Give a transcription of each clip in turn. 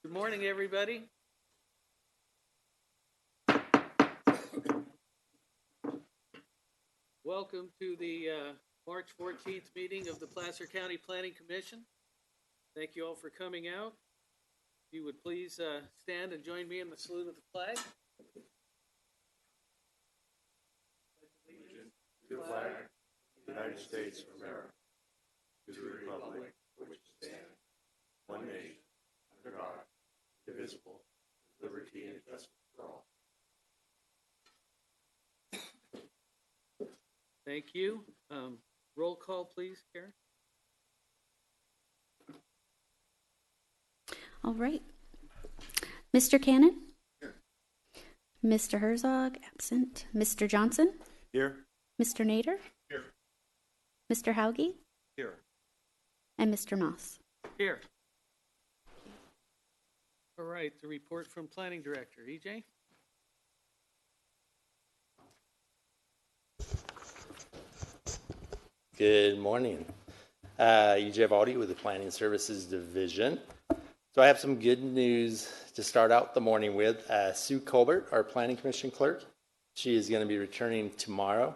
Good morning, everybody. Welcome to the March 14th meeting of the Placer County Planning Commission. Thank you all for coming out. If you would please stand and join me in the salute of the flag. To the flag of the United States of America, to the republic for which it stands, one nation, under God, indivisible, with liberty and justice for all. Thank you. Roll call, please, Karen. All right. Mr. Cannon? Here. Mr. Herzog, absent. Mr. Johnson? Here. Mr. Nader? Here. Mr. Hauge? Here. And Mr. Moss? Here. All right, the report from Planning Director. EJ? Good morning. EJ Valdi with the Planning Services Division. So I have some good news to start out the morning with. Sue Colbert, our Planning Commission clerk, she is going to be returning tomorrow.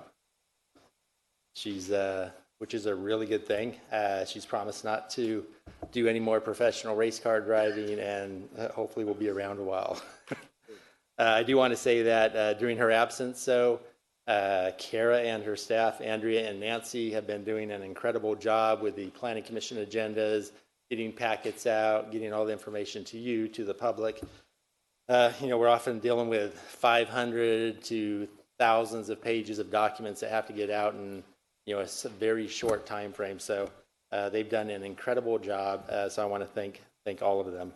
Which is a really good thing. She's promised not to do any more professional race car driving, and hopefully will be around a while. I do want to say that during her absence, Kara and her staff, Andrea and Nancy, have been doing an incredible job with the Planning Commission agendas, getting packets out, getting all the information to you, to the public. We're often dealing with 500 to thousands of pages of documents that have to get out in a very short time frame. So they've done an incredible job. So I want to thank all of them.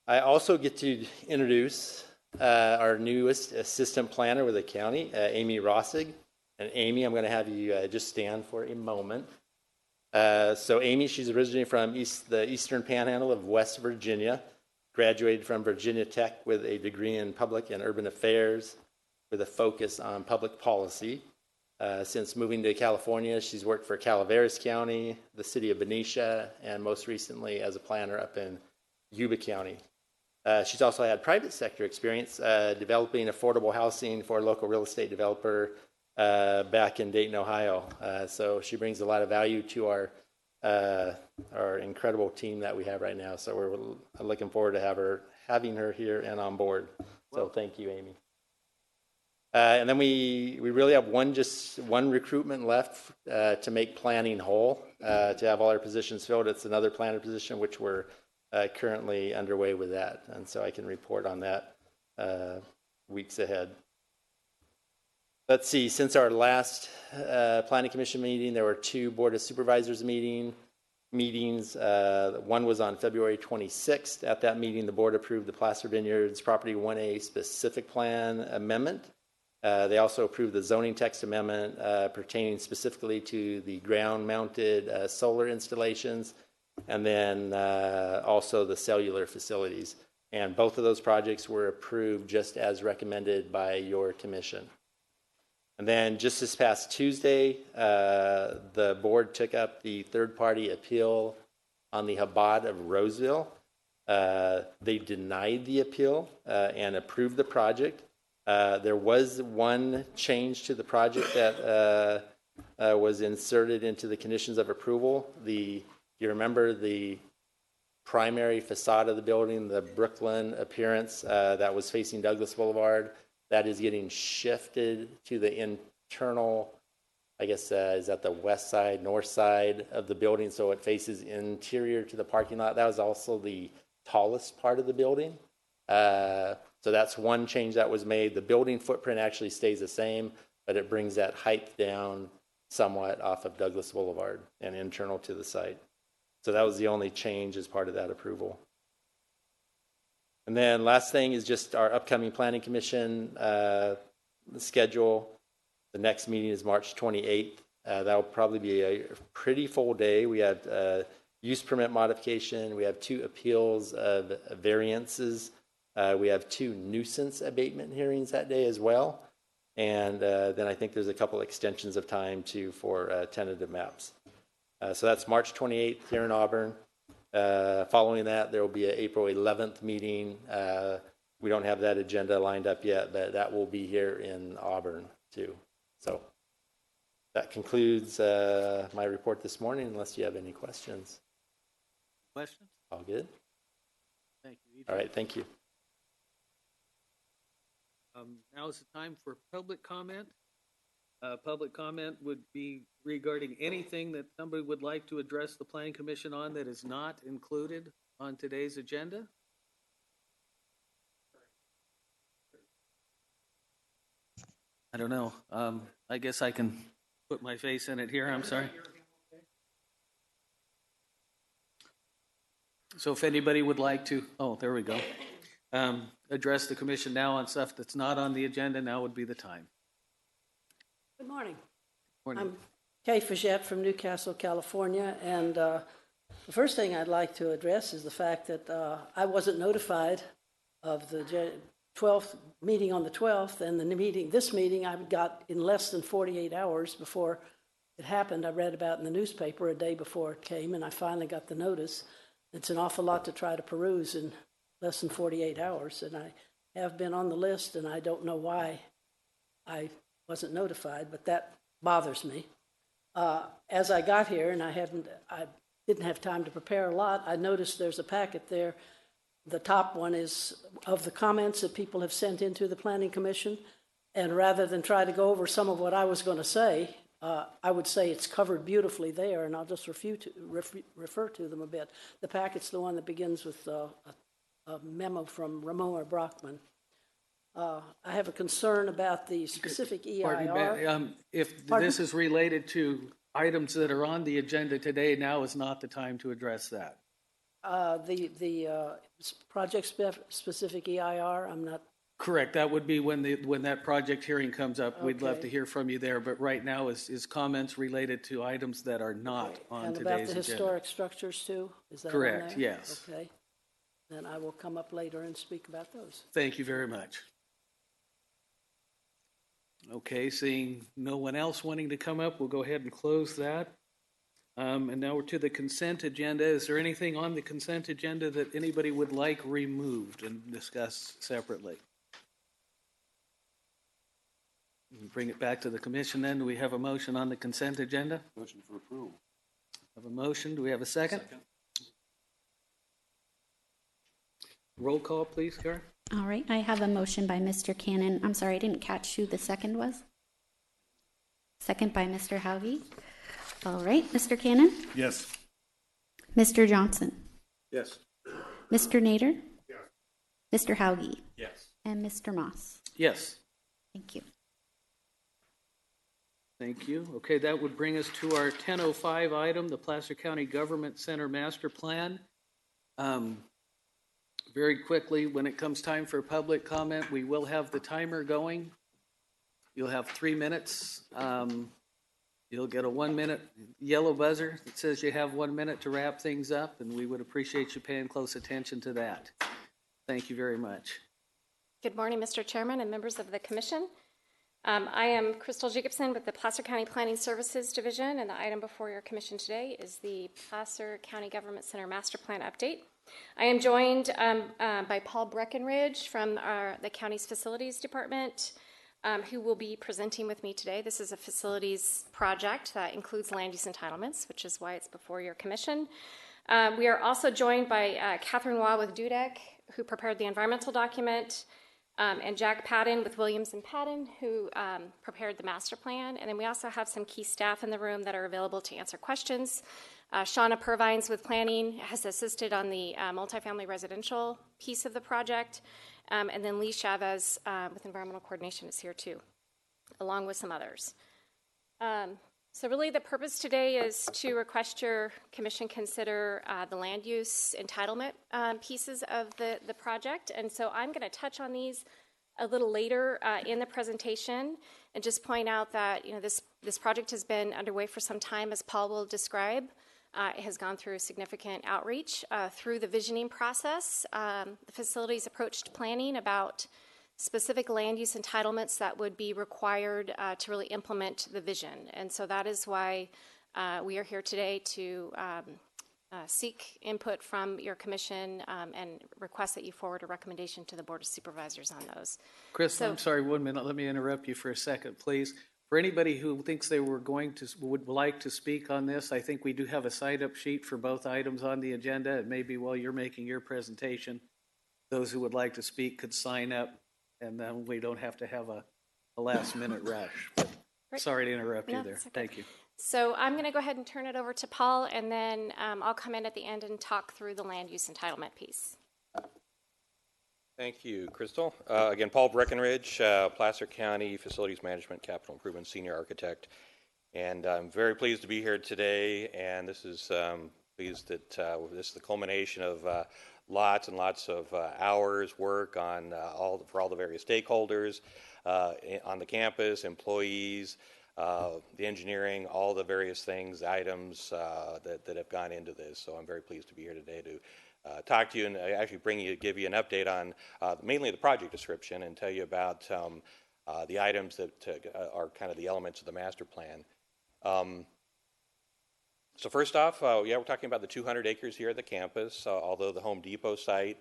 I also get to introduce our newest assistant planner with the county, Amy Rossig. And Amy, I'm going to have you just stand for a moment. So Amy, she's originally from the Eastern Panhandle of West Virginia, graduated from Virginia Tech with a degree in public and urban affairs with a focus on public policy. Since moving to California, she's worked for Calaveras County, the city of Benicia, and most recently as a planner up in Yuba County. She's also had private sector experience developing affordable housing for a local real estate developer back in Dayton, Ohio. So she brings a lot of value to our incredible team that we have right now. So we're looking forward to having her here and on board. So thank you, Amy. And then we really have one recruitment left to make planning whole, to have all our positions filled. It's another planner position, which we're currently underway with that. And so I can report on that weeks ahead. Let's see, since our last Planning Commission meeting, there were 2 Board of Supervisors meetings. One was on February 26th. At that meeting, the board approved the Placer Vineyards Property 1A specific plan amendment. They also approved the zoning text amendment pertaining specifically to the ground-mounted solar installations, and then also the cellular facilities. And both of those projects were approved just as recommended by your commission. And then just this past Tuesday, the board took up the third-party appeal on the Chabad of Roseville. They denied the appeal and approved the project. There was one change to the project that was inserted into the conditions of approval. You remember the primary facade of the building, the Brooklyn appearance that was facing Douglas Boulevard, that is getting shifted to the internal, I guess, is that the west side, north side of the building, so it faces interior to the parking lot. That was also the tallest part of the building. So that's one change that was made. The building footprint actually stays the same, but it brings that height down somewhat off of Douglas Boulevard and internal to the site. So that was the only change as part of that approval. And then last thing is just our upcoming Planning Commission schedule. The next meeting is March 28th. That'll probably be a pretty full day. We have use permit modification. We have 2 appeals of variances. We have 2 nuisance abatement hearings that day as well. And then I think there's a couple extensions of time too for tentative maps. So that's March 28th here in Auburn. Following that, there will be an April 11th meeting. We don't have that agenda lined up yet, but that will be here in Auburn too. So that concludes my report this morning, unless you have any questions. Questions? All good? Thank you. All right, thank you. Now is the time for public comment. Public comment would be regarding anything that somebody would like to address the Planning Commission on that is not included on today's agenda. I don't know. I guess I can put my face in it here. I'm sorry. So if anybody would like to, oh, there we go. Address the commission now on stuff that's not on the agenda, now would be the time. Good morning. Morning. I'm Kay Fajette from Newcastle, California, and the first thing I'd like to address is the fact that I wasn't notified of the 12th meeting on the 12th, and this meeting I got in less than 48 hours before it happened. I read about it in the newspaper a day before it came, and I finally got the notice. It's an awful lot to try to peruse in less than 48 hours, and I have been on the list, and I don't know why I wasn't notified, but that bothers me. As I got here, and I didn't have time to prepare a lot, I noticed there's a packet there. The top one is of the comments that people have sent into the Planning Commission, and rather than try to go over some of what I was going to say, I would say it's covered beautifully there, and I'll just refer to them a bit. The packet's the one that begins with a memo from Ramona Brockman. I have a concern about the specific EIR. If Pardon? this is related to items that are on the agenda today, now is not the time to address that. The project-specific EIR, I'm not... Correct. That would be when that project hearing comes up. We'd love Okay. to hear from you there. But right now is comments related to items that are not on And today's about the agenda. historic structures too? Is that on Correct, there? yes. Okay. Then I will come up later and speak about those. Thank you very much. Okay, seeing no one else wanting to come up, we'll go ahead and close that. And now we're to the consent agenda. Is there anything on the consent agenda that anybody would like removed and discussed separately? We'll bring it back to the commission then. Do we have a motion on the consent agenda? Motion for approval. Have a motion. Do we have a second? Roll call, please, Karen. All right, I have a motion by Mr. Cannon. I'm sorry, I didn't catch who the second was. Second by Mr. Hauge. All right, Mr. Cannon? Yes. Mr. Johnson? Yes. Mr. Nader? Yes. Mr. Hauge? Yes. And Mr. Moss? Yes. Thank you. Thank you. Okay, that would bring us to our 10:05 item, the Placer County Government Center Master Plan. Very quickly, when it comes time for public comment, we will have the timer going. You'll have 3 minutes. You'll get a 1-minute yellow buzzer that says you have 1 minute to wrap things up, and we would appreciate you paying close attention to that. Thank you very much. Good morning, Mr. Chairman and members of the Commission. I am Crystal Jacobson with the Placer County Planning Services Division, and the item before your Commission today is the Placer County Government Center Master Plan Update. I am joined by Paul Breckenridge from the county's Facilities Department, who will be presenting with me today. This is a facilities project that includes land use entitlements, which is why it's before your Commission. We are also joined by Catherine Waugh with Dudek, who prepared the environmental document, and Jack Padden with Williams and Padden, who prepared the master plan. And then we also have some key staff in the room that are available to answer questions. Shauna Purvines with planning has assisted on the multifamily residential piece of the project. And then Lee Chavez with environmental coordination is here too, along with some others. So really the purpose today is to request your Commission consider the land use entitlement pieces of the project. And so I'm going to touch on these a little later in the presentation and just point out that this project has been underway for some time, as Paul will describe. It has gone through significant outreach through the visioning process. The facilities approached planning about specific land use entitlements that would be required to really implement the vision. And so that is why we are here today to seek input from your commission and request that you forward a recommendation to the Board of Supervisors on those. Crystal, So- I'm sorry, 1 minute. Let me interrupt you for a second, please. For anybody who thinks they would like to speak on this, I think we do have a sign-up sheet for both items on the agenda. It may be while you're making your presentation, those who would like to speak could sign up, and then we don't have to have a last-minute rush. But Great. sorry to interrupt you No, there. it's okay. Thank you. So I'm going to go ahead and turn it over to Paul, and then I'll come in at the end and talk through the land use entitlement piece. Thank you, Crystal. Again, Paul Breckenridge, Placer County Facilities Management Capital Improvement Senior Architect. And I'm very pleased to be here today. And this is pleased that this is the culmination of lots and lots of hours work on for all the various stakeholders on the campus, employees, the engineering, all the various things, items that have gone into this. So I'm very pleased to be here today to talk to you and actually give you an update on mainly the project description and tell you about the items that are kind of the elements of the master plan. So first off, we're talking about the 200 acres here at the campus, although the Home Depot site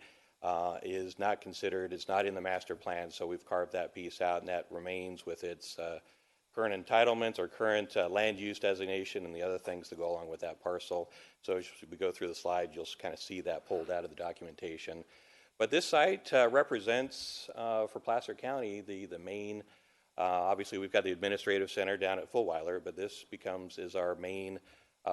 is not considered, it's not in the master plan, so we've carved that piece out, and that remains with its current entitlements or current land use designation and the other things that go along with that parcel. So as we go through the slide, you'll kind of see that pulled out of the documentation. But this site represents, for Placer County, the main, obviously we've got the administrative center down at Fulweiler, but this is our main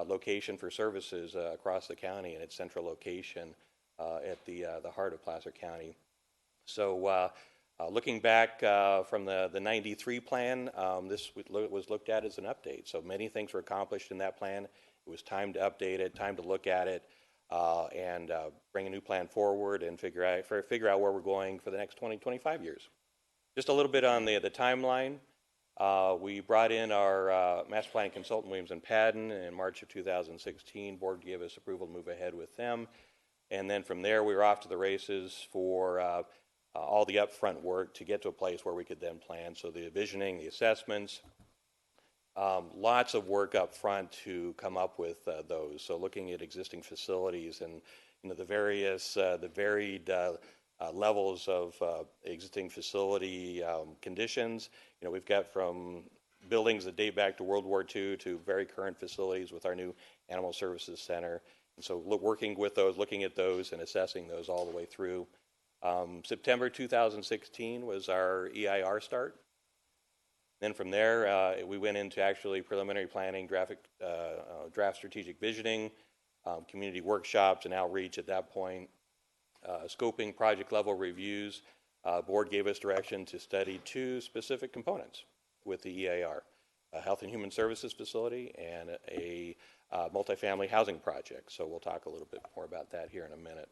location for services across the county, and its central location at the heart of Placer County. So looking back from the 93 plan, this was looked at as an update. So many things were accomplished in that plan. It was time to update it, time to look at it, and bring a new plan forward and figure out where we're going for the next 20, 25 years. Just a little bit on the timeline. We brought in our master planning consultant, Williams & Padden, in March of 2016. Board gave us approval to move ahead with them. And then from there, we were off to the races for all the upfront work to get to a place where we could then plan. So the visioning, the assessments, lots of work up front to come up with those. So looking at existing facilities and the varied levels of existing facility conditions. We've got from buildings that date back to World War II to very current facilities with our new Animal Services Center. And so working with those, looking at those and assessing those all the way through. September 2016 was our EIR start. Then from there, we went into actually preliminary planning, draft strategic visioning, community workshops and outreach at that point, scoping project level reviews. Board gave us direction to study 2 specific components with the EIR, a health and human services facility and a multifamily housing project. So we'll talk a little bit more about that here in a minute.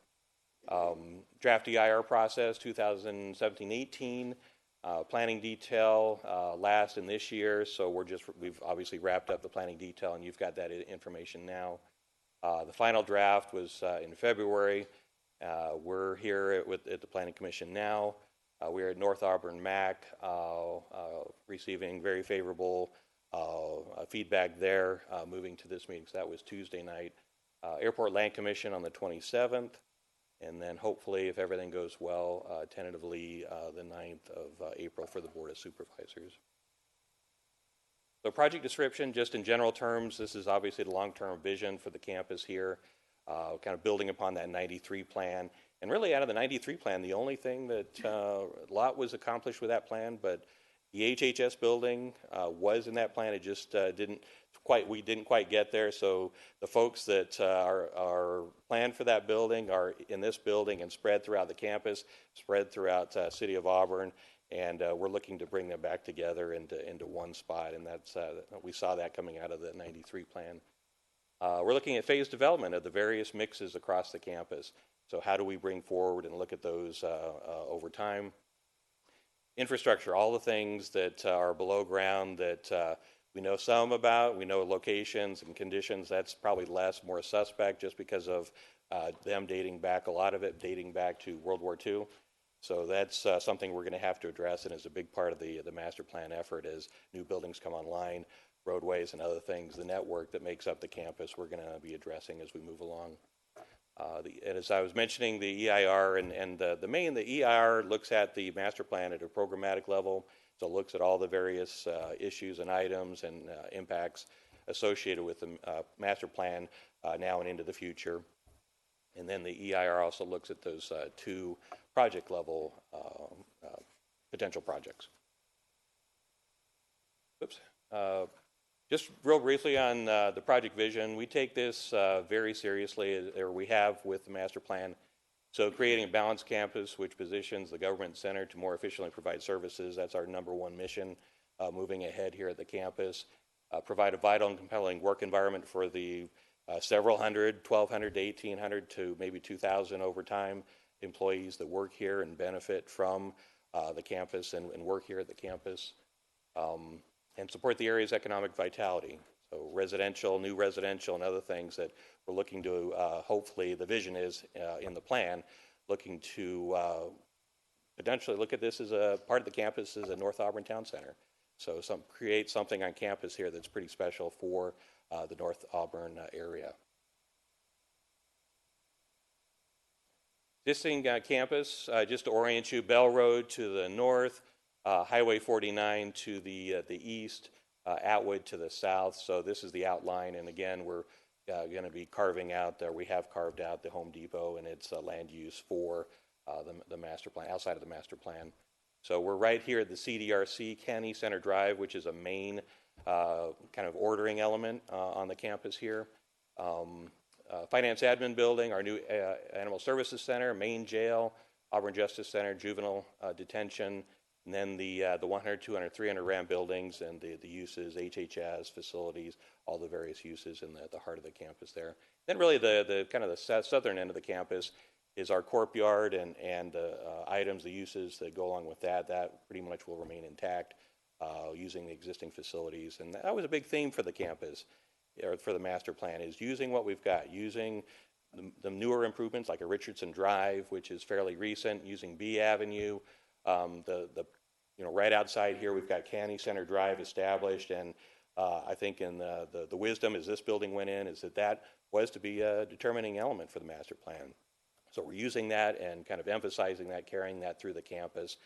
Draft EIR process 2017-18, planning detail last in this year. So we've obviously wrapped up the planning detail, and you've got that information now. The final draft was in February. We're here at the Planning Commission now. We're at North Auburn MAC, receiving very favorable feedback there, moving to this meeting. So that was Tuesday night. Airport Land Commission on the 27th, and then hopefully, if everything goes well, tentatively the 9th of April for the Board of Supervisors. So project description, just in general terms, this is obviously the long-term vision for the campus here, kind of building upon that 93 plan. And really out of the 93 plan, the only thing that a lot was accomplished with that plan, but the HHS building was in that plan. It just we didn't quite get there. So the folks that are planned for that building are in this building and spread throughout the campus, spread throughout City of Auburn. And we're looking to bring them back together into one spot. And that's we saw that coming out of the 93 plan. We're looking at phase development of the various mixes across the campus. So how do we bring forward and look at those over time? Infrastructure, all the things that are below ground that we know some about. We know locations and conditions. That's probably more suspect just because of them dating back, a lot of it dating back to World War II. So that's something we're going to have to address, and is a big part of the master plan effort as new buildings come online. roadways and other things, the network that makes up the campus, we're going to be addressing as we move along. And as I was mentioning, the EIR and the EIR looks at the master plan at a programmatic level. So it looks at all the various issues and items and impacts associated with the master plan now and into the future. And then the EIR also looks at those two project level potential projects. Oops. Just real briefly on the project vision, we take this very seriously, or we have with the master plan. So creating a balanced campus which positions the government center to more efficiently provide services, that's our #1 mission moving ahead here at the campus. Provide a vital and compelling work environment for the several hundred, 1,200 to 1,800 to maybe 2,000 over time employees that work here and benefit from the campus and work here at the campus. And support the area's economic vitality. So residential, new residential, and other things that we're looking to, hopefully the vision is in the plan, looking to potentially look at this as a part of the campus as a North Auburn Town Center. So create something on campus here that's pretty special for the North Auburn area. Existing campus, just to orient you, Bell Road to the north, Highway 49 to the east, Atwood to the south. So this is the outline, and again, we're going to be carving out, we have carved out the Home Depot and its land use for the master plan, outside of the master plan. So we're right here at the CDRC, County Center Drive, which is a main kind of ordering element on the campus here. Finance Admin Building, our new Animal Services Center, main jail, Auburn Justice Center, juvenile detention, and then the 100, 200, 300 RAM buildings and the uses, HHS facilities, all the various uses in the heart of the campus there. Then really the kind of the southern end of the campus is our courtyard and the items, the uses that go along with that. That pretty much will remain intact using the existing facilities. And that was a big theme for the campus, or for the master plan, is using what we've got, using the newer improvements like a Richardson Drive, which is fairly recent, using B Avenue. Right outside here, we've got County Center Drive established, and I think in the wisdom as this building went in is that was to be a determining element for the master plan. So we're using that and kind of emphasizing that, carrying that through the campus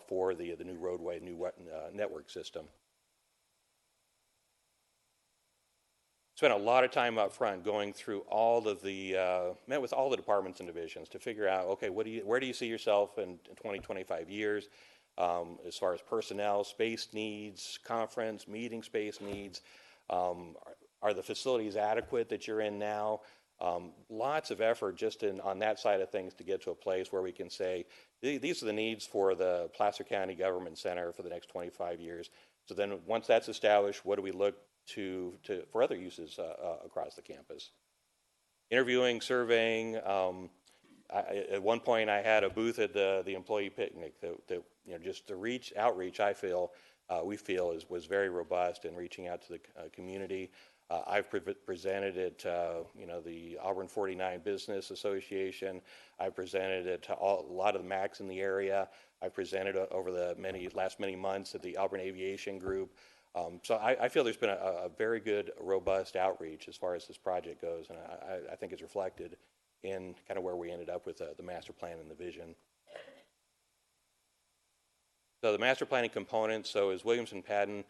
for the new roadway, new network system. Spent a lot of time up front going through all of the, met with all the departments and divisions to figure out, okay, where do you see yourself in 20, 25 years as far as personnel, space needs, conference, meeting space needs? Are the facilities adequate that you're in now? Lots of effort just on that side of things to get to a place where we can say, these are the needs for the Placer County Government Center for the next 25 years. So then once that's established, what do we look to for other uses across the campus? Interviewing, surveying. At one point, I had a booth at the employee picnic that just the outreach I feel we feel was very robust in reaching out to the community. I've presented it to the Auburn 49 Business Association. I've presented it to a lot of the MACs in the area. I presented over the last many months at the Auburn Aviation Group. So I feel there's been a very good, robust outreach as far as this project goes, and I think it's reflected in kind of where we ended up with the master plan and the vision. So the master planning component, so as Williamson-Patton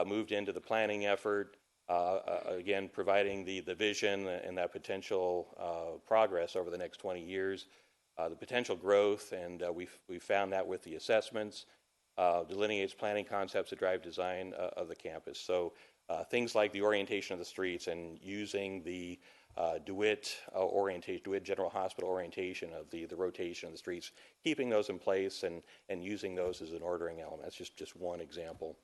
moved into the planning effort, again, providing the vision and that potential progress over the next 20 years, the potential growth, and we found that with the assessments, delineates planning concepts that drive design of the campus. So things like the orientation of the streets and using the DeWitt orientation, DeWitt General Hospital orientation of the rotation of the streets, keeping those in place and using those as an ordering element. That's just one example.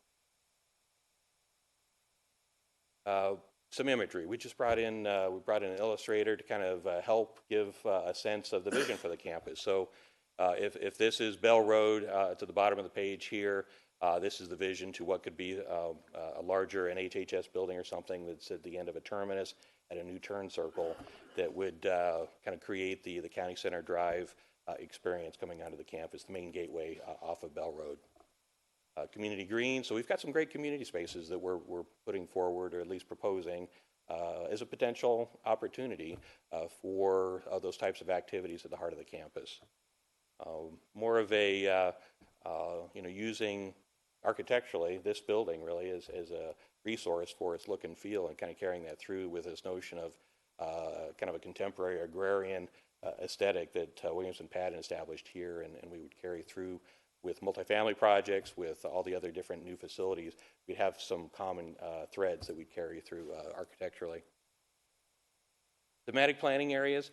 Some imagery. We just brought in an illustrator to kind of help give a sense of the vision for the campus. So if this is Bell Road to the bottom of the page here, this is the vision to what could be a larger HHS building or something that's at the end of a terminus at a new turn circle that would kind of create the County Center Drive experience coming onto the campus, the main gateway off of Bell Road. community green. So we've got some great community spaces that we're putting forward, or at least proposing, as a potential opportunity for those types of activities at the heart of the campus. More of a, using architecturally this building really as a resource for its look and feel, and kind of carrying that through with this notion of kind of a contemporary agrarian aesthetic that Williamson Patton established here, and we would carry through with multifamily projects, with all the other different new facilities. We'd have some common threads that we'd carry through architecturally. Thematic planning areas,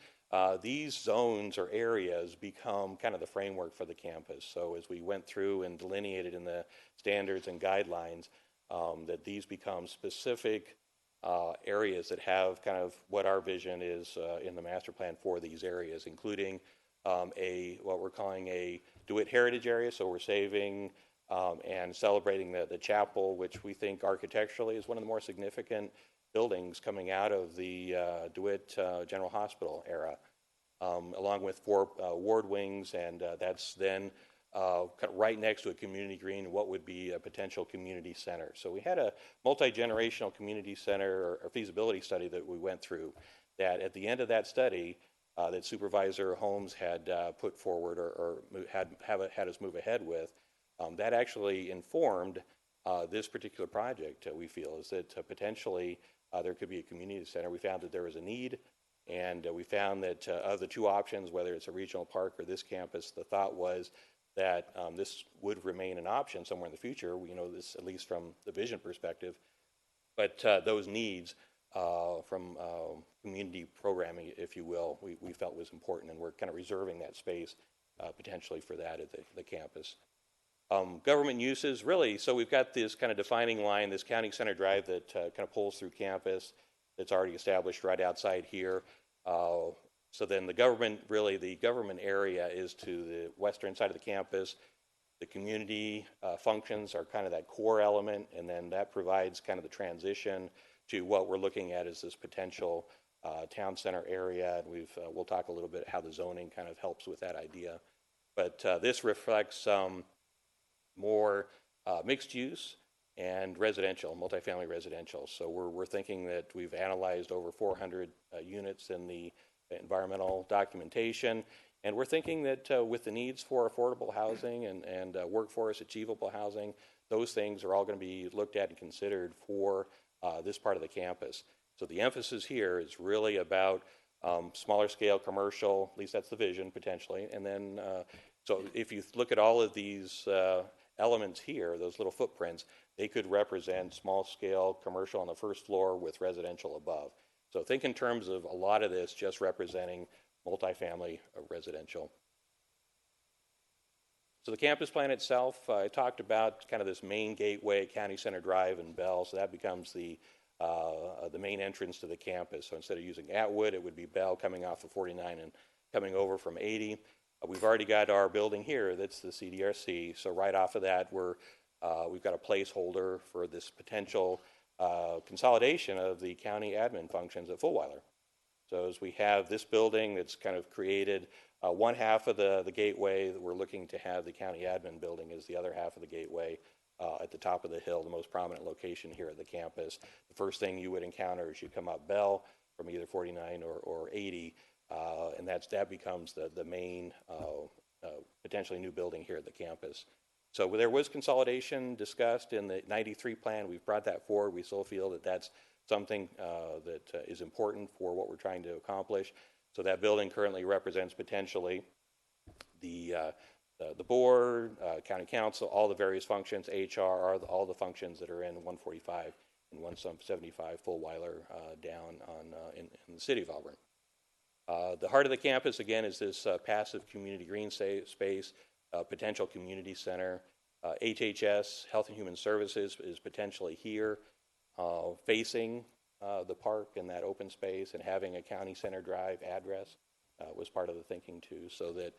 these zones or areas become kind of the framework for the campus. So as we went through and delineated in the standards and guidelines, that these become specific areas that have kind of what our vision is in the master plan for these areas, including what we're calling a DeWitt Heritage Area. So we're saving and celebrating the chapel, which we think architecturally is one of the more significant buildings coming out of the DeWitt General Hospital era, along with 4 ward wings, and that's then kind of right next to a community green, what would be a potential community center. So we had a multi-generational community center or feasibility study that we went through, that at the end of that study, that Supervisor Holmes had put forward or had us move ahead with, that actually informed this particular project. We feel is that potentially there could be a community center. We found that there was a need, and we found that of the 2 options, whether it's a regional park or this campus, the thought was that this would remain an option somewhere in the future. We know this at least from the vision perspective, but those needs from community programming, if you will, we felt was important, and we're kind of reserving that space potentially for that at the campus. Government uses, really, so we've got this kind of defining line, this County Center Drive that kind of pulls through campus, that's already established right outside here. So then the government area is to the western side of the campus. The community functions are kind of that core element, and then that provides kind of the transition to what we're looking at as this potential town center area. And we'll talk a little bit how the zoning kind of helps with that idea. But this reflects more mixed use and residential, multifamily residential. So we're thinking that we've analyzed over 400 units in the environmental documentation, and we're thinking that with the needs for affordable housing and workforce achievable housing, those things are all going to be looked at and considered for this part of the campus. So the emphasis here is really about smaller scale commercial, at least that's the vision potentially, and then so if you look at all of these elements here, those little footprints, they could represent small scale commercial on the first floor with residential above. So think in terms of a lot of this just representing multifamily residential. So the campus plan itself, I talked about kind of this main gateway, County Center Drive and Bell, so that becomes the main entrance to the campus. So instead of using Atwood, it would be Bell coming off of 49 and coming over from 80. We've already got our building here, that's the CDRC, so right off of that we've got a placeholder for this potential consolidation of the county admin functions at Fulweiler. So as we have this building that's kind of created one half of the gateway, that we're looking to have the county admin building as the other half of the gateway at the top of the hill, the most prominent location here at the campus. The first thing you would encounter as you come up Bell from either 49 or 80, and that becomes the main potentially new building here at the campus. So there was consolidation discussed in the 93 plan. We've brought that forward. We still feel that that's something that is important for what we're trying to accomplish. So that building currently represents potentially the board, county council, all the various functions, HR, all the functions that are in 145 and 175 Fulweiler down in the city of Auburn. The heart of the campus, again, is this passive community green space, potential community center. HHS, Health and Human Services, is potentially here, facing the park and that open space, and having a County Center Drive address was part of the thinking too, so that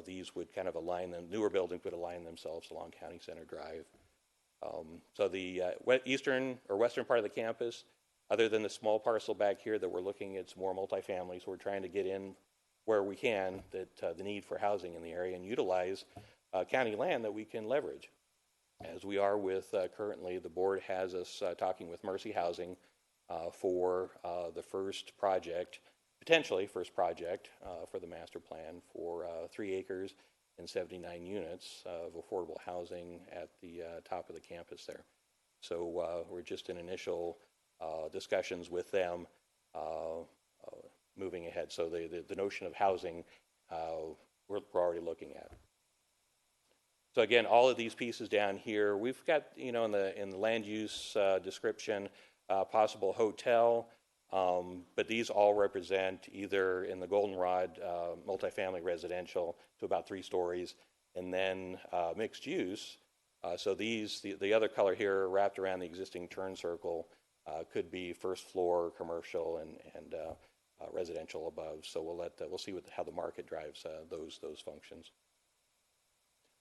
these would kind of align them, newer buildings would align themselves along County Center Drive. So the eastern or western part of the campus, other than the small parcel back here that we're looking at, it's more multifamily, so we're trying to get in where we can, that the need for housing in the area, and utilize county land that we can leverage. as we are with currently, the board has us talking with Mercy Housing for the first project, potentially first project for the master plan for 3 acres and 79 units of affordable housing at the top of the campus there. So we're just in initial discussions with them moving ahead. So the notion of housing we're already looking at. So again, all of these pieces down here, we've got, in the land use description, possible hotel, but these all represent either in the goldenrod multifamily residential to about 3 stories, and then mixed use. So the other color here wrapped around the existing turn circle could be first floor commercial and residential above. So we'll see how the market drives those functions.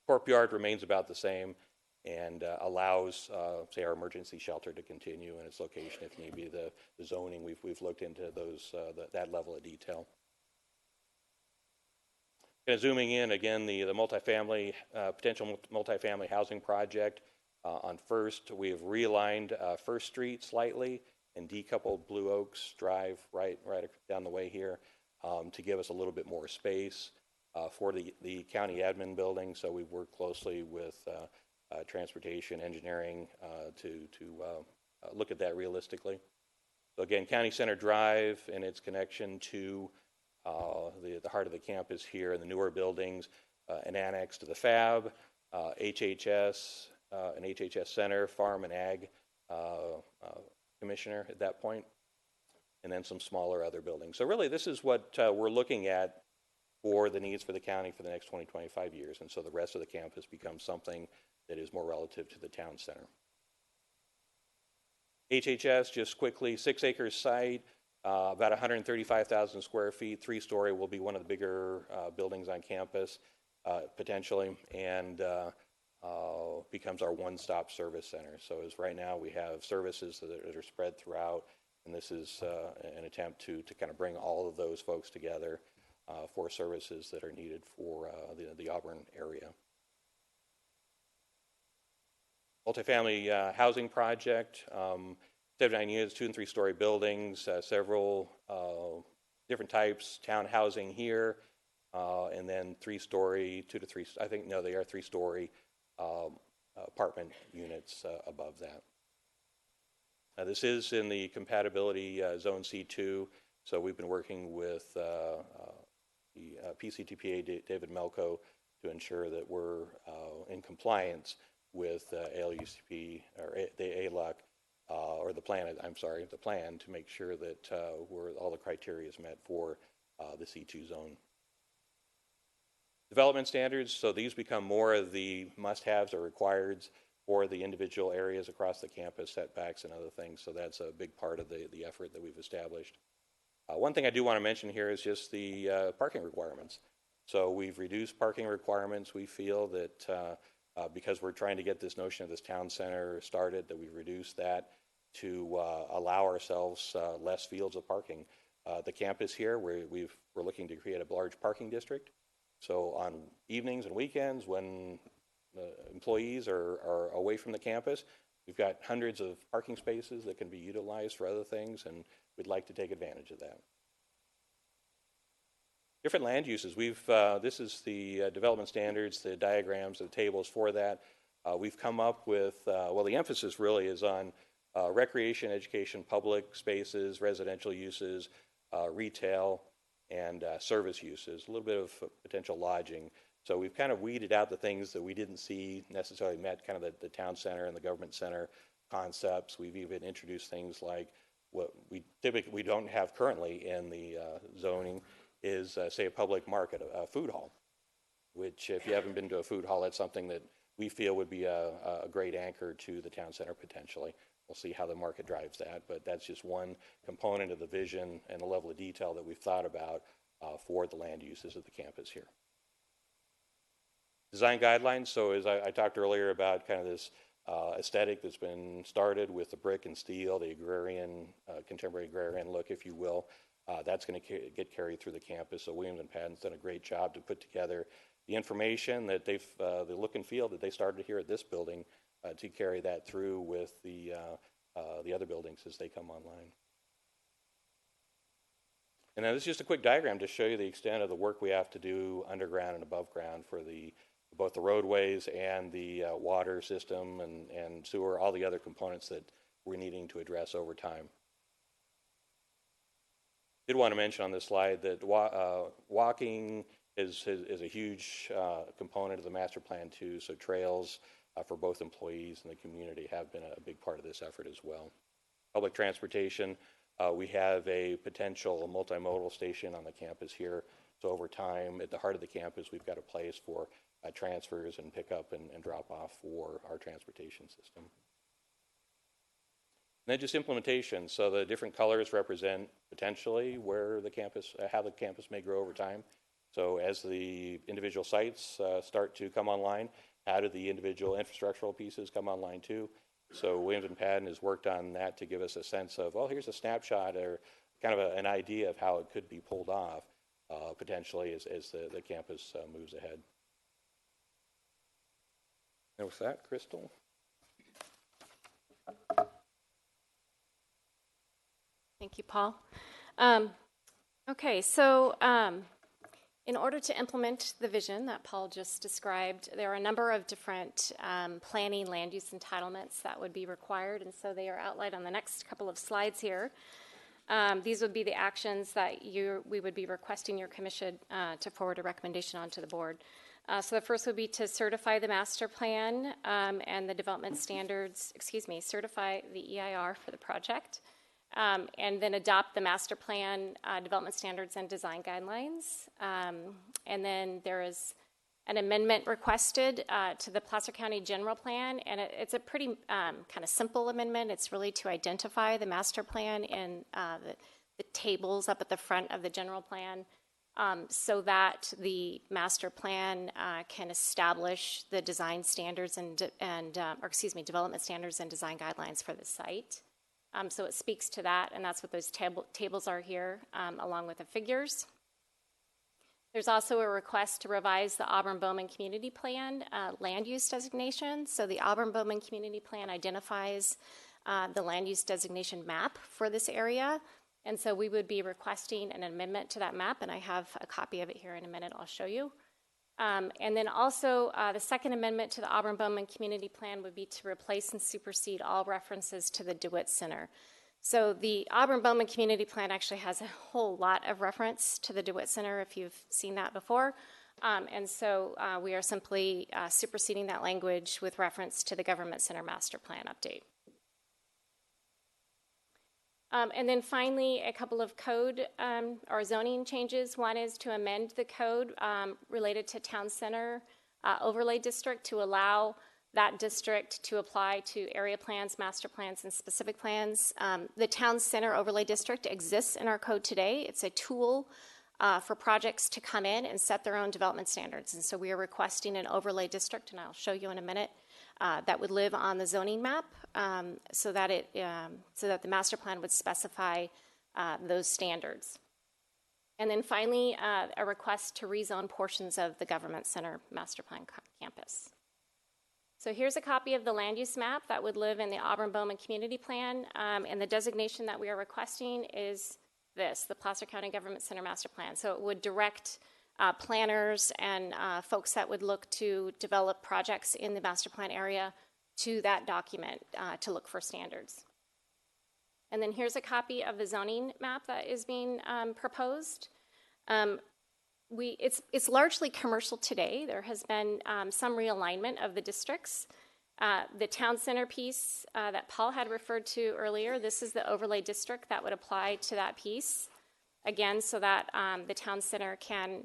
Courtyard remains about the same and allows, say, our emergency shelter to continue in its location if need be. The zoning, we've looked into that level of detail. Kind of zooming in again, the multifamily potential multifamily housing project on First, we have realigned First Street slightly and decoupled Blue Oaks Drive right down the way here to give us a little bit more space for the county admin building. So we've worked closely with transportation engineering to look at that realistically. So again, County Center Drive and its connection to the heart of the campus here and the newer buildings, an annex to the FAB, HHS, an HHS Center, Farm and Ag Commissioner at that point, and then some smaller other buildings. So really this is what we're looking at for the needs for the county for the next 20, 25 years. And so the rest of the campus becomes something that is more relative to the town center. HHS, just quickly, 6 acre site, about 135,000 square feet, 3-story, will be one of the bigger buildings on campus, potentially, and becomes our one-stop service center. So as right now we have services that are spread throughout, and this is an attempt to kind of bring all of those folks together for services that are needed for the Auburn area. Multifamily housing project, 79 units, 2- and 3-story buildings, several different types, town housing here, and then 3-story, 2 to 3, I think, no, they are 3-story apartment units above that. This is in the compatibility zone C2, so we've been working with the PCTPA, David Melko, to ensure that we're in compliance with ALUCP or the ALUC, or the plan, the plan to make sure that all the criteria is met for the C2 zone. Development standards, so these become more of the must-haves or requireds for the individual areas across the campus, setbacks and other things, so that's a big part of the effort that we've established. One thing I do want to mention here is just the parking requirements. So we've reduced parking requirements. We feel that because we're trying to get this notion of this town center started, that we've reduced that to allow ourselves less fields of parking. The campus here, we're looking to create a large parking district. So on evenings and weekends when employees are away from the campus, we've got hundreds of parking spaces that can be utilized for other things, and we'd like to take advantage of that. Different land uses. This is the development standards, the diagrams, the tables for that. We've come up with, the emphasis really is on recreation, education, public spaces, residential uses, retail, and service uses, a little bit of potential lodging. So we've kind of weeded out the things that we didn't see necessarily met kind of the town center and the government center concepts. We've even introduced things like what we typically don't have currently in the zoning is, say, a public market, a food hall, which if you haven't been to a food hall, that's something that we feel would be a great anchor to the town center potentially. We'll see how the market drives that, but that's just one component of the vision and the level of detail that we've thought about for the land uses of the campus here. Design guidelines, so as I talked earlier about kind of this aesthetic that's been started with the brick and steel, the agrarian, contemporary agrarian look, if you will, that's going to get carried through the campus. So Williams and Patton's done a great job to put together the information that the look and feel that they started here at this building to carry that through with the other buildings as they come online. And then this is just a quick diagram to show you the extent of the work we have to do underground and above ground for both the roadways and the water system and sewer, all the other components that we're needing to address over time. Did want to mention on this slide that walking is a huge component of the master plan too, so trails for both employees and the community have been a big part of this effort as well. Public transportation, we have a potential multimodal station on the campus here, so over time at the heart of the campus we've got a place for transfers and pickup and drop off for our transportation system. And then just implementation, so the different colors represent potentially where the campus, how the campus may grow over time. So as the individual sites start to come online, how do the individual infrastructural pieces come online too? So Williams and Patton has worked on that to give us a sense of, well, here's a snapshot or kind of an idea of how it could be pulled off potentially as the campus moves ahead. And with that, Crystal. Thank you, Paul. Okay, so in order to implement the vision that Paul just described, there are a number of different planning land use entitlements that would be required, and so they are outlined on the next couple of slides here. These would be the actions that we would be requesting your commission to forward a recommendation onto the board. So the first would be to certify the master plan and the development standards, certify the EIR for the project. And then adopt the master plan, development standards, and design guidelines. And then there is an amendment requested to the Placer County General Plan, and it's a pretty kind of simple amendment. It's really to identify the master plan and the tables up at the front of the general plan so that the master plan can establish the design standards development standards and design guidelines for the site. So it speaks to that, and that's what those tables are here, along with the figures. There's also a request to revise the Auburn-Bowman Community Plan land use designation. So the Auburn-Bowman Community Plan identifies the land use designation map for this area, and so we would be requesting an amendment to that map, and I have a copy of it here in a minute I'll show you. And then also the second amendment to the Auburn-Bowman Community Plan would be to replace and supersede all references to the DeWitt Center. So the Auburn-Bowman Community Plan actually has a whole lot of reference to the DeWitt Center if you've seen that before. And so we are simply superseding that language with reference to the Government Center Master Plan update. And then finally, a couple of code or zoning changes. One is to amend the code related to Town Center Overlay District to allow that district to apply to area plans, master plans, and specific plans. The Town Center Overlay District exists in our code today. It's a tool for projects to come in and set their own development standards. And so we are requesting an overlay district, and I'll show you in a minute, that would live on the zoning map so that the master plan would specify those standards. And then finally, a request to rezone portions of the Government Center Master Plan campus. So here's a copy of the land use map that would live in the Auburn-Bowman Community Plan, and the designation that we are requesting is this, the Placer County Government Center Master Plan. So it would direct planners and folks that would look to develop projects in the master plan area to that document to look for standards. And then here's a copy of the zoning map that is being proposed. It's largely commercial today. There has been some realignment of the districts. The town center piece that Paul had referred to earlier, this is the overlay district that would apply to that piece. Again, so that the town center can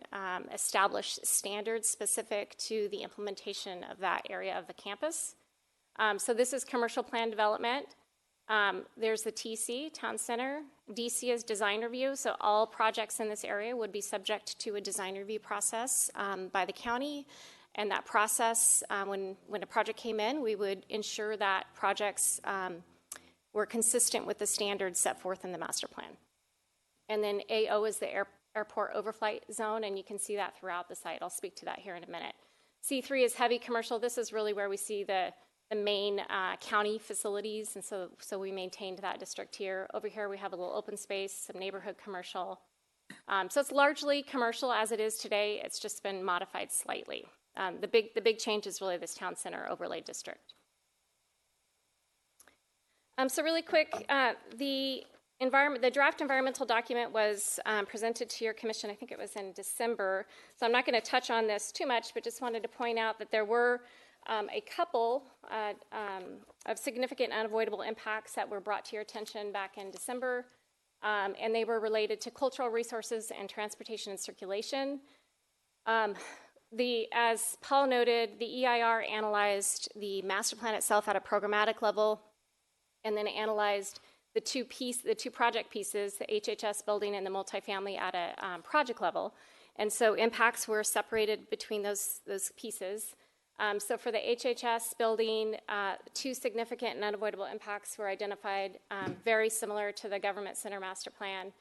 establish standards specific to the implementation of that area of the campus. So this is commercial plan development. There's the TC, Town Center. DC is design review, so all projects in this area would be subject to a design review process by the county. And that process, when a project came in, we would ensure that projects were consistent with the standards set forth in the master plan. And then AO is the airport overflight zone, and you can see that throughout the site. I'll speak to that here in a minute. C3 is heavy commercial. This is really where we see the main county facilities, and so we maintained that district here. Over here, we have a little open space, some neighborhood commercial. So it's largely commercial as it is today. It's just been modified slightly. The big change is really this town center overlay district. So really quick, the draft environmental document was presented to your commission, I think it was in December. So I'm not going to touch on this too much, but just wanted to point out that there were a couple of significant unavoidable impacts that were brought to your attention back in December, and they were related to cultural resources and transportation and circulation. As Paul noted, the EIR analyzed the master plan itself at a programmatic level, and then analyzed the two project pieces, the HHS building and the multifamily at a project level. And so impacts were separated between those pieces. So for the HHS building, two significant and unavoidable impacts were identified, very similar to the government center master plan.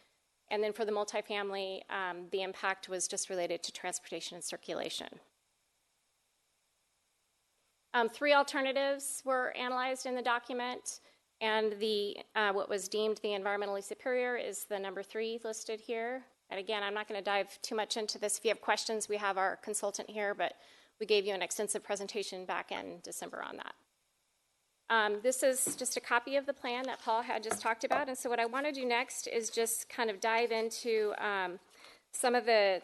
And then for the multifamily, the impact was just related to transportation and circulation. Three alternatives were analyzed in the document, and what was deemed the environmentally superior is the number 3 listed here. And again, I'm not going to dive too much into this. If you have questions, we have our consultant here, but we gave you an extensive presentation back in December on that. This is just a copy of the plan that Paul had just talked about. And so what I want to do next is just kind of dive into some of the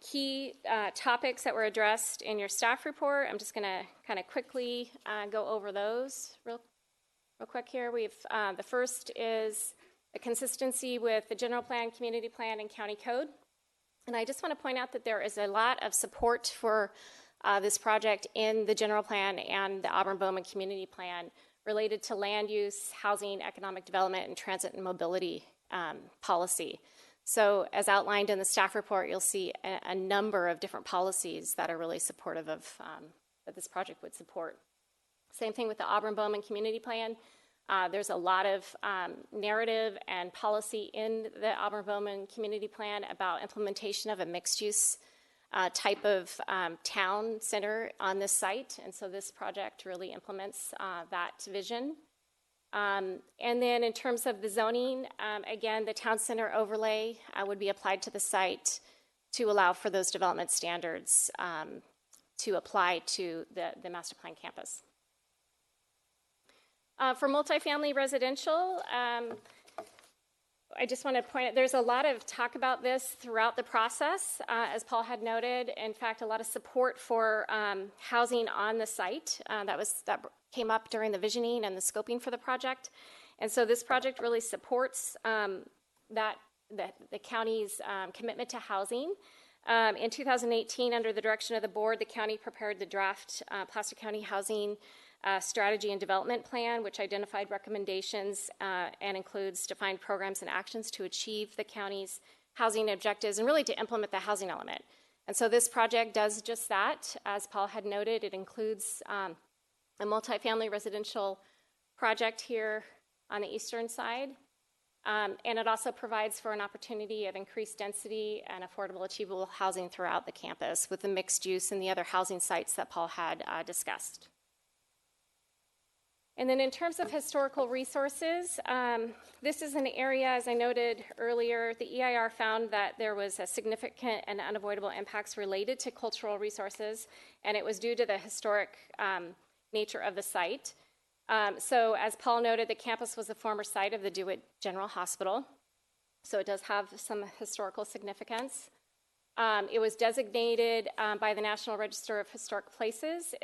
key topics that were addressed in your staff report. I'm just going to kind of quickly go over those real quick here. The first is a consistency with the general plan, community plan, and county code. And I just want to point out that there is a lot of support for this project in the general plan and the Auburn-Bowman community plan related to land use, housing, economic development, and transit and mobility policy. So as outlined in the staff report, you'll see a number of different policies that are really supportive of that this project would support. Same thing with the Auburn-Bowman community plan. There's a lot of narrative and policy in the Auburn-Bowman community plan about implementation of a mixed-use type of town center on this site, and so this project really implements that vision. And then in terms of the zoning, again, the town center overlay would be applied to the site to allow for those development standards to apply to the master plan campus. For multifamily residential, I just want to point out there's a lot of talk about this throughout the process, as Paul had noted. In fact, a lot of support for housing on the site that came up during the visioning and the scoping for the project. And so this project really supports the county's commitment to housing. In 2018, under the direction of the board, the county prepared the draft Placer County Housing Strategy and Development Plan, which identified recommendations and includes defined programs and actions to achieve the county's housing objectives and really to implement the housing element. And so this project does just that. As Paul had noted, it includes a multifamily residential project here on the eastern side. And it also provides for an opportunity of increased density and affordable, achievable housing throughout the campus with the mixed use and the other housing sites that Paul had discussed. And then in terms of historical resources, this is an area, as I noted earlier, the EIR found that there was a significant and unavoidable impacts related to cultural resources, and it was due to the historic nature of the site. So as Paul noted, the campus was a former site of the DeWitt General Hospital, so it does have some historical significance. It was designated by the National Register of Historic Places.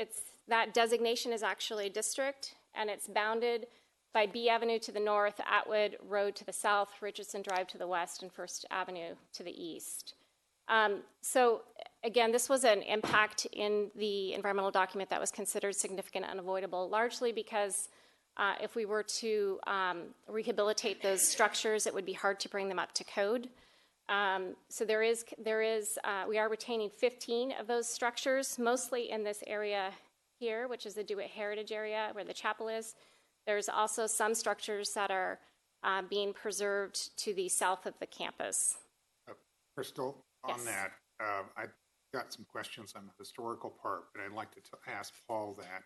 That designation is actually a district, and it's bounded by B Avenue to the north, Atwood Road to the south, Richardson Drive to the west, and First Avenue to the east. So again, this was an impact in the environmental document that was considered significant and unavoidable, largely because if we were to rehabilitate those structures, it would be hard to bring them up to code. So we are retaining 15 of those structures, mostly in this area here, which is the DeWitt Heritage area where the chapel is. There's also some structures that are being preserved to the south of the campus. Crystal, Yes. on that, I've got some questions on the historical part, but I'd like to ask Paul that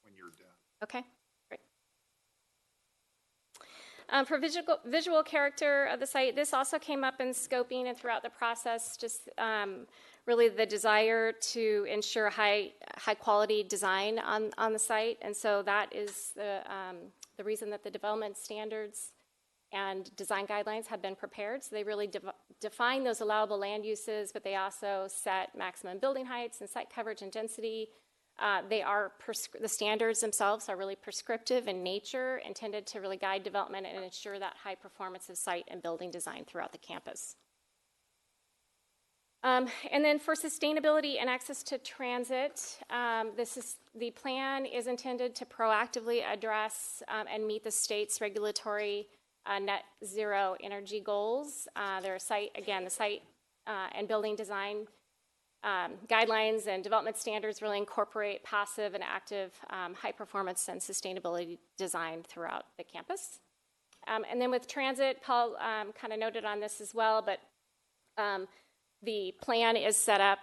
when you're you're done. Okay, great. For visual character of the site, this also came up in scoping and throughout the process, just really the desire to ensure high quality design on the site. And so that is the reason that the development standards and design guidelines have been prepared. So they really define those allowable land uses, but they also set maximum building heights and site coverage and density. The standards themselves are really prescriptive in nature, intended to really guide development and ensure that high performance of site and building design throughout the campus. And then for sustainability and access to transit, the plan is intended to proactively address and meet the state's regulatory net zero energy goals. The site and building design guidelines and development standards really incorporate passive and active high performance and sustainability design throughout the campus. And then with transit, Paul kind of noted on this as well, but the plan is set up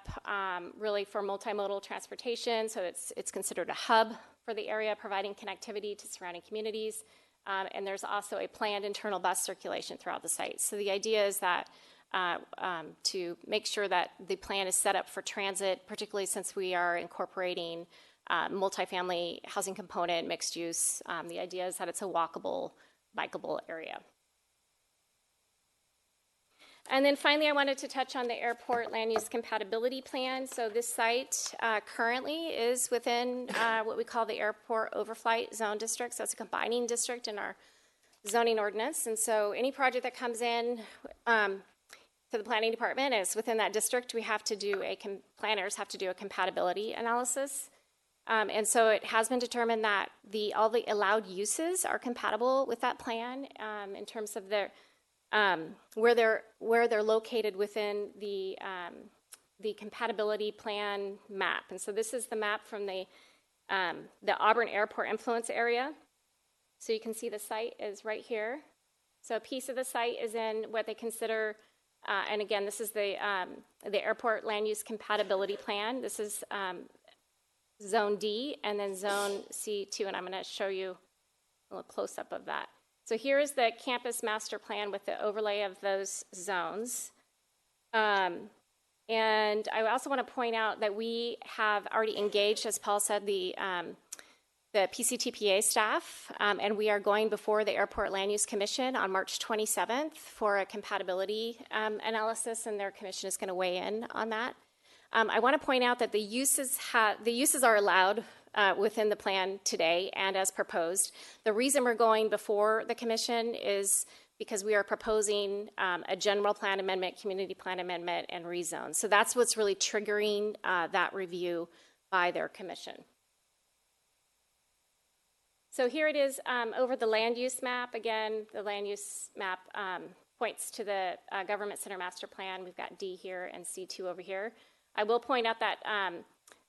really for multimodal transportation, so it's considered a hub for the area, providing connectivity to surrounding communities. And there's also a planned internal bus circulation throughout the site. So the idea is that to make sure that the plan is set up for transit, particularly since we are incorporating multifamily housing component, mixed use. The idea is that it's a walkable, bikeable area. And then finally, I wanted to touch on the airport land use compatibility plan. So this site currently is within what we call the airport overflight zone district. So it's a combining district in our zoning ordinance. And so any project that comes in to the planning department is within that district, we have to do planners have to do a compatibility analysis. And so it has been determined that all the allowed uses are compatible with that plan in terms of their where they're located within the compatibility plan map. And so this is the map from the Auburn Airport influence area. So you can see the site is right here. So a piece of the site is in what they consider, and again, this is the airport land use compatibility plan. This is Zone D and then Zone C2, and I'm going to show you a little close-up of that. So here is the campus master plan with the overlay of those zones. And I also want to point out that we have already engaged, as Paul said, the PCTPA staff, and we are going before the Airport Land Use Commission on March 27th for a compatibility analysis, and their commission is going to weigh in on that. I want to point out that the uses are allowed within the plan today and as proposed. The reason we're going before the commission is because we are proposing a general plan amendment, community plan amendment, and rezone. So that's what's really triggering that review by their commission. So here it is over the land use map. Again, the land use map points to the Government Center Master Plan. We've got D here and C2 over here. I will point out that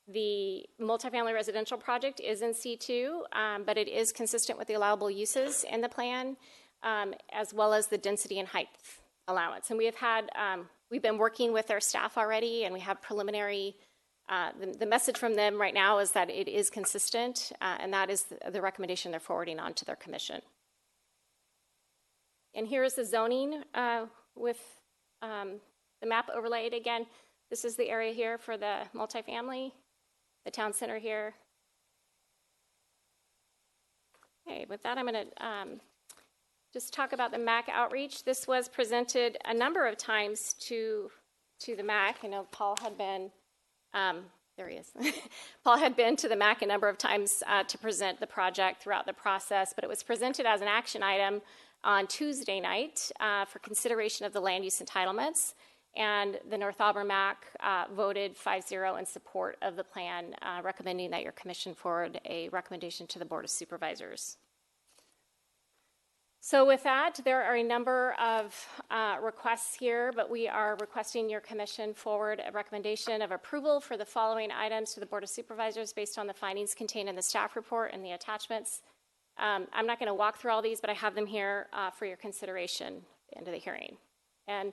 the multifamily residential project is in C2, but it is consistent with the allowable uses in the plan, as well as the density and height allowance. And we have had, we've been working with our staff already, and we have preliminary, the message from them right now is that it is consistent, and that is the recommendation they're forwarding on to their commission. And here is the zoning with the map overlaid again. This is the area here for the multifamily, the town center here. Okay, with that, I'm going to just talk about the MAC outreach. This was presented a number of times to the MAC. I know Paul had been, there he is. Paul had been to the MAC a number of times to present the project throughout the process, but it was presented as an action item on Tuesday night for consideration of the land use entitlements. And the North Auburn MAC voted 5-0 in support of the plan, recommending that your commission forward a recommendation to the Board of Supervisors. So with that, there are a number of requests here, but we are requesting your commission forward a recommendation of approval for the following items to the Board of Supervisors based on the findings contained in the staff report and the attachments. I'm not going to walk through all these, but I have them here for your consideration at the end of the hearing. And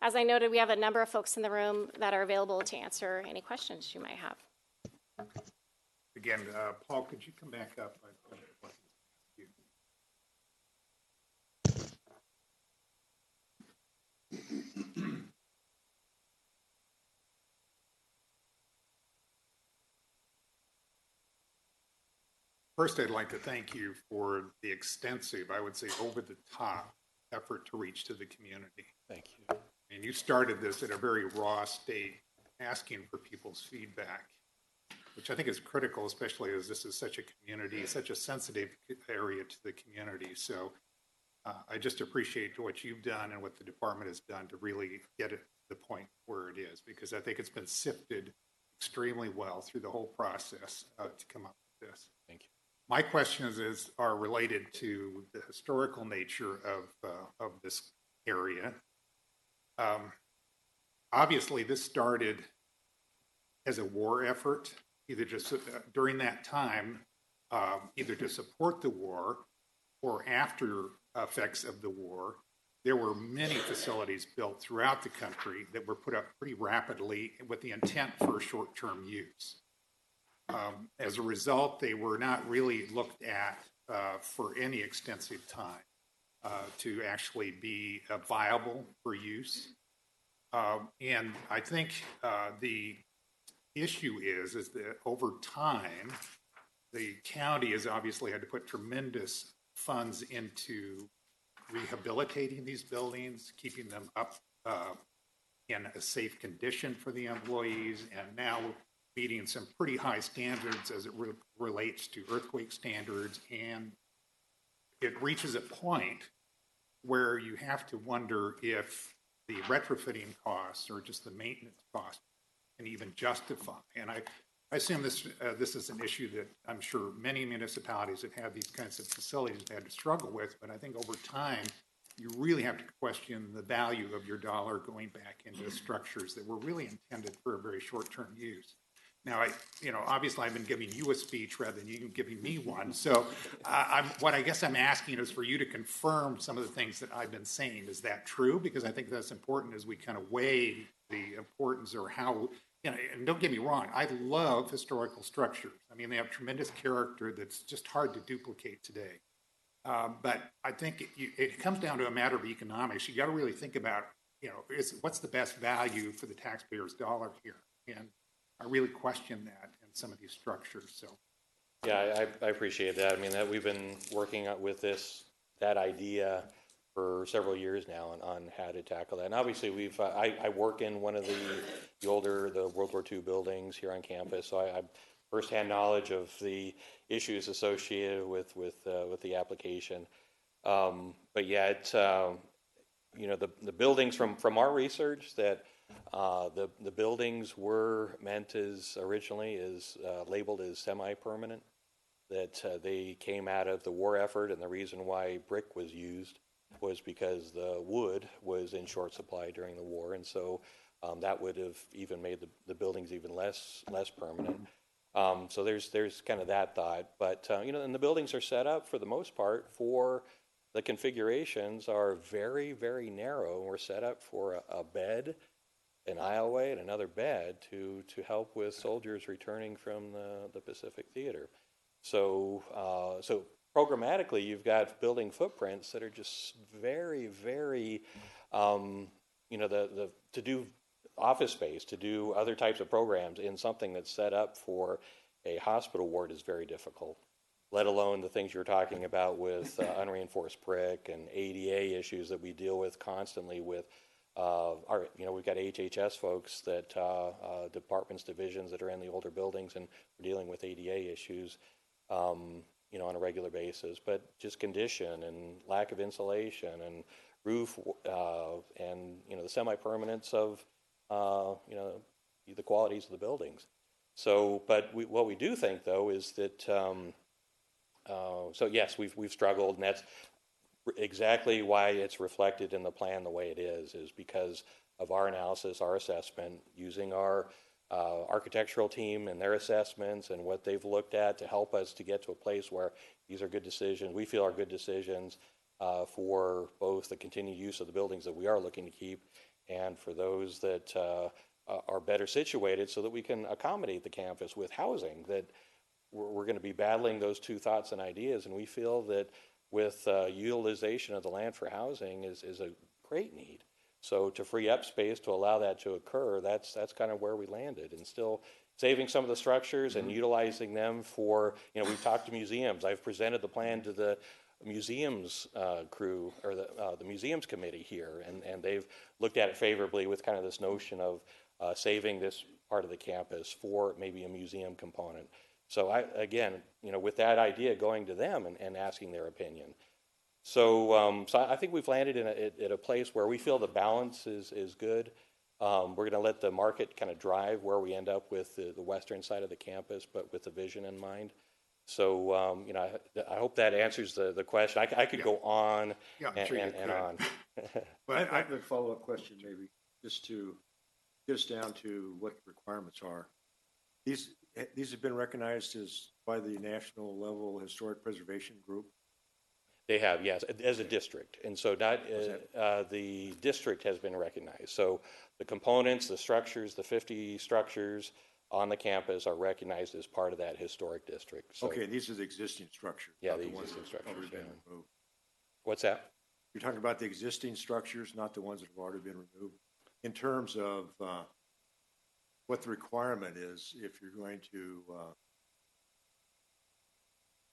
as I noted, we have a number of folks in the room that are available to answer any questions you might have. Again, Paul, could you come back up? I've got a question to ask you. First, I'd like to thank you for the extensive, I would say over-the-top effort to reach to the community. Thank you. And you started this at a very raw state, asking for people's feedback, which I think is critical, especially as this is such a community, such a sensitive area to the community. So I just appreciate what you've done and what the department has done to really get it to the point where it is, because I think it's been sifted extremely well through the whole process to come up with this. Thank you. My questions are related to the historical nature of this area. Obviously, this started as a war effort, either just during that time, either to support the war or after effects of the war. There were many facilities built throughout the country that were put up pretty rapidly with the intent for short-term use. As a result, they were not really looked at for any extensive time to actually be viable for use. And I think the issue is that over time, the county has obviously had to put tremendous funds into rehabilitating these buildings, keeping them up in a safe condition for the employees, and now meeting some pretty high standards as it relates to earthquake standards. And it reaches a point where you have to wonder if the retrofitting costs or just the maintenance costs can even justify. And I assume this is an issue that I'm sure many municipalities that have these kinds of facilities have had to struggle with, but I think over time, you really have to question the value of your dollar going back into structures that were really intended for a very short-term use. Now, obviously I've been giving you a speech rather than you giving me one. So what I guess I'm asking is for you to confirm some of the things that I've been saying. Is that true? Because I think that's important as we kind of weigh the importance or how, and don't get me wrong, I love historical structures. I mean, they have tremendous character that's just hard to duplicate today. But I think it comes down to a matter of economics. You got to really think about, what's the best value for the taxpayer's dollar here? And I really question that in some of these structures. So, yeah, I appreciate that. I mean, that we've been working with that idea for several years now on how to tackle that. And obviously, I work in one of the older World War II buildings here on campus, so I have firsthand knowledge of the issues associated with the application. But yeah, it's the buildings from our research that. The buildings were meant originally labeled as semi-permanent, that they came out of the war effort, and the reason why brick was used was because the wood was in short supply during the war, and so that would have even made the buildings even less permanent. So there's kind of that thought, but and the buildings are set up for the most part for the configurations are very, very narrow. We're set up for a bed, an aisleway, and another bed to help with soldiers returning from the Pacific Theater. So programmatically, you've got building footprints that are just very, very, to do office space, to do other types of programs in something that's set up for a hospital ward is very difficult, let alone the things you're talking about with unreinforced brick and ADA issues that we deal with constantly with we've got HHS folks that departments, divisions that are in the older buildings, and we're dealing with ADA issues, on a regular basis. But just condition and lack of insulation and roof, and the semi-permanence of the qualities of the buildings. So, but what we do think though is that so yes, we've struggled, and that's exactly why it's reflected in the plan the way it is because of our analysis, our assessment, using our architectural team and their assessments and what they've looked at to help us to get to a place where these are good decisions. We feel are good decisions for both the continued use of the buildings that we are looking to keep and for those that are better situated so that we can accommodate the campus with housing that we're going to be battling those two thoughts and ideas, and we feel that with utilization of the land for housing is a great need. So to free up space to allow that to occur, that's kind of where we landed, and still saving some of the structures and utilizing them for, we've talked to museums. I've presented the plan to the museums crew, or the museums committee here, and they've looked at it favorably with kind of this notion of saving this part of the campus for maybe a museum component. So with that idea, going to them and asking their opinion. So I think we've landed in a place where we feel the balance is good. We're going to let the market kind of drive where we end up with the western side of the campus, but with the vision in mind. So, I hope that answers the question. I could go on and on. But I have a follow-up question, maybe, just to get us down to what the requirements are. These have been recognized by the national level historic preservation group. They have, yes, as a district. And so the district has been recognized. So the components, the structures, the 50 structures on the campus are recognized as part of that historic district. So, okay, these are the existing structures. Yeah, not the ones existing that have structures. already been removed. What's that? You're talking about the existing structures, not the ones that have already been removed, in terms of what the requirement is if you're going to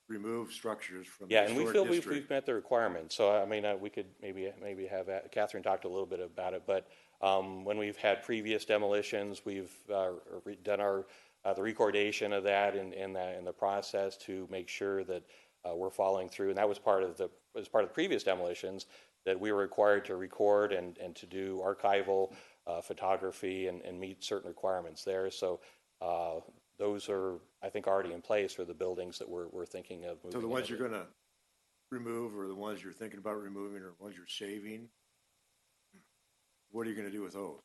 remove structures from the Yeah, and we historic feel district. we've met the requirements. So, I mean, we could maybe have Catherine talked a little bit about it, but when we've had previous demolitions, we've done the recordation of that in the process to make sure that we're following through. And that was part of the previous demolitions, that we were required to record and to do archival photography and meet certain requirements there. So those are, I think, already in place for the buildings that we're thinking of moving. So the ones ahead you're going to remove, or the ones you're thinking about removing, or the ones you're saving, what are you going to do with those?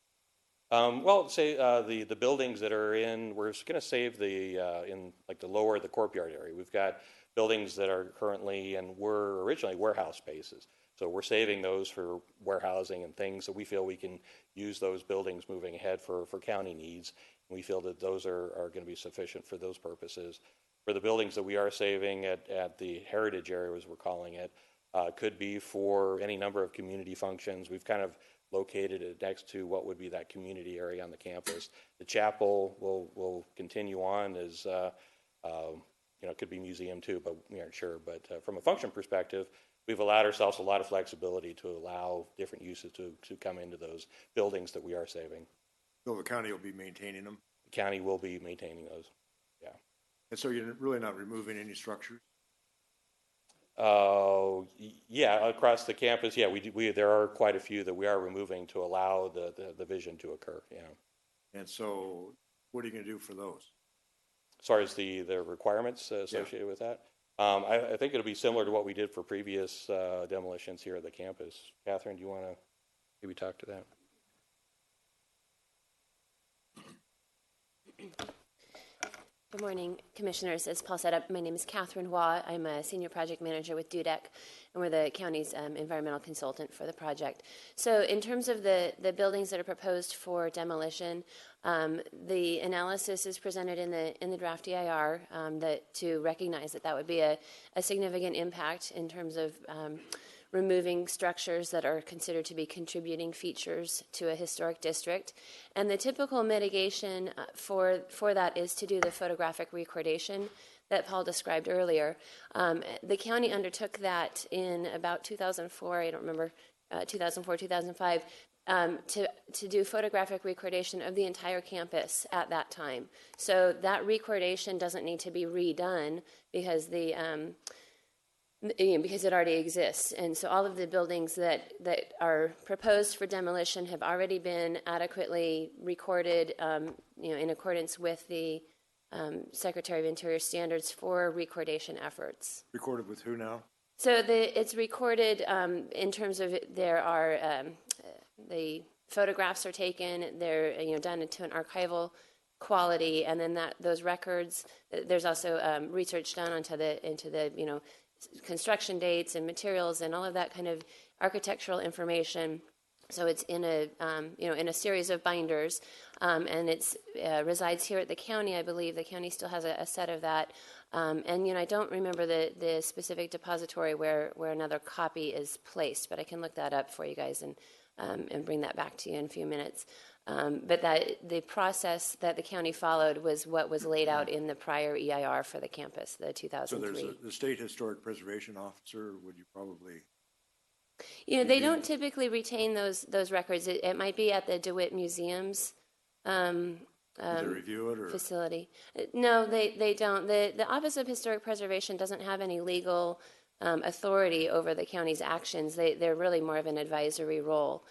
Well, say the buildings that are in, we're going to save in like the lower the courtyard area. We've got buildings that are currently and were originally warehouse spaces. So we're saving those for warehousing and things. So we feel we can use those buildings moving ahead for county needs. We feel that those are going to be sufficient for those purposes. For the buildings that we are saving at the heritage area, as we're calling it, could be for any number of community functions. We've kind of located it next to what would be that community area on the campus. The chapel will continue on as, it could be museum too, but we aren't sure. But from a function perspective, we've allowed ourselves a lot of flexibility to allow different uses to come into those buildings that we are saving. So the county will be maintaining them? The county will be maintaining those, yeah. And so you're really not removing any structures? Yeah, across the campus, yeah, there are quite a few that we are removing to allow the vision to occur, yeah. And so what are you going to do for those? As far as the requirements associated with that, I think it'll be similar to what we did for previous demolitions here at the campus. Catherine, do you want to maybe talk to that? Good morning, Commissioners. As Paul said, my name is Catherine Hua. I'm a Senior Project Manager with DUDEC, and we're the county's environmental consultant for the project. So in terms of the buildings that are proposed for demolition, the analysis is presented in the draft EIR to recognize that would be a significant impact in terms of removing structures that are considered to be contributing features to a historic district. And the typical mitigation for that is to do the photographic recordation that Paul described earlier. The county undertook that in about 2004, I don't remember, 2004, 2005, to do photographic recordation of the entire campus at that time. So that recordation doesn't need to be redone because because it already exists. And so all of the buildings that are proposed for demolition have already been adequately recorded, in accordance with the Secretary of Interior standards for recordation efforts. Recorded with who now? So it's recorded in terms of there are the photographs are taken, they're done into an archival quality, and then those records. There's also research done into the construction dates and materials and all of that kind of architectural information. So it's in a, in a series of binders, and it's resides here at the county. I believe the county still has a set of that. And I don't remember the specific depository where another copy is placed, but I can look that up for you guys and bring that back to you in a few minutes. But that the process that the county followed was what was laid out in the prior EIR for the campus, the 2003. So there's the State Historic Preservation Officer, would you probably? They don't typically retain those records. It might be at the DeWitt Museum's Do they review it, or? facility. No, they don't. The Office of Historic Preservation doesn't have any legal authority over the county's actions. They're really more of an advisory role.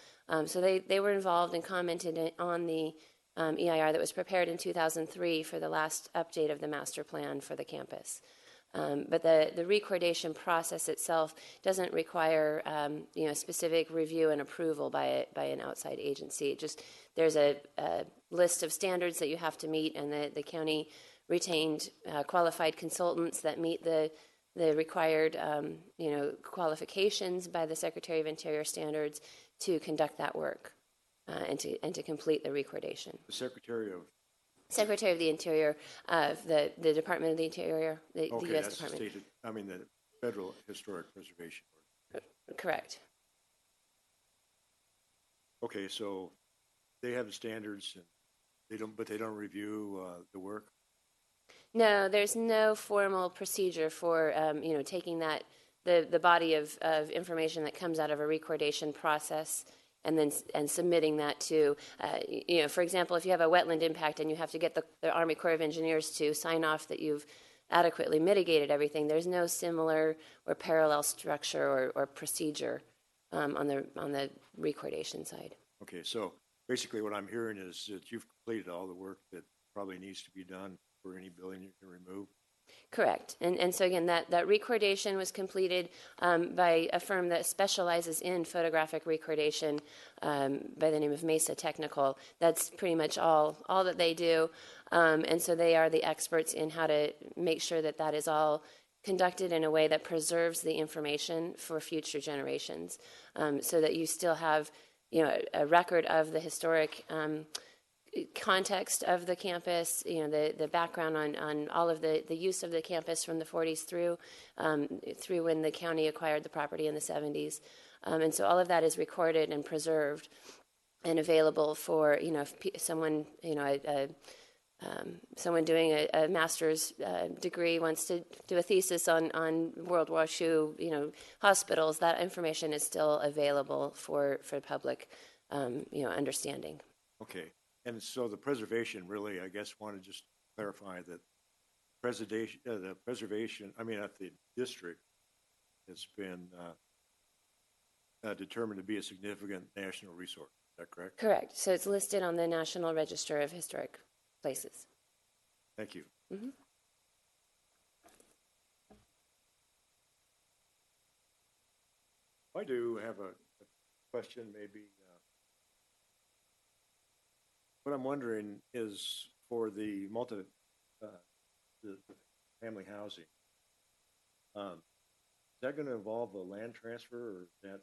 So they were involved and commented on the EIR that was prepared in 2003 for the last update of the master plan for the campus. But the recordation process itself doesn't require specific review and approval by an outside agency. There's a list of standards that you have to meet, and the county retained qualified consultants that meet the required qualifications by the Secretary of Interior standards to conduct that work and to complete the recordation. The Secretary of? Secretary of the Interior of the Department of the Interior, the U.S. That's Department. the Federal Historic Preservation Board. Correct. Okay, so they have the standards, and they don't review the work. No, there's no formal procedure for taking that the body of information that comes out of a recordation process and submitting that to, for example, if you have a wetland impact and you have to get the Army Corps of Engineers to sign off that you've adequately mitigated everything, there's no similar or parallel structure or procedure on the recordation side. Okay, so basically what I'm hearing is that you've completed all the work that probably needs to be done for any building you can remove. Correct. And so again, that recordation was completed by a firm that specializes in photographic recordation by the name of Mesa Technical. That's pretty much all that they do. And so they are the experts in how to make sure that is all conducted in a way that preserves the information for future generations, so that you still have a record of the historic context of the campus, the background on all of the use of the campus from the 40s through when the county acquired the property in the 70s. And so all of that is recorded and preserved and available for, if someone, someone doing a master's degree wants to do a thesis on World War II, hospitals, that information is still available for public, understanding. Okay. And so the preservation, really, I guess, want to just clarify that the preservation, at the district has been determined to be a significant national resource. Is that correct? Correct. So it's listed on the National Register of Historic Places. Thank you. Mm-hmm. I do have a question, maybe. What I'm wondering is for the the family housing, is that going to involve a land transfer, or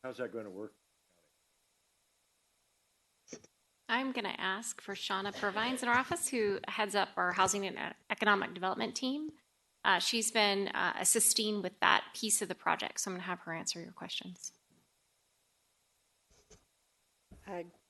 how's that going to work? I'm going to ask for Shauna Provines in our office, who heads up our Housing and Economic Development team. She's been assisting with that piece of the project, so I'm going to have her answer your questions.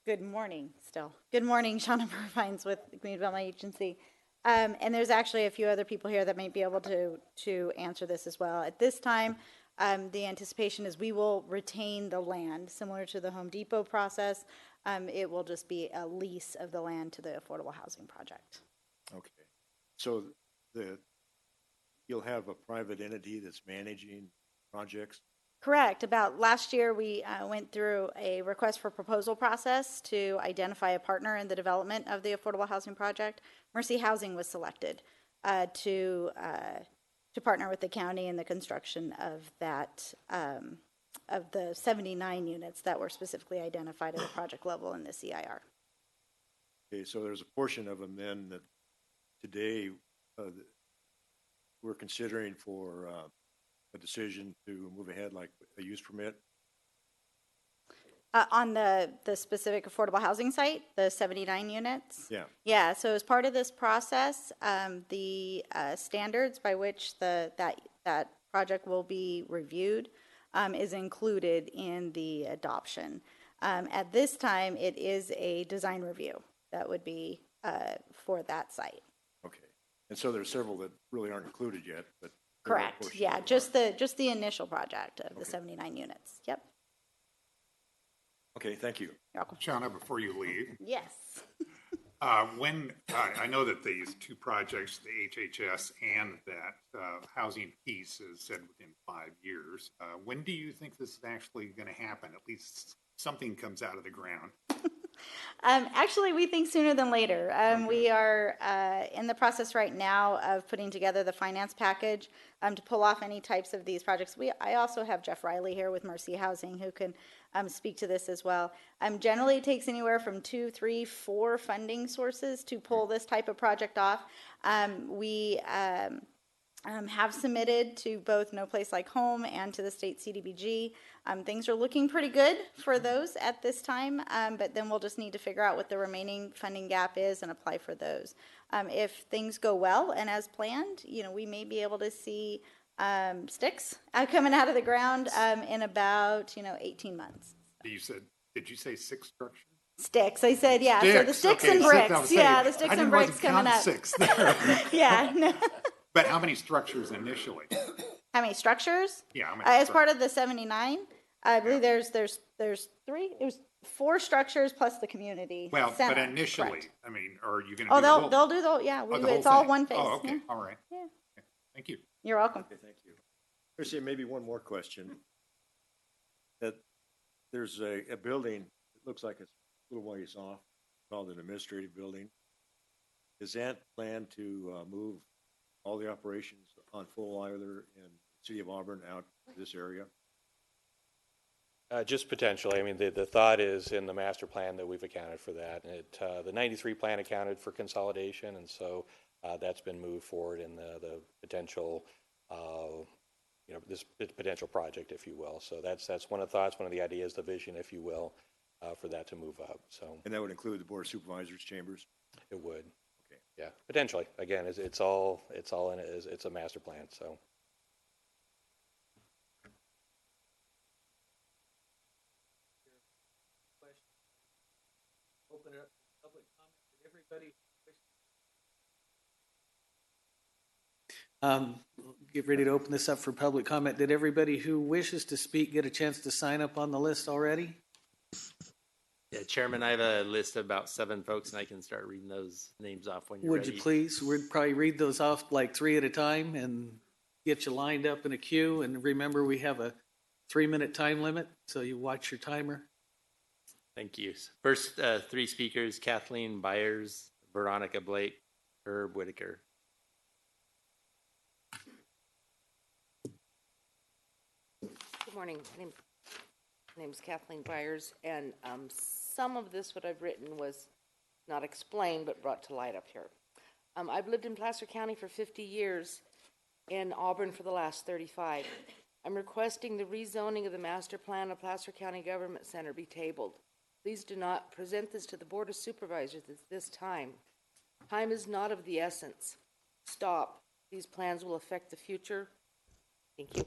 Good morning, still. Good morning, Shauna Provines with the Community Development Agency. And there's actually a few other people here that might be able to answer this as well. At this time, the anticipation is we will retain the land, similar to the Home Depot process. It will just be a lease of the land to the affordable housing project. Okay. So you'll have a private entity that's managing projects? Correct. About last year, we went through a request for proposal process to identify a partner in the development of the affordable housing project. Mercy Housing was selected to partner with the county in the construction of that of the 79 units that were specifically identified at the project level in the CIR. Okay, so there's a portion of them then that today we're considering for a decision to move ahead, like a use permit? On the specific affordable housing site, the 79 units? Yeah. Yeah, so as part of this process, the standards by which that project will be reviewed is included in the adoption. At this time, it is a design review that would be for that site. Okay. And so there's several that really aren't included yet, but. there are Correct, portions yeah, that are. just the initial project of the Okay. 79 units. Yep, Okay, thank you. you're welcome. Shauna, before you leave, Yes. I know that these two projects, the HHS and that housing piece is said within 5 years. When do you think this is actually going to happen? At least something comes out of the ground. Actually, we think sooner than later. We are in the process right now of putting together the finance package to pull off any types of these projects. I also have Jeff Riley here with Mercy Housing who can speak to this as well. Generally, it takes anywhere from 2, 3, 4 funding sources to pull this type of project off. We have submitted to both No Place Like Home and to the state CDBG. Things are looking pretty good for those at this time, but then we'll just need to figure out what the remaining funding gap is and apply for those. If things go well and as planned, we may be able to see sticks coming out of the ground in about 18 months. Did you say 6 structures? Sticks, I said, yeah. So the sticks okay, and bricks, yeah, the sticks and bricks coming up. 6 there. Yeah. No. But how many structures initially? How many structures? Yeah, how many As structures? part of the 79, I believe there's 3. It was 4 structures plus the community Well, center. but initially, Correct. I mean, are you going to Oh, do the whole? they'll do the yeah. the whole It's all thing? one phase. Oh, okay, Yeah. all right. Yeah. Okay. Thank you. You're welcome. Okay, thank you. Chrissy, maybe one more question. That there's a building, it looks like it's a little ways off, called an administrative building. Is that planned to move all the operations on Full Isler in the city of Auburn out to this area? Just potentially. I mean, the thought is in the master plan that we've accounted for that. And the 93 plan accounted for consolidation, and so that's been moved forward in the potential, this potential project, if you will. So that's one of the thoughts, one of the ideas, the vision, if you will, for that to move up. So And that would include the Board of Supervisors chambers? it would. Okay. Yeah, potentially. Again, it's all in it. It's a master plan. So. Open it up to public comment. Did everybody get ready to open this up for public comment? Did everybody who wishes to speak get a chance to sign up on the list already? Yeah, Chairman, I have a list of about 7 folks, and I can start reading those names off when you're Would ready. you please? We'd probably read those off like 3 at a time and get you lined up in a queue. And remember, we have a 3-minute time limit, so you watch your timer. Thank you. First 3 speakers, Kathleen Byers, Veronica Blake, Herb Whitaker. Good morning. My name is Kathleen Byers, and some of this, what I've written, was not explained but brought to light up here. I've lived in Placer County for 50 years, in Auburn for the last 35. I'm requesting the rezoning of the master plan of Placer County Government Center be tabled. Please do not present this to the Board of Supervisors at this time. Time is not of the essence. Stop. These plans will affect the future, thank you,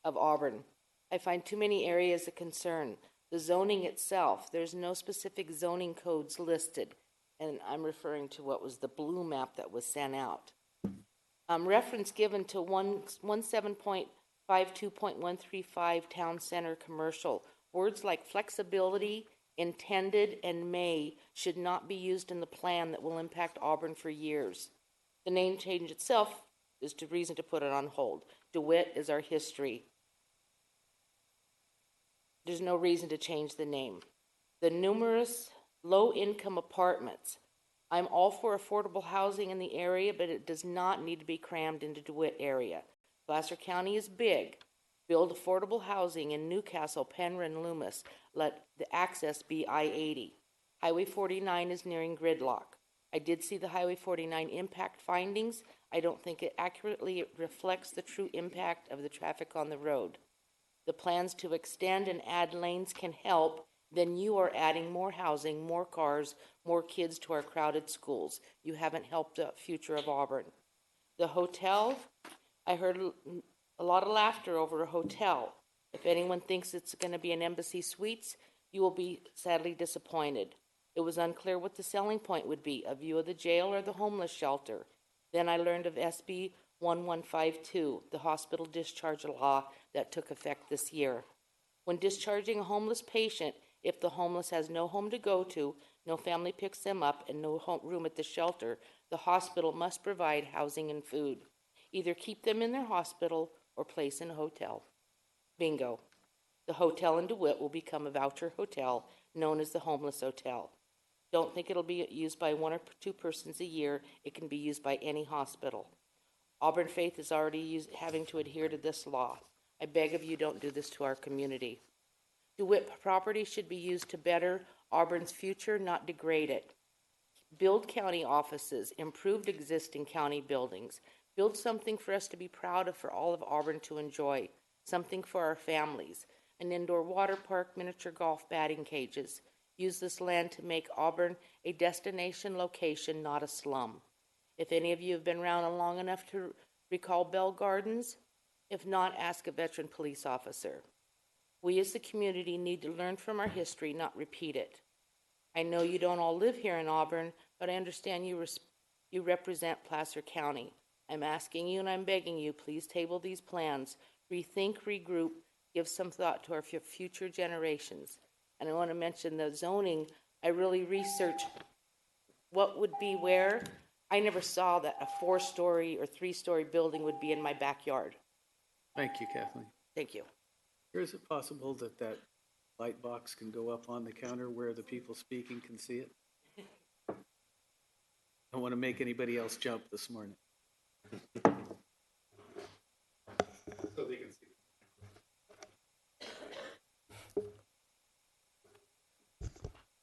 of Auburn. I find too many areas of concern. The zoning itself, there's no specific zoning codes listed, and I'm referring to what was the blue map that was sent out. Reference given to 17.52.135 Town Center Commercial. Words like flexibility, intended, and may should not be used in the plan that will impact Auburn for years. The name change itself is the reason to put it on hold. DeWitt is our history. There's no reason to change the name. The numerous low-income apartments. I'm all for affordable housing in the area, but it does not need to be crammed into DeWitt area. Placer County is big. Build affordable housing in Newcastle, Penryn, Loomis. Let the access be I-80. Highway 49 is nearing gridlock. I did see the Highway 49 impact findings. I don't think it accurately reflects the true impact of the traffic on the road. The plans to extend and add lanes can help then you are adding more housing, more cars, more kids to our crowded schools. You haven't helped the future of Auburn. The hotel, I heard a lot of laughter over a hotel. If anyone thinks it's going to be an Embassy Suites, you will be sadly disappointed. It was unclear what the selling point would be, a view of the jail or the homeless shelter. Then I learned of SB 1152, the hospital discharge law that took effect this year. When discharging a homeless patient, if the homeless has no home to go to, no family picks them up, and no room at the shelter, the hospital must provide housing and food. Either keep them in their hospital or place in a hotel. Bingo. The hotel in DeWitt will become a voucher hotel known as the Homeless Hotel. Don't think it'll be used by 1 or 2 persons a year. It can be used by any hospital. Auburn Faith is already having to adhere to this law. I beg of you, don't do this to our community. DeWitt property should be used to better Auburn's future, not degrade it. Build county offices, improved existing county buildings. Build something for us to be proud of, for all of Auburn to enjoy. Something for our families. An indoor water park, miniature golf batting cages. Use this land to make Auburn a destination location, not a slum. If any of you have been around long enough to recall Bell Gardens, if not, ask a veteran police officer. We as the community need to learn from our history, not repeat it. I know you don't all live here in Auburn, but I understand you represent Placer County. I'm asking you and I'm begging you, please table these plans, rethink, regroup, give some thought to our future generations. And I want to mention the zoning. I really researched what would be where. I never saw that a 4-story or 3-story building would be in my backyard. Thank you, Kathleen. Thank you. Or is it possible that that light box can go up on the counter where the people speaking can see it? I don't want to make anybody else jump this morning. So they can see.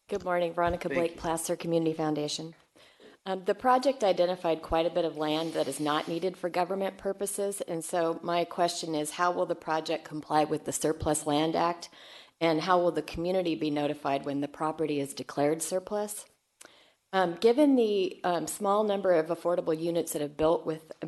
Good morning, Veronica Thank Blake, you. Placer Community Foundation. The project identified quite a bit of land that is not needed for government purposes, and so my question is, how will the project comply with the Surplus Land Act, and how will the community be notified when the property is declared surplus? Given the small number of affordable units that have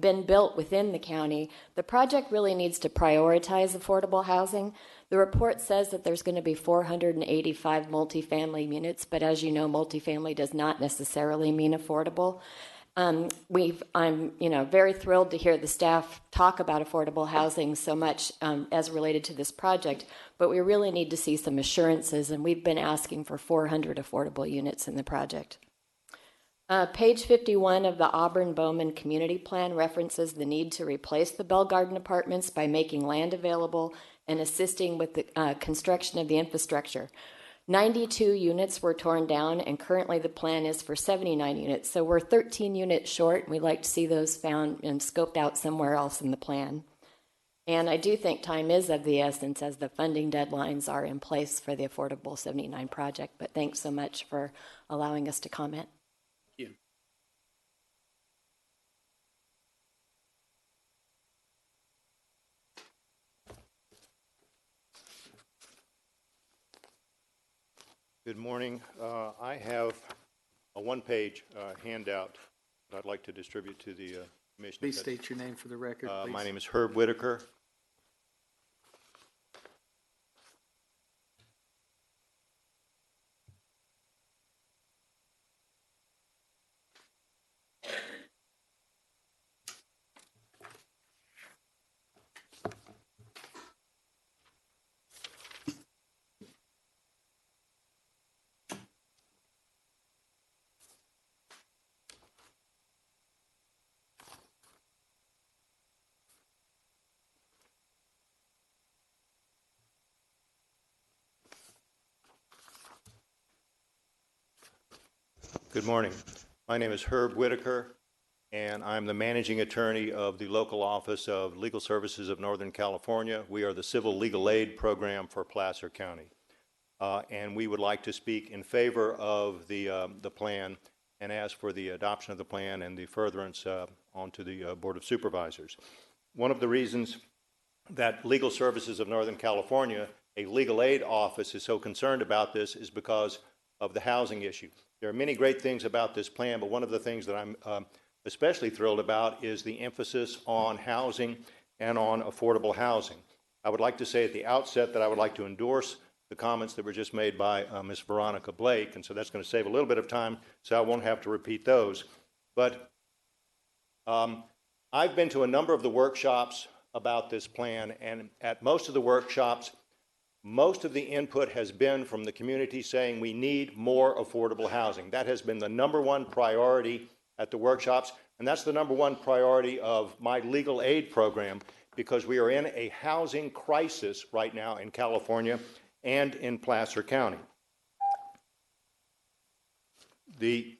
been built within the county, the project really needs to prioritize affordable housing. The report says that there's going to be 485 multifamily units, but as you know, multifamily does not necessarily mean affordable. I'm very thrilled to hear the staff talk about affordable housing so much as related to this project, but we really need to see some assurances, and we've been asking for 400 affordable units in the project. Page 51 of the Auburn-Bowman Community Plan references the need to replace the Bell Garden Apartments by making land available and assisting with the construction of the infrastructure. 92 units were torn down, and currently the plan is for 79 units. So we're 13 units short, and we'd like to see those found and scoped out somewhere else in the plan. And I do think time is of the essence as the funding deadlines are in place for the Affordable 79 project. But thanks so much for allowing us to comment. Thank you. Good morning. I have a one-page handout that I'd like to distribute to the commission. Please state your name for the record, please. My name is Herb Whitaker. Good morning. My name is Herb Whitaker, and I'm the managing attorney of the local office of Legal Services of Northern California. We are the civil legal aid program for Placer County. And we would like to speak in favor of the plan and ask for the adoption of the plan and the furtherance onto the Board of Supervisors. One of the reasons that Legal Services of Northern California, a legal aid office is so concerned about this is because of the housing issue. There are many great things about this plan, but one of the things that I'm especially thrilled about is the emphasis on housing and on affordable housing. I would like to say at the outset that I would like to endorse the comments that were just made by Ms. Veronica Blake, and so that's going to save a little bit of time, so I won't have to repeat those. But I've been to a number of the workshops about this plan, and at most of the workshops, most of the input has been from the community saying we need more affordable housing. That has been the number one priority at the workshops, and that's the number one priority of my legal aid program, because we are in a housing crisis right now in California and in Placer County. The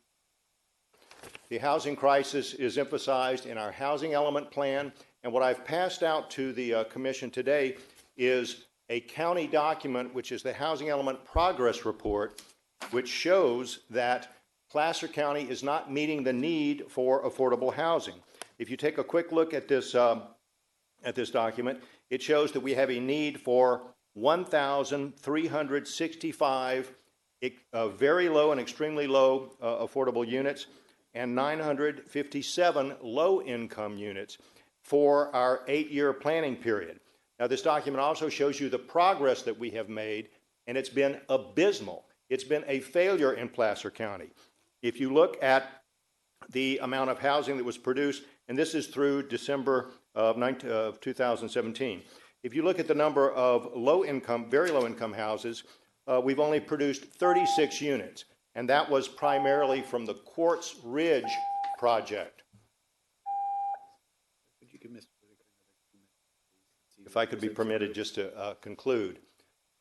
housing crisis is emphasized in our housing element plan, and what I've passed out to the commission today is a county document, which is the Housing Element Progress Report, which shows that Placer County is not meeting the need for affordable housing. If you take a quick look at this document, it shows that we have a need for 1,365 very low and extremely low affordable units, and 957 low-income units for our 8-year planning period. Now, this document also shows you the progress that we have made, and it's been abysmal. It's been a failure in Placer County. If you look at the amount of housing that was produced, and this is through December of 2017, if you look at the number of low-income, very low-income houses, we've only produced 36 units, and that was primarily from the Quartz Ridge project. If I could be permitted just to conclude.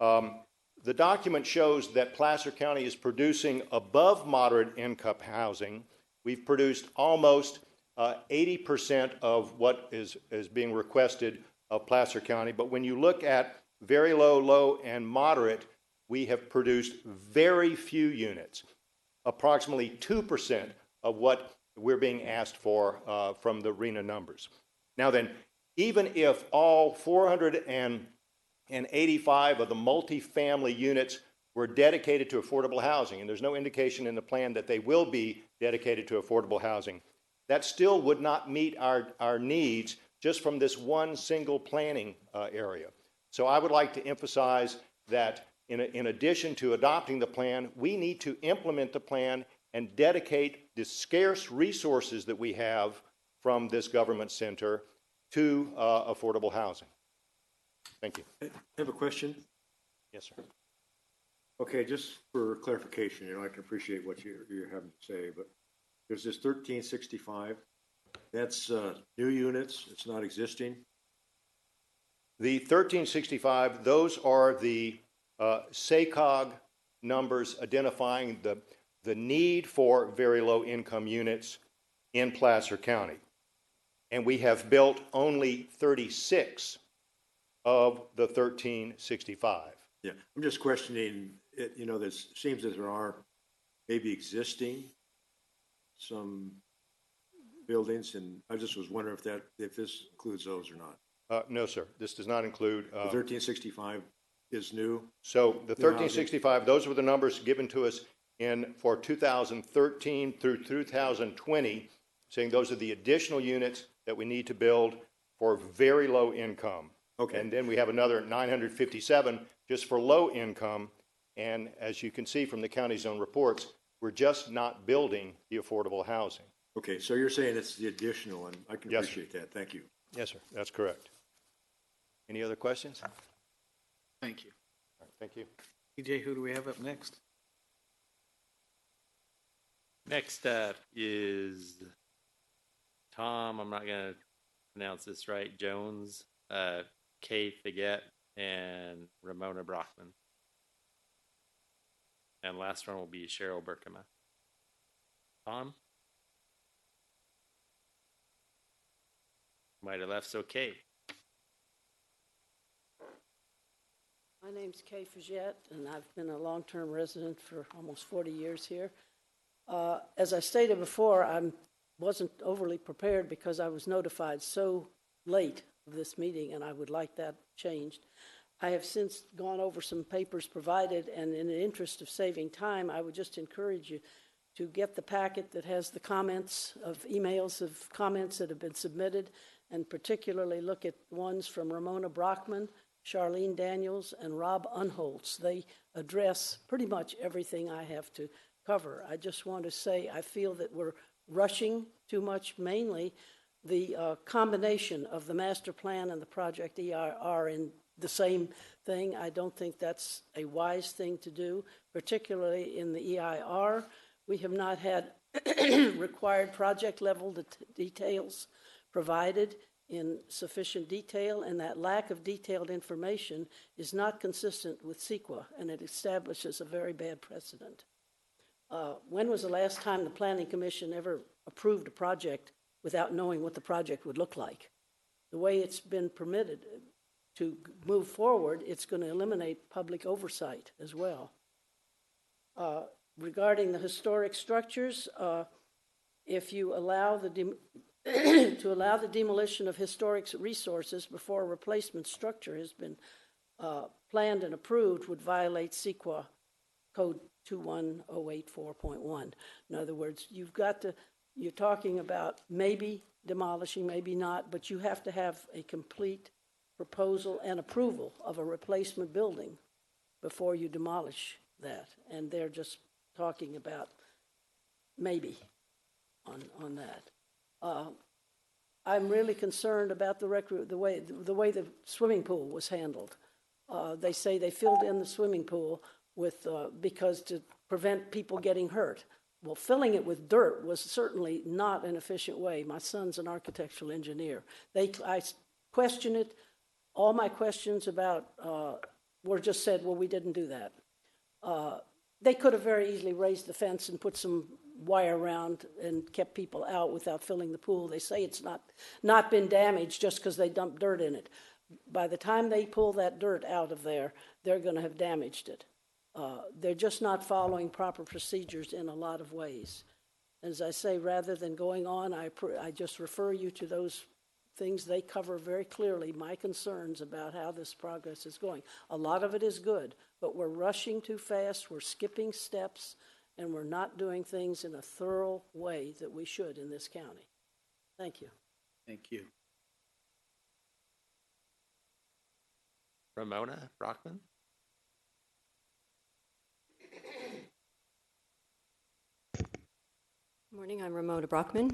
The document shows that Placer County is producing above moderate income housing. We've produced almost 80% of what is being requested of Placer County, but when you look at very low, low, and moderate, we have produced very few units, approximately 2% of what we're being asked for from the RHNA numbers. Now then, even if all 485 of the multifamily units were dedicated to affordable housing, and there's no indication in the plan that they will be dedicated to affordable housing, that still would not meet our needs just from this one single planning area. So I would like to emphasize that in addition to adopting the plan, we need to implement the plan and dedicate the scarce resources that we have from this government center to affordable housing. Thank you. I have a question. Yes, sir. Okay, just for clarification, I can appreciate what you're having to say, but there's this 1365. That's new units. It's not existing. The 1365, those are the SACOG numbers identifying the need for very low income units in Placer County. And we have built only 36 of the 1365. Yeah, I'm just questioning it. There seems that there are maybe existing some buildings, and I just was wondering if this includes those or not. No, sir. This does not include. The 1365 is new. So the 1365, those were the numbers given to us for 2013 through 2020, saying those are the additional units that we need to build for very low income. Okay. And then we have another 957 just for low income. And as you can see from the county's own reports, we're just not building the affordable housing. Okay, so you're saying it's the additional, and I can appreciate that. Thank you. Yes, sir. That's correct. Any other questions? Thank you. All right, thank you. EJ, who do we have up next? Next up is Tom, I'm not going to pronounce this right, Jones, Kay Figet, and Ramona Brockman. And last one will be Cheryl Berkema. Tom? Might have left, so Kay. My name's Kay Fagette, and I've been a long-term resident for almost 40 years here. As I stated before, I wasn't overly prepared because I was notified so late of this meeting, and I would like that changed. I have since gone over some papers provided, and in the interest of saving time, I would just encourage you to get the packet that has the comments of emails of comments that have been submitted, and particularly look at ones from Ramona Brockman, Charlene Daniels, and Rob Unholtz. They address pretty much everything I have to cover. I just want to say I feel that we're rushing too much, mainly the combination of the master plan and the project EIR in the same thing. I don't think that's a wise thing to do, particularly in the EIR. We have not had required project level details provided in sufficient detail, and that lack of detailed information is not consistent with CEQA, and it establishes a very bad precedent. When was the last time the Planning Commission ever approved a project without knowing what the project would look like? The way it's been permitted to move forward, it's going to eliminate public oversight as well. Regarding the historic structures, if you allow the to allow the demolition of historic resources before a replacement structure has been planned and approved would violate CEQA Code 21084.1. In other words, you're talking about maybe demolishing, maybe not, but you have to have a complete proposal and approval of a replacement building before you demolish that. And they're just talking about maybe on that. I'm really concerned about the way the swimming pool was handled. They say they filled in the swimming pool with because to prevent people getting hurt. Well, filling it with dirt was certainly not an efficient way. My son's an architectural engineer. I question it. All my questions about were just said, well, we didn't do that. They could have very easily raised the fence and put some wire around and kept people out without filling the pool. They say it's not been damaged just because they dumped dirt in it. By the time they pull that dirt out of there, they're going to have damaged it. They're just not following proper procedures in a lot of ways. As I say, rather than going on, I just refer you to those things. They cover very clearly my concerns about how this progress is going. A lot of it is good, but we're rushing too fast, we're skipping steps, and we're not doing things in a thorough way that we should in this county. Thank you. Thank you. Ramona Brockman. Good morning, I'm Ramona Brockman.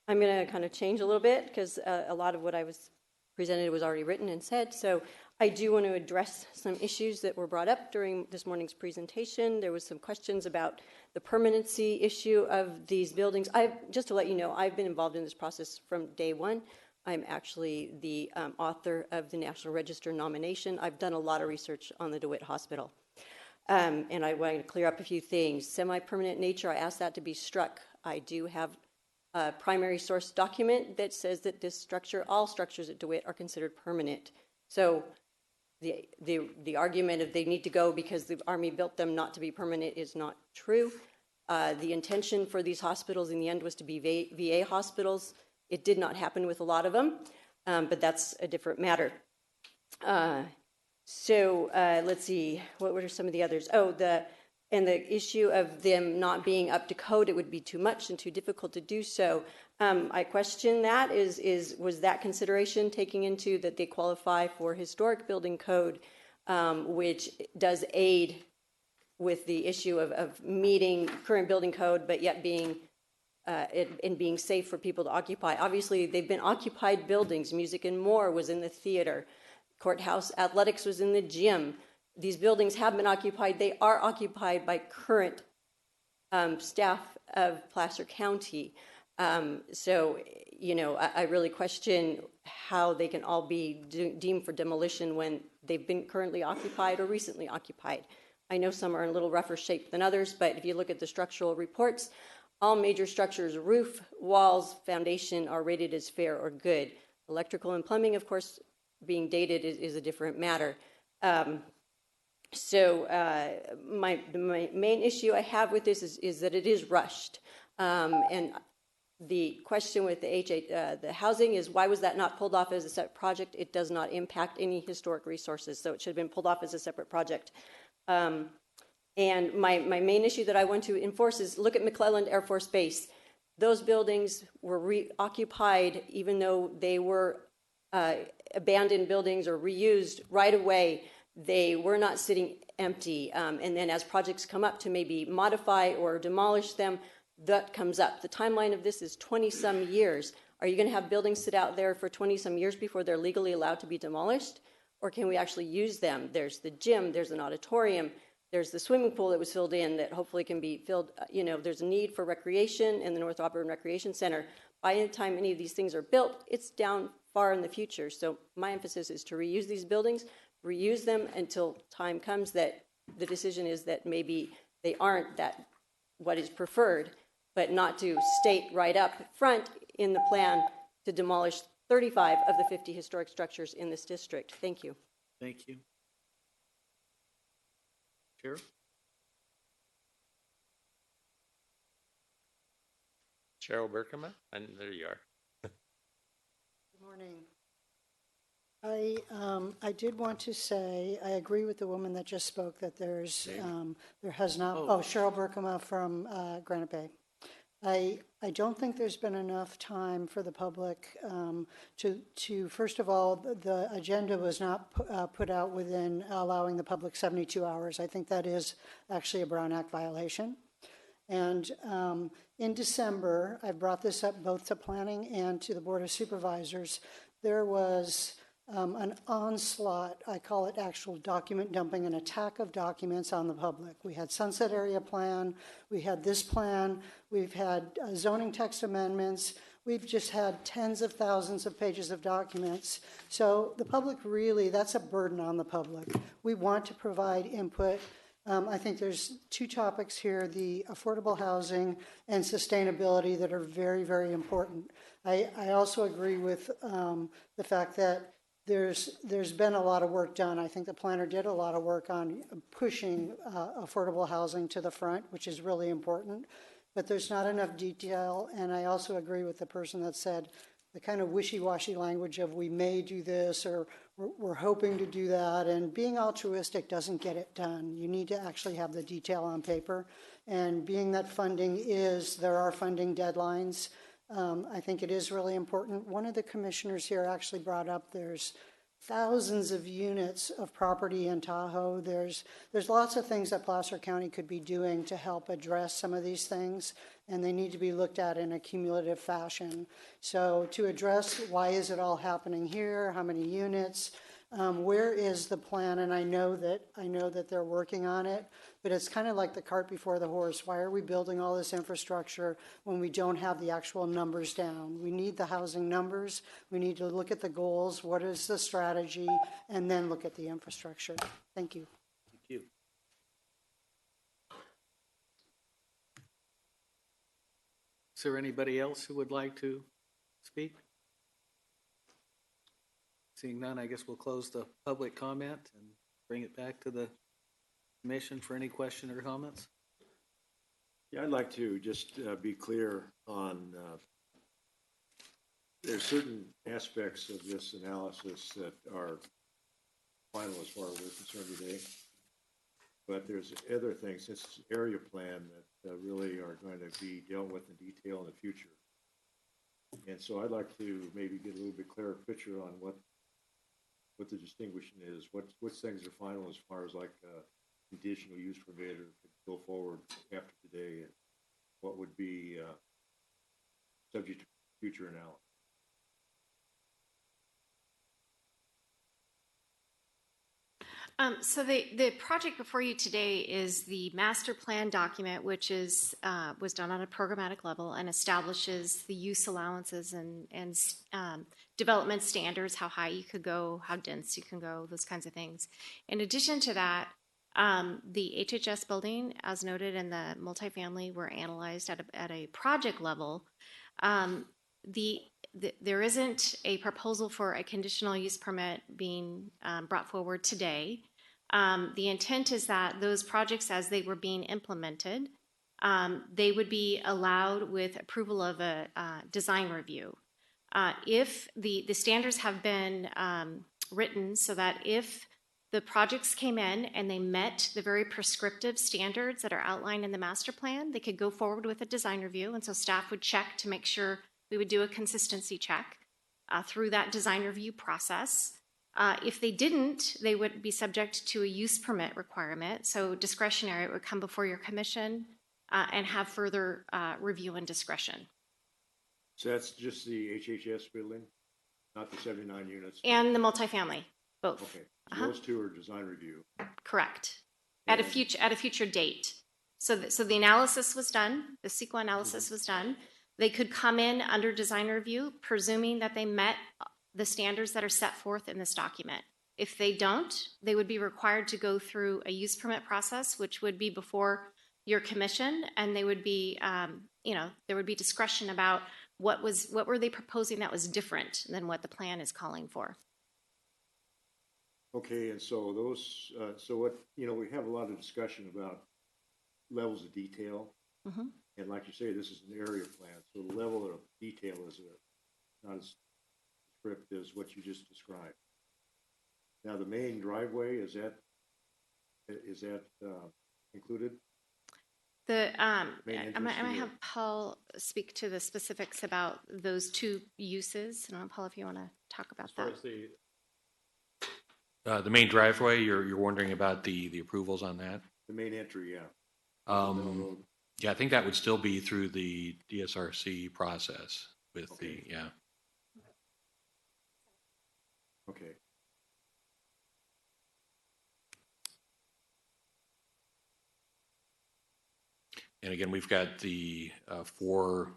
I'm going to kind of change a little bit because a lot of what I was presented was already written and said. So I do want to address some issues that were brought up during this morning's presentation. There was some questions about the permanency issue of these buildings. Just to let you know, I've been involved in this process from day one. I'm actually the author of the National Register nomination. I've done a lot of research on the DeWitt Hospital. And I want to clear up a few things. Semi-permanent nature, I asked that to be struck. I do have a primary source document that says that this structure, all structures at DeWitt are considered permanent. So the argument of they need to go because the Army built them not to be permanent is not true. The intention for these hospitals in the end was to be VA hospitals. It did not happen with a lot of them, but that's a different matter. So let's see, what were some of the others? Oh, the issue of them not being up to code, it would be too much and too difficult to do so. I question that. Was that consideration taking into that they qualify for historic building code, which does aid with the issue of meeting current building code, but yet being and being safe for people to occupy. Obviously, they've been occupied buildings. Music and More was in the theater. Courthouse Athletics was in the gym. These buildings have been occupied. They are occupied by current staff of Placer County. So, you know, I really question how they can all be deemed for demolition when they've been currently occupied or recently occupied. I know some are in a little rougher shape than others, but if you look at the structural reports, all major structures, roof, walls, foundation, are rated as fair or good. Electrical and plumbing, of course, being dated is a different matter. So my main issue I have with this is that it is rushed. And The question with the housing is, why was that not pulled off as a separate project? It does not impact any historic resources, so it should have been pulled off as a separate project. And my main issue that I want to enforce is look at McClelland Air Force Base. Those buildings were reoccupied, even though they were abandoned buildings or reused right away. They were not sitting empty. And then as projects come up to maybe modify or demolish them, that comes up. The timeline of this is 20-some years. Are you going to have buildings sit out there for 20-some years before they're legally allowed to be demolished? Or can we actually use them? There's the gym, there's an auditorium, there's the swimming pool that was filled in that hopefully can be filled. There's a need for recreation in the North Auburn Recreation Center. By the time any of these things are built, it's down far in the future. So my emphasis is to reuse these buildings, reuse them until time comes that the decision is that maybe they aren't that what is preferred, but not to state right up front in the plan to demolish 35 of the 50 historic structures in this district. Thank you. Thank you. Sheriff? Cheryl Berkema, and there you are. Good morning. I did want to say, I agree with the woman that just spoke that there has not, Cheryl Berkema from Granite Bay. I don't think there's been enough time for the public to first of all, the agenda was not put out within allowing the public 72 hours. I think that is actually a Brown Act violation. And in December, I brought this up both to planning and to the Board of Supervisors. There was an onslaught, I call it actual document dumping, an attack of documents on the public. We had Sunset Area Plan, we had this plan, we've had zoning text amendments, we've just had tens of thousands of pages of documents. So the public really, that's a burden on the public. We want to provide input. I think there's two topics here, the affordable housing and sustainability, that are very, very important. I also agree with the fact that there's been a lot of work done. I think the planner did a lot of work on pushing affordable housing to the front, which is really important, but there's not enough detail. And I also agree with the person that said the kind of wishy-washy language of we may do this or we're hoping to do that, and being altruistic doesn't get it done. You need to actually have the detail on paper, and being that there are funding deadlines, I think it is really important. One of the commissioners here actually brought up there's thousands of units of property in Tahoe. There's lots of things that Placer County could be doing to help address some of these things, and they need to be looked at in a cumulative fashion. So to address why is it all happening here, how many units, where is the plan? And I know that they're working on it, but it's kind of like the cart before the horse. Why are we building all this infrastructure when we don't have the actual numbers down? We need the housing numbers. We need to look at the goals. What is the strategy? And then look at the infrastructure. Thank you. Thank you. Is there anybody else who would like to speak? Seeing none, I guess we'll close the public comment and bring it back to the commission for any question or comments. Yeah, I'd like to just be clear on, there's certain aspects of this analysis that are final as far as we're concerned today, but there's other things, this area plan, that really are going to be dealt with in detail in the future. And so I'd like to maybe get a little bit clearer picture on what the distinction is, what things are final as far as like conditional use permit or go forward after today, and what would be subject to future analysis. So the project before you today is the master plan document, which is was done on a programmatic level and establishes the use allowances and development standards, how high you could go, how dense you can go, those kinds of things. In addition to that, the HHS building, as noted in the multifamily, were analyzed at a project level. There isn't a proposal for a conditional use permit being brought forward today. The intent is that those projects, as they were being implemented, they would be allowed with approval of a design review. If the standards have been written so that if the projects came in and they met the very prescriptive standards that are outlined in the master plan, they could go forward with a design review. And so staff would check to make sure we would do a consistency check through that design review process. If they didn't, they would be subject to a use permit requirement. So discretionary, it would come before your commission and have further review and discretion. So that's just the HHS building, not the 79 units? And the multifamily, both. Okay, so those two are design review. Correct. At a future date. So the analysis was done, the CEQA analysis was done. They could come in under design review, presuming that they met the standards that are set forth in this document. If they don't, they would be required to go through a use permit process, which would be before your commission, and they would be, there would be discretion about what were they proposing that was different than what the plan is calling for. Okay, and so those, so what, we have a lot of discussion about levels of detail. Mm-hmm. And like you say, this is an area plan, so the level of detail is not as descriptive as what you just described. Now, the main driveway, is that included? I might have Paul speak to the specifics about those two uses. I don't know, Paul, if you want to talk about that. The main driveway, you're wondering about the approvals on that? The main entry, yeah. Yeah, I think that would still be through the DSRC process with yeah. Okay. And again, we've got the four,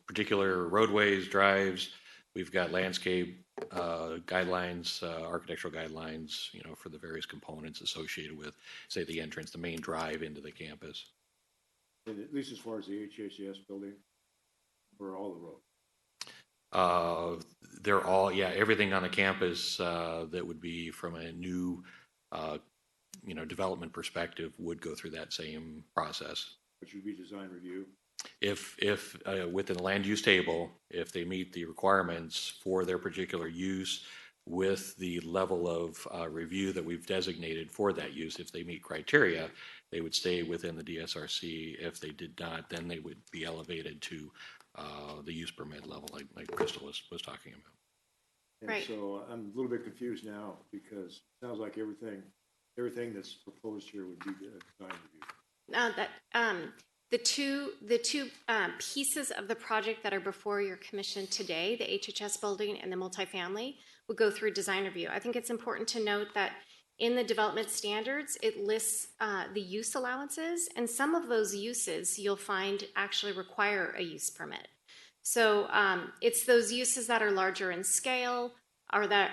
particular roadways, drives. We've got landscape guidelines, architectural guidelines, for the various components associated with, say, the entrance, the main drive into the campus. And at least as far as the HHS building, or all the roads? They're all, everything on the campus that would be from a new, development perspective would go through that same process. Which would be design review? If within the land use table, if they meet the requirements for their particular use with the level of review that we've designated for that use, if they meet criteria, they would stay within the DSRC. If they did not, then they would be elevated to the use permit level, like Crystal was talking about. And right. So I'm a little bit confused now because it sounds like everything that's proposed here would be design review. The two pieces of the project that are before your commission today, the HHS building and the multifamily, would go through design review. I think it's important to note that in the development standards, it lists the use allowances, and some of those uses you'll find actually require a use permit. So it's those uses that are larger in scale, or that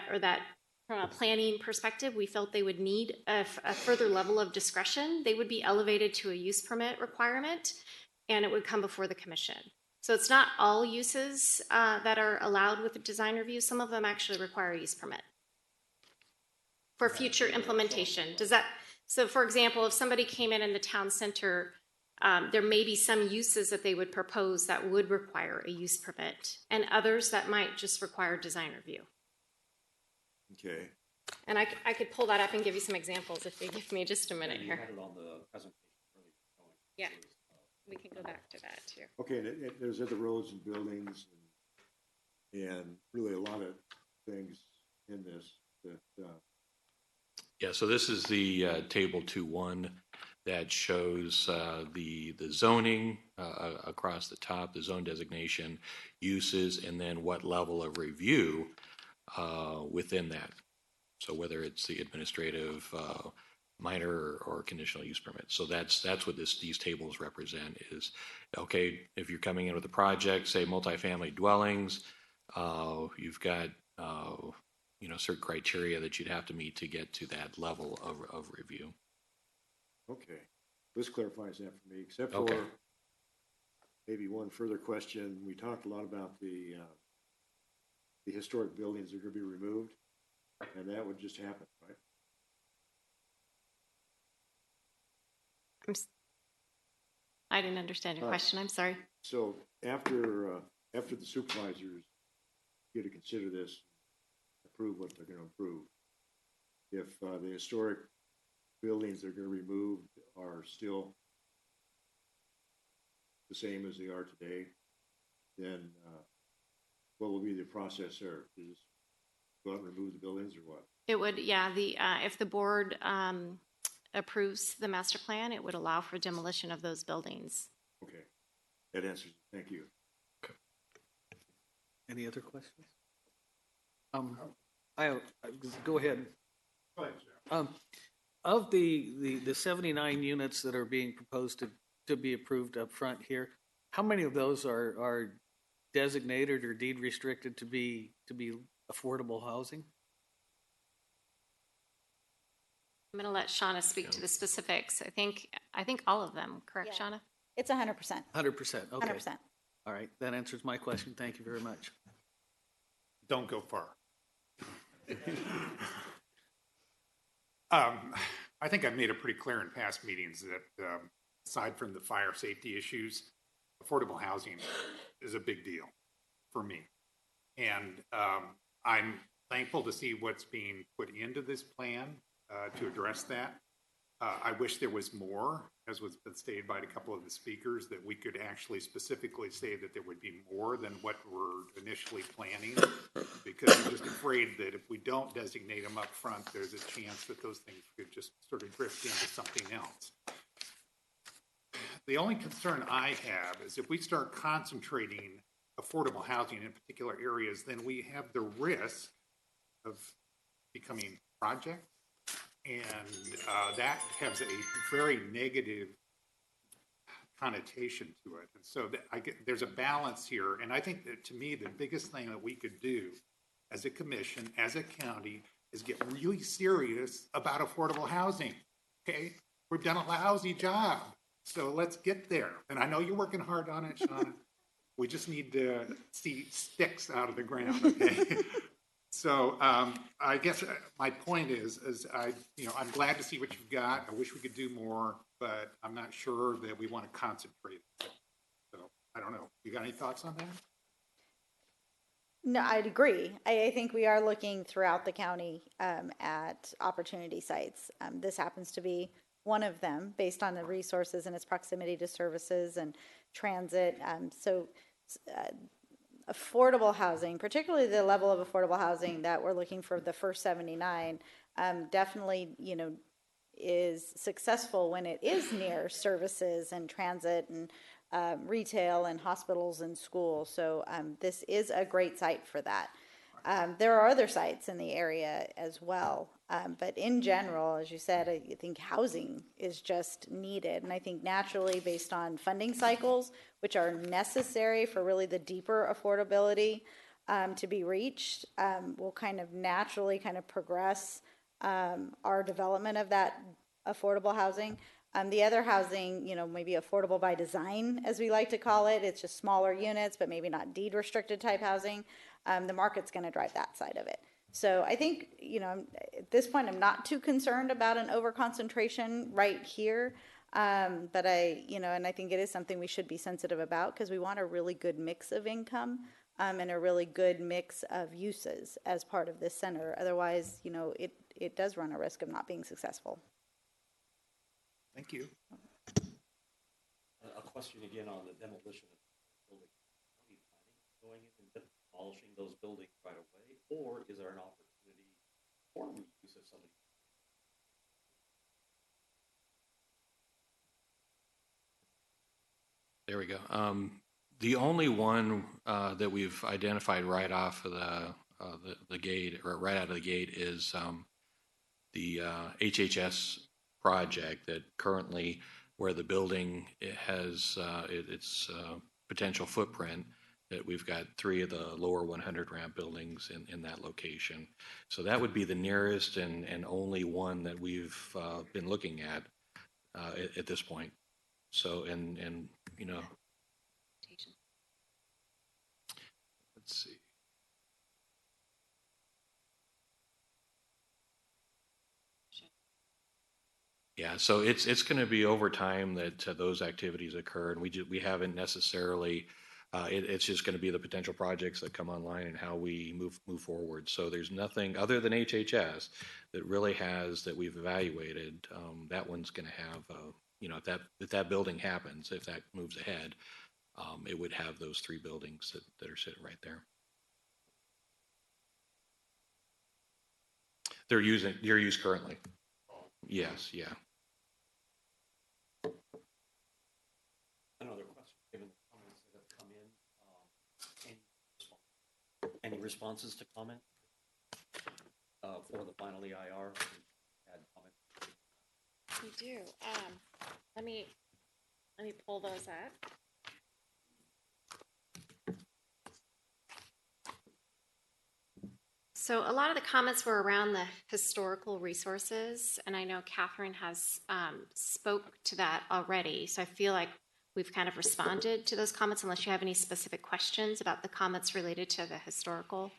from a planning perspective, we felt they would need a further level of discretion. They would be elevated to a use permit requirement, and it would come before the commission. So it's not all uses that are allowed with the design review. Some of them actually require a use permit for future implementation. So for example, if somebody came in the town center, there may be some uses that they would propose that would require a use permit, and others that might just require design review. Okay. And I could pull that up and give you some examples if you give me just a minute here. You had it on the presentation earlier. Yeah, we can go back to that too. Okay, and there's other roads and buildings and really a lot of things in this that. Yeah, so this is the table 2.1 that shows the zoning across the top, the zone designation, uses, and then what level of review within that. So whether it's the administrative, minor, or conditional use permit. So that's what these tables represent is, okay, if you're coming in with a project, say multifamily dwellings, you've got certain criteria that you'd have to meet to get to that level of review. Okay, this clarifies that for me, except for Okay. maybe one further question. We talked a lot about the historic buildings that are going to be removed, and that would just happen, right? I didn't understand your question. I'm sorry. So after the supervisors get to consider this, approve what they're going to approve, if the historic buildings they're going to remove are still the same as they are today, then what will be the process there? Just go out and remove the buildings or what? It would, yeah, if the board approves the master plan, it would allow for demolition of those buildings. Okay, that answers it. Thank you. Any other questions? Go ahead. Of the 79 units that are being proposed to be approved up front here, how many of those are designated or deed restricted to be affordable housing? I'm going to let Shauna speak to the specifics. I think all of them, correct, Yeah. Shauna? It's 100%. 100%. Okay. 100%. All right. That answers my question. Thank you very much. Don't go far. I think I've made it pretty clear in past meetings that aside from the fire safety issues, affordable housing is a big deal for me. And I'm thankful to see what's being put into this plan to address that. I wish there was more, as was been stated by a couple of the speakers, that we could actually specifically say that there would be more than what we're initially planning, because I'm just afraid that if we don't designate them up front, there's a chance that those things could just sort of drift into something else. The only concern I have is if we start concentrating affordable housing in particular areas, then we have the risk of becoming projects. And that has a very negative connotation to it. And so there's a balance here. And I think that, to me, the biggest thing that we could do as a commission, as a county, is get really serious about affordable housing. Okay? We've done a lousy job. So let's get there. And I know you're working hard on it, Shauna. We just need to see sticks out of the ground, okay? So I guess my point is I'm glad to see what you've got. I wish we could do more, but I'm not sure that we want to concentrate. So I don't know. You got any thoughts on that? No, I'd agree. I think we are looking throughout the county at opportunity sites. This happens to be one of them based on the resources and its proximity to services and transit. Affordable housing, particularly the level of affordable housing that we're looking for the first 79, definitely, is successful when it is near services and transit and retail and hospitals and schools. So this is a great site for that. There are other sites in the area as well. But in general, as you said, I think housing is just needed. And I think naturally, based on funding cycles, which are necessary for really the deeper affordability to be reached, we'll kind of naturally progress our development of that affordable housing. The other housing, maybe affordable by design, as we like to call it. It's just smaller units, but maybe not deed restricted type housing. The market's going to drive that side of it. So I think, at this point, I'm not too concerned about an overconcentration right here. But and I think it is something we should be sensitive about because we want a really good mix of income and a really good mix of uses as part of this center. Otherwise, it does run a risk of not being successful. Thank you. A question again on the demolition of the building. Are you planning on going in and demolishing those buildings right away, or is there an opportunity for reuse of some of these? There we go. The only one that we've identified right off of the gate, or right out of the gate, is the HHS project that currently, where the building has its potential footprint, that we've got 3 of the lower 100 ramp buildings in that location. So that would be the nearest and only one that we've been looking at this point. So, and let's see. Yeah, so it's going to be over time that those activities occur, and we haven't necessarily. It's just going to be the potential projects that come online and how we move forward. So there's nothing other than HHS that really has that we've evaluated. That one's going to have, if that building happens, if that moves ahead, it would have those three buildings that are sitting right there. They're used currently. Yes, yeah. Another question, given the comments that have come in, any responses to comment for the final EIR? Add comment. We do. Let me pull those up. So a lot of the comments were around the historical resources, and I know Catherine has spoke to that already. So I feel like we've kind of responded to those comments, unless you have any specific questions about the comments related to the historical.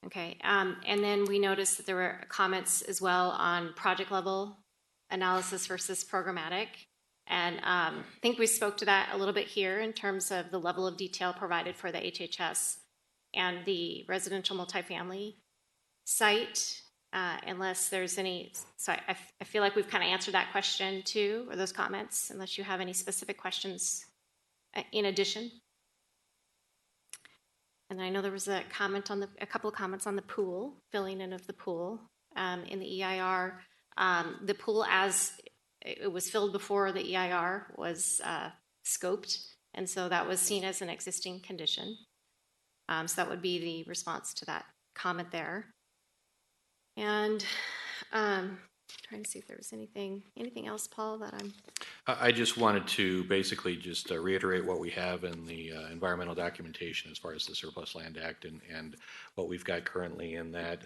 Okay, and then we noticed that there were comments as well on project level analysis versus programmatic. And I think we spoke to that a little bit here in terms of the level of detail provided for the HHS and the residential multifamily site, unless there's any, so I feel like we've kind of answered that question too, or those comments, unless you have any specific questions in addition. And I know there was a couple of comments on the pool, filling in of the pool in the EIR. The pool, as it was filled before the EIR was scoped, and so that was seen as an existing condition. So that would be the response to that comment there. And trying to see if there was anything else, Paul, that I just wanted to basically just reiterate what we have in the environmental documentation as far as the Surplus Land Act and what we've got currently in that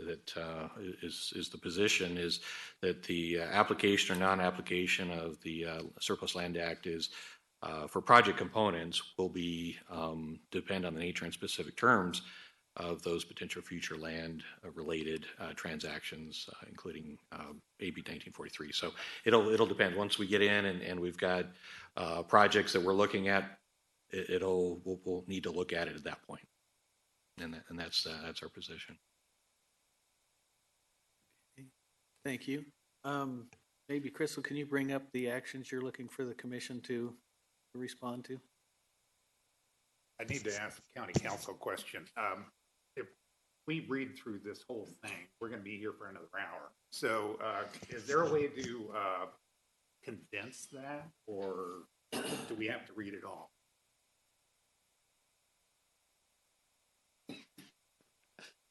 is the position is that the application or non-application of the Surplus Land Act is for project components will be depend on the nature and specific terms of those potential future land related transactions, including AB 1943. So it'll depend. Once we get in and we've got projects that we're looking at, we'll need to look at it at that point, and that's our position. Thank you. Maybe Crystal, can you bring up the actions you're looking for the commission to respond to? I need to ask the county council a question. If we read through this whole thing, we're going to be here for another hour. So is there a way to condense that, or do we have to read it all?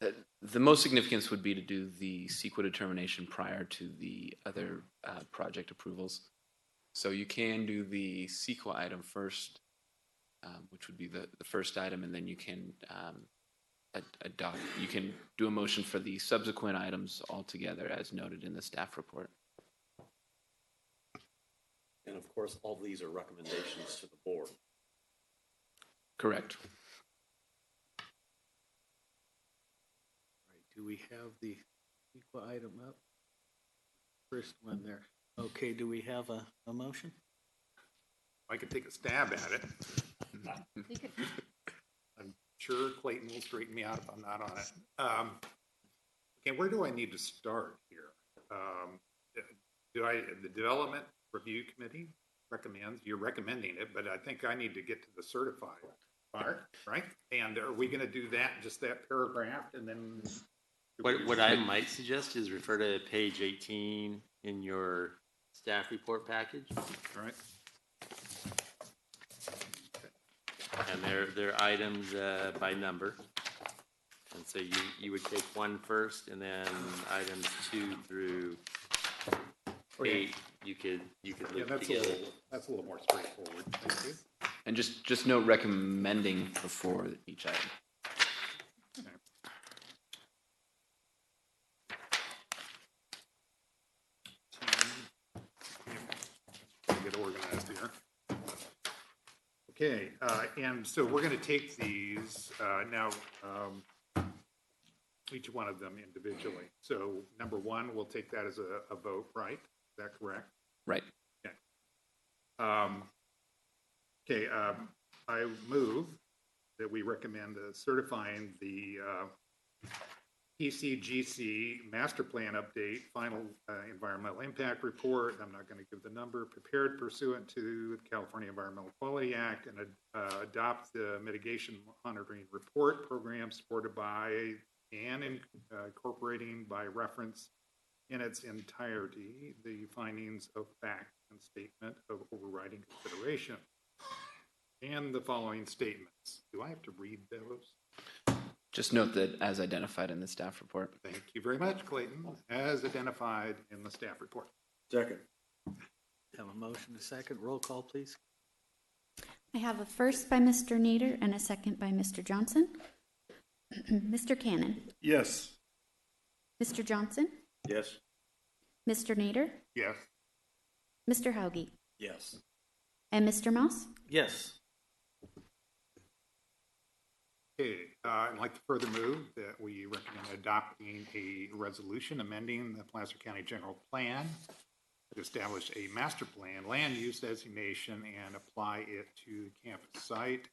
The most significance would be to do the CEQA determination prior to the other project approvals. So you can do the CEQA item first, which would be the first item, and then you can you can do a motion for the subsequent items altogether as noted in the staff report. And of course, all these are recommendations to the board. Correct. Do we have the equal item up? First one there. Okay, do we have a motion? I could take a stab at it. I'm sure Clayton will straighten me out if I'm not on it. Okay, where do I need to start here? The Development Review Committee recommends, you're recommending it, but I think I need to get to the certified part, right? And are we going to do that, just that paragraph, and then? What I might suggest is refer to page 18 in your staff report package. All right. And they're items by number. And so you would take one first, and then items 2 through 8 you could look together. That's a little more straightforward. Thank you. And just note recommending before each item. Get organized here. Okay, and so we're going to take these now, each one of them individually. So number 1, we'll take that as a vote, right? that correct? Right. Okay. I move that we recommend certifying the PCGC Master Plan Update Final Environmental Impact Report. I'm not going to give the number. Prepared pursuant to the California Environmental Quality Act, and adopt the Mitigation Monitoring Report Program supported by and incorporating by reference in its entirety the findings of fact and statement of overriding consideration. And the following statements. Do I have to read those? Just note that as identified in the staff report. Thank you very much, Clayton. As identified in the staff report. Second. Have a motion, a second. Roll call, please. I have a first by Mr. Nader and a second by Mr. Johnson. Mr. Cannon. Yes. Mr. Johnson. Yes. Mr. Nader. Yes. Mr. Hauge. Yes. And Mr. Moss. Yes. Okay, I'd like to further move that we recommend adopting a resolution amending the Placer County General Plan to establish a master plan, land use designation, and apply it to the campus site.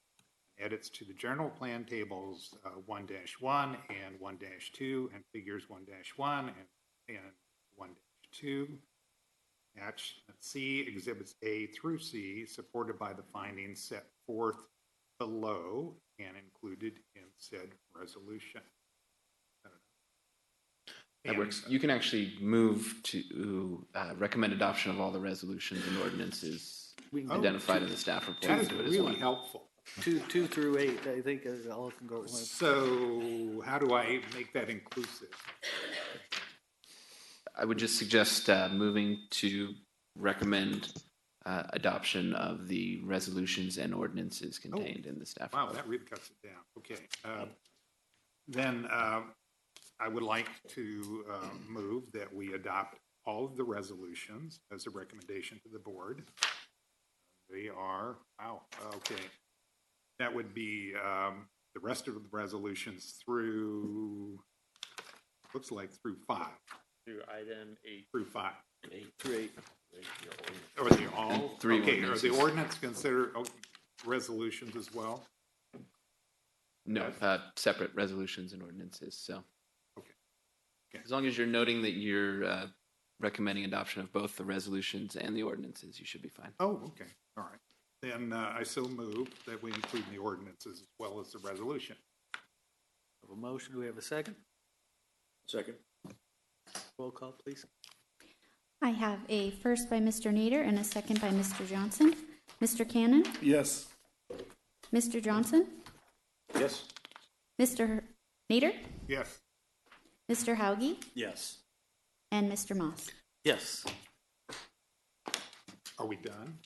Edits to the general plan tables 1-1 and 1-2 and figures 1-1 and 1-2. Attachment C, exhibits A through C, supported by the findings set forth below and included in said resolution. That works. You can actually move to recommend adoption of all the resolutions and ordinances identified in the staff report. That is Do it as really one. helpful. 2 through 8, I think, all can go at once. So how do I make that inclusive? I would just suggest moving to recommend adoption of the resolutions and ordinances contained in the staff Wow, report. that really cuts it down. Okay. Then I would like to move that we adopt all of the resolutions as a recommendation to the board. They are, wow, okay. That would be the rest of the resolutions through, looks like through 5. Through item 8. Through 5. 8 through 8. Are they all? And 3 okay, are the ordinances. ordinance considered resolutions as well? No, separate resolutions and ordinances. So, Okay. as long as you're noting that you're recommending adoption of both the resolutions and the ordinances, you should be fine. Oh, okay, all right. Then I so move that we include the ordinances as well as the resolution. Have a motion. Do we have a second? Second. Roll call, please. I have a first by Mr. Nader and a second by Mr. Johnson. Mr. Cannon. Yes. Mr. Johnson. Yes. Mr. Nader. Yes. Mr. Hauge. Yes. And Mr. Moss. Yes. Are we done?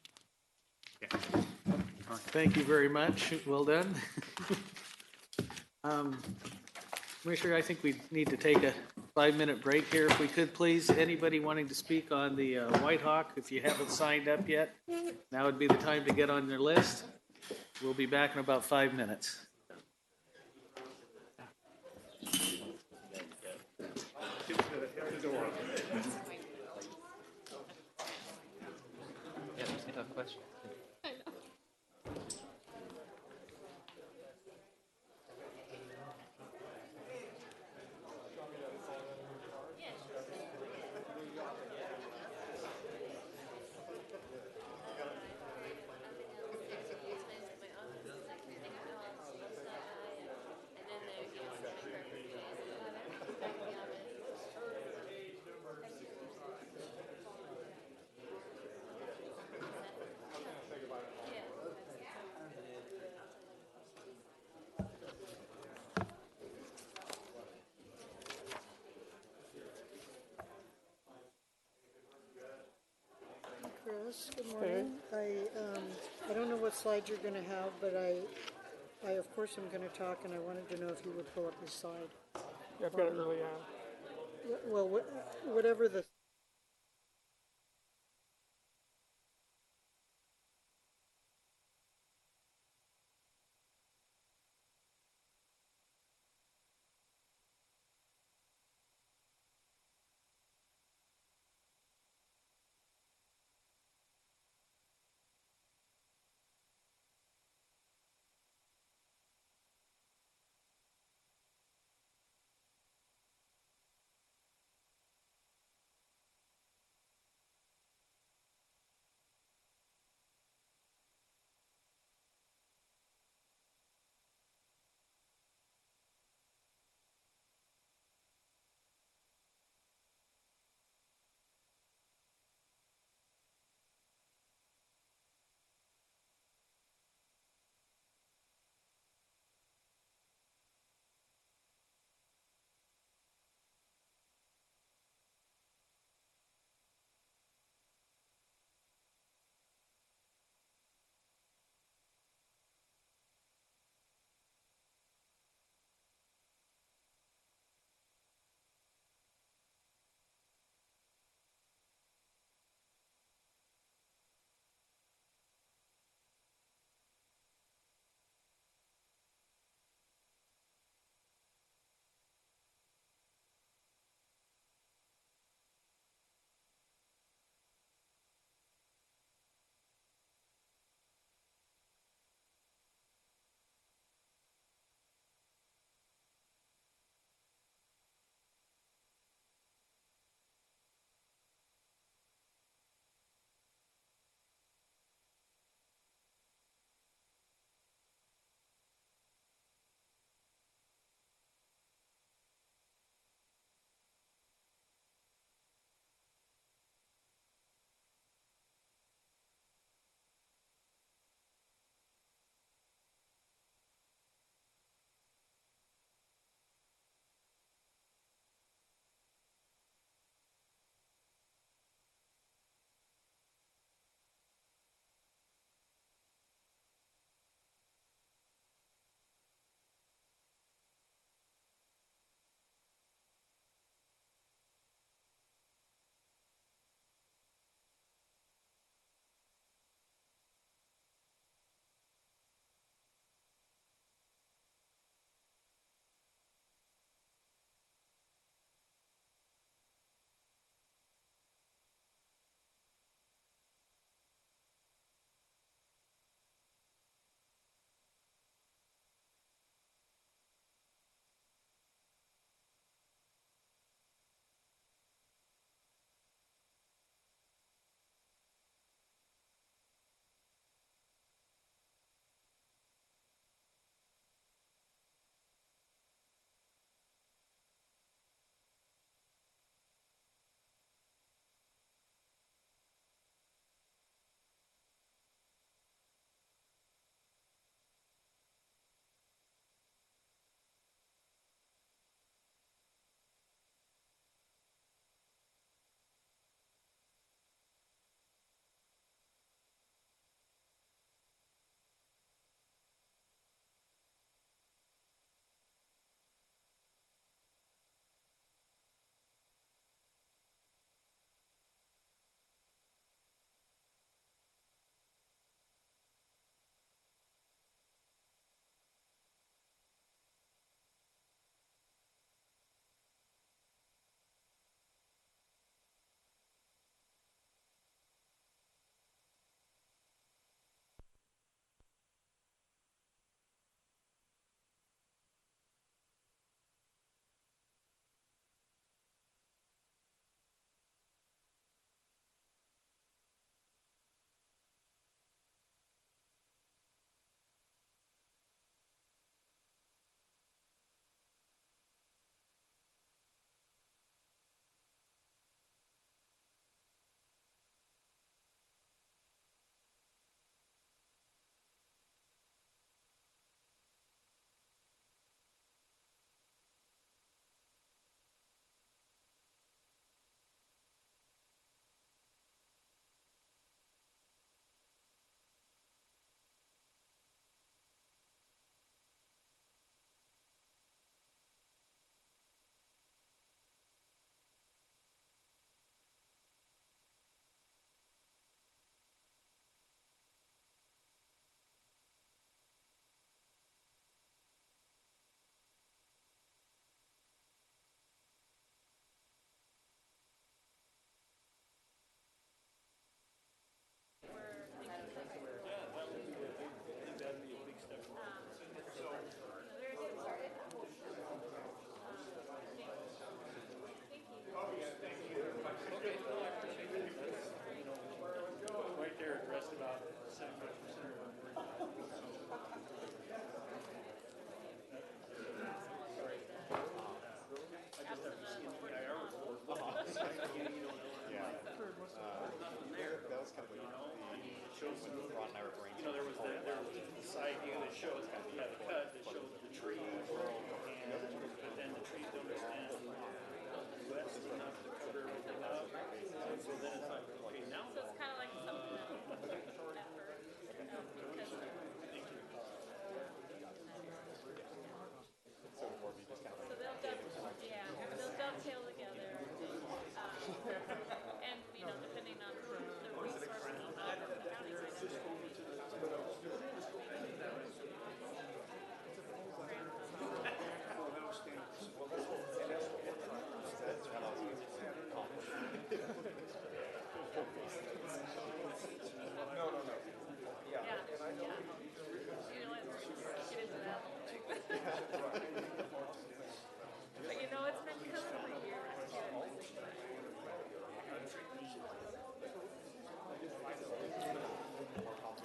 Yeah. All right. Thank you very much. Well done. Commissioner, I think we need to take a 5-minute break here, if we could, please. Anybody wanting to speak on the White Hawk, if you haven't signed up yet, now would be the time to get on your list. We'll be back in about 5 minutes. Yeah, that's a tough question. Chris, good morning. I don't know what slide you're going to have, but I of course am going to talk, and I wanted to know if you would pull up the slide. Yeah, I've got it early on. Well, whatever the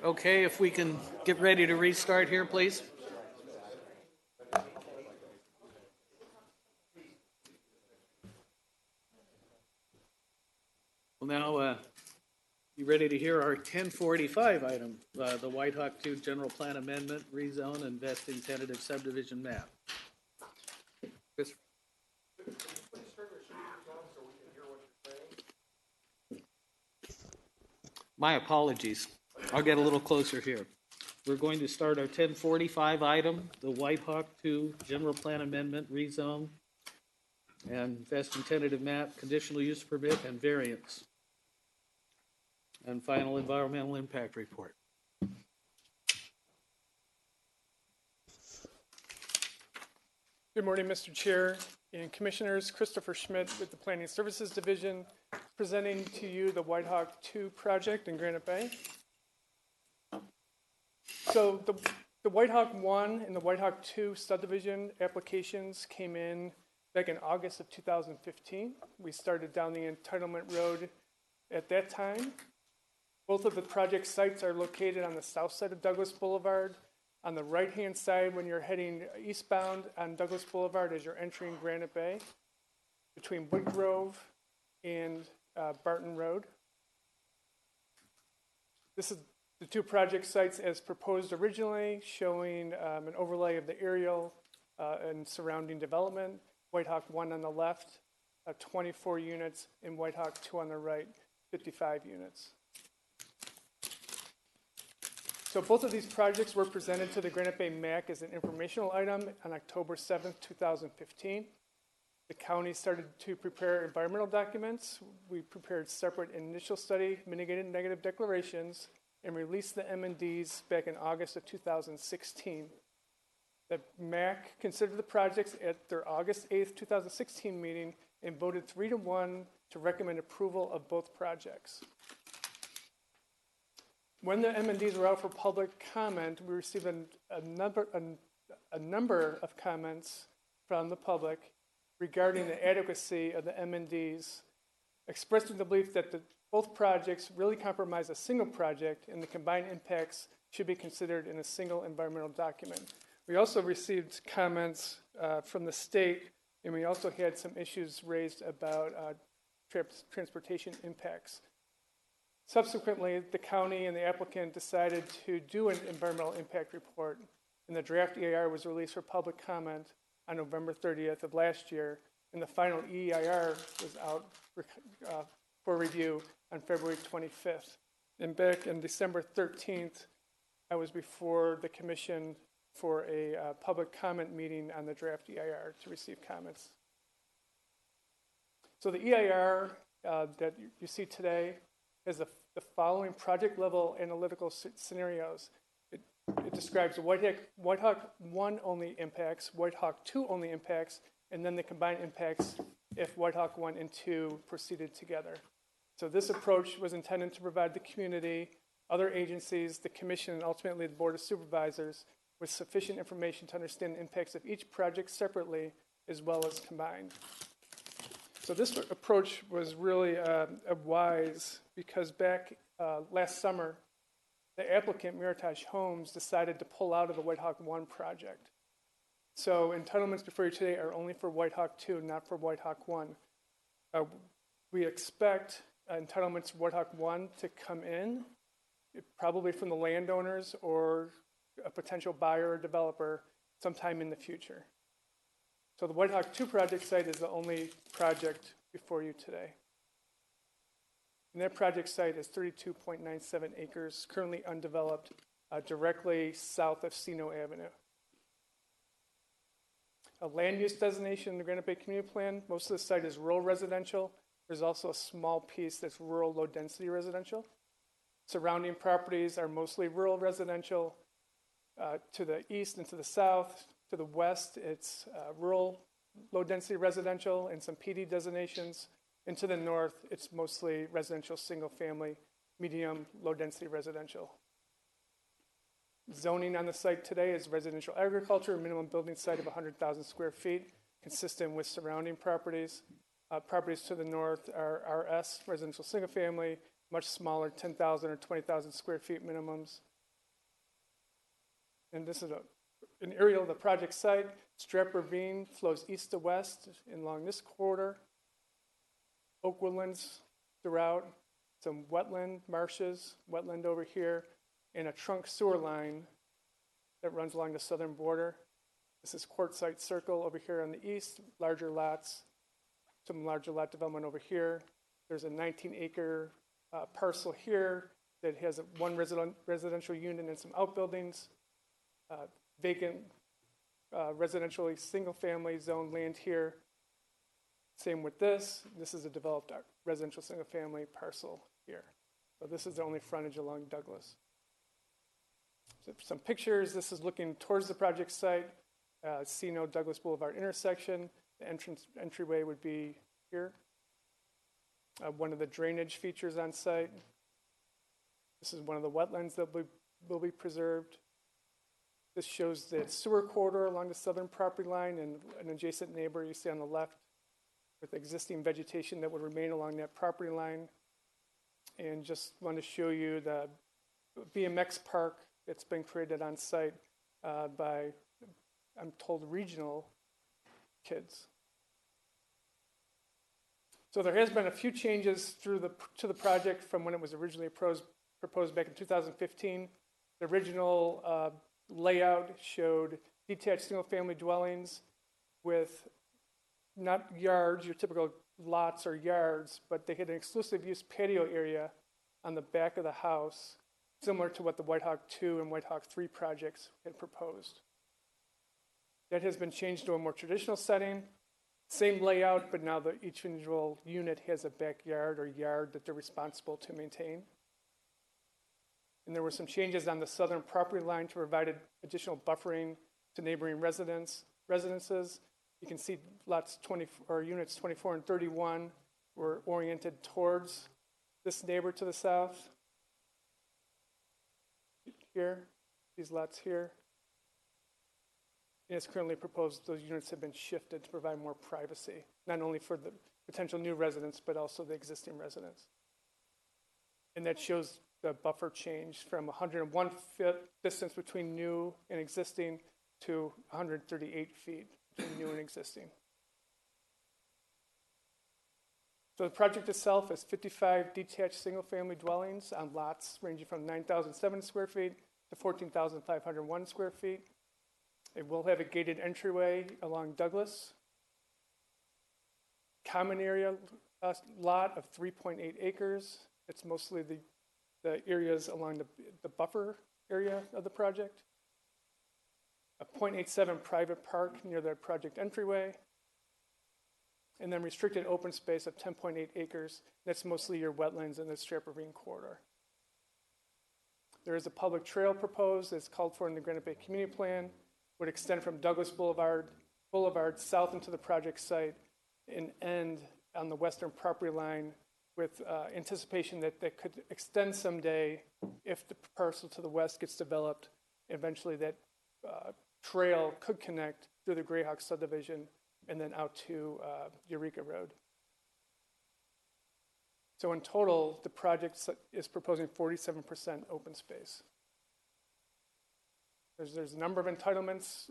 Okay, if we can get ready to restart here, please. Well, now, you ready to hear our 1045 item, the White Hawk 2 General Plan Amendment, Rezone and Vesting Tentative Subdivision Map? Chris? My apologies. I'll get a little closer here. We're going to start our 1045 item, the White Hawk 2 General Plan Amendment, Rezone and Vesting Tentative Map, Conditional Use Permit, and Variance. And final environmental impact report. Good morning, Mr. Chair and Commissioners. Christopher Schmidt with the Planning Services Division, presenting to you the White Hawk 2 project in Granite Bay. So the White Hawk 1 and the White Hawk 2 subdivision applications came in back in August of 2015. We started down the entitlement road at that time. Both of the project sites are located on the south side of Douglas Boulevard. On the right-hand side, when you're heading eastbound on Douglas Boulevard as you're entering Granite Bay, between Woodgrove and Barton Road. This is the two project sites as proposed originally, showing an overlay of the aerial and surrounding development. White Hawk 1 on the left, 24 units, and White Hawk 2 on the right, 55 units. So both of these projects were presented to the Granite Bay MAC as an informational item on October 7th, 2015. The county started to prepare environmental documents. We prepared separate initial study, mitigated negative declarations, and released the M&Ds back in August of 2016. The MAC considered the projects at their August 8th, 2016 meeting and voted 3-1 to recommend approval of both projects. When the M&Ds were out for public comment, we received a number of comments from the public regarding the adequacy of the M&Ds, expressing the belief that both projects really compromise a single project and the combined impacts should be considered in a single environmental document. We also received comments from the state, and we also had some issues raised about transportation impacts. Subsequently, the county and the applicant decided to do an environmental impact report, and the draft EIR was released for public comment on November 30th of last year, and the final EIR was out for review on February 25th. And back on December 13th, I was before the commission for a public comment meeting on the draft EIR to receive comments. So the EIR that you see today is the following project level analytical scenarios. It describes White Hawk 1 only impacts, White Hawk 2 only impacts, and then the combined impacts if White Hawk 1 and 2 proceeded together. So this approach was intended to provide the community, other agencies, the commission, and ultimately the Board of Supervisors with sufficient information to understand the impacts of each project separately as well as combined. So this approach was really wise because back last summer, the applicant, Meritage Homes, decided to pull out of the White Hawk 1 project. So entitlements before you today are only for White Hawk 2, not for White Hawk 1. We expect entitlements for White Hawk 1 to come in, probably from the landowners or a potential buyer or developer sometime in the future. So the White Hawk 2 project site is the only project before you today. And that project site is 32.97 acres, currently undeveloped, directly south of Sino Avenue. A land use designation in the Granite Bay Community Plan, most of the site is rural residential. There's also a small piece that's rural low density residential. Surrounding properties are mostly rural residential. To the east and to the south, to the west, it's rural low density residential and some PD designations. And to the north, it's mostly residential single family, medium low density residential. Zoning on the site today is residential agriculture, minimum building site of 100,000 square feet, consistent with surrounding properties. Properties to the north are RS, residential single family, much smaller, 10,000 or 20,000 square feet minimums. And this is an aerial of the project site. Strap Ravine flows east to west along this corridor. Oak woodlands throughout, some wetland marshes, wetland over here, and a trunk sewer line that runs along the southern border. This is Quartzsite Circle over here on the east, larger lots, some larger lot development over here. There's a 19-acre parcel here that has one residential unit and some outbuildings, vacant residentially single-family zone land here. Same with this. This is a developed residential single-family parcel here. So this is the only frontage along Douglas. So some pictures. This is looking towards the project site. Cino Douglas Boulevard intersection. The entryway would be here. One of the drainage features on site. This is one of the wetlands that will be preserved. This shows the sewer corridor along the southern property line and an adjacent neighbor you see on the left with existing vegetation that would remain along that property line. And just want to show you the BMX park that's been created on site by, I'm told, regional kids. So there has been a few changes to the project from when it was originally proposed back in 2015. The original layout showed detached single-family dwellings with not yards, your typical lots or yards, but they had an exclusive use patio area on the back of the house, similar to what the White Hawk 2 and White Hawk 3 projects had proposed. That has been changed to a more traditional setting. Same layout, but now each individual unit has a backyard or yard that they're responsible to maintain. And there were some changes on the southern property line to provide additional buffering to neighboring residences. You can see units 24 and 31 were oriented towards this neighbor to the south. Here, these lots here. And it's currently proposed those units have been shifted to provide more privacy, not only for the potential new residents, but also the existing residents. And that shows the buffer change from 101 foot distance between new and existing to 138 feet between new and existing. So the project itself is 55 detached single-family dwellings on lots ranging from 9,007 square feet to 14,501 square feet. It will have a gated entryway along Douglas. Common area lot of 3.8 acres. It's mostly the areas along the buffer area of the project. A .87 private park near the project entryway. And then restricted open space of 10.8 acres. That's mostly your wetlands in the Strap Ravine corridor. There is a public trail proposed that's called for in the Granite Bay Community Plan. Would extend from Douglas Boulevard south into the project site and end on the western property line with anticipation that could extend someday if the parcel to the west gets developed. Eventually that trail could connect through the Greyhawk subdivision and then out to Eureka Road. So in total, the project is proposing 47% open space. There's a number of entitlements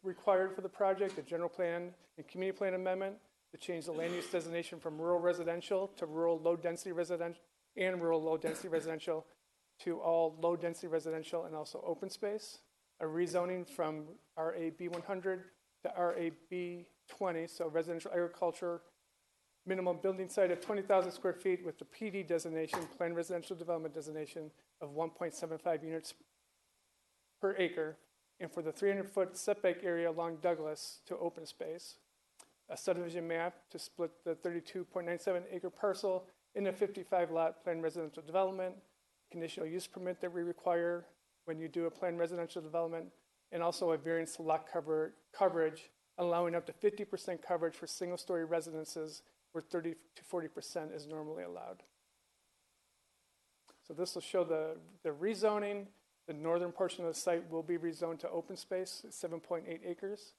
required for the project, the general plan and community plan amendment to change the land use designation from rural residential to rural low-density residential and rural low-density residential to all low-density residential and also open space. A rezoning from RAB 100 to RAB 20, so residential agriculture, minimum building site of 20,000 square feet with the PD designation, planned residential development designation of 1.75 units per acre, and for the 300-foot setback area along Douglas to open space. A subdivision map to split the 32.97 acre parcel into 55 lot planned residential development, conditional use permit that we require when you do a planned residential development, and also a variance to lot coverage, allowing up to 50% coverage for single-story residences where 30 to 40% is normally allowed. So this will show the rezoning. The northern portion of the site will be rezoned to open space, 7.8 acres.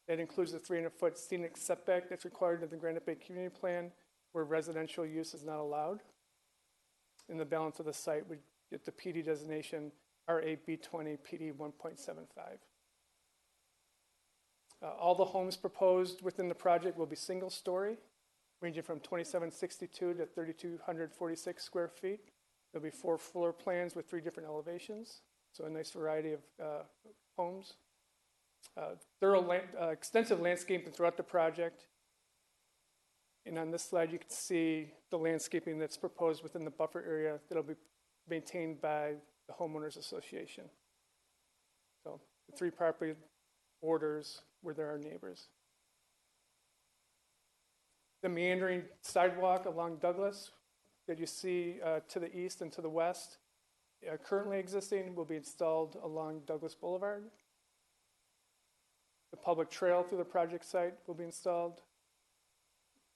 That includes the 300-foot scenic setback that's required in the Granite Bay Community Plan, where residential use is not allowed. And the balance of the site would get the PD designation RA B20 PD 1.75. All the homes proposed within the project will be single-story, ranging from 2762 to 3246 square feet. There'll be 4 floor plans with 3 different elevations, so a nice variety of homes. Extensive landscaping throughout the project. And on this slide, you can see the landscaping that's proposed within the buffer area that'll be maintained by the homeowners association. So the 3 property borders where there are neighbors. The meandering sidewalk along Douglas that you see to the east and to the west, currently existing, will be installed along Douglas Boulevard. The public trail through the project site will be installed.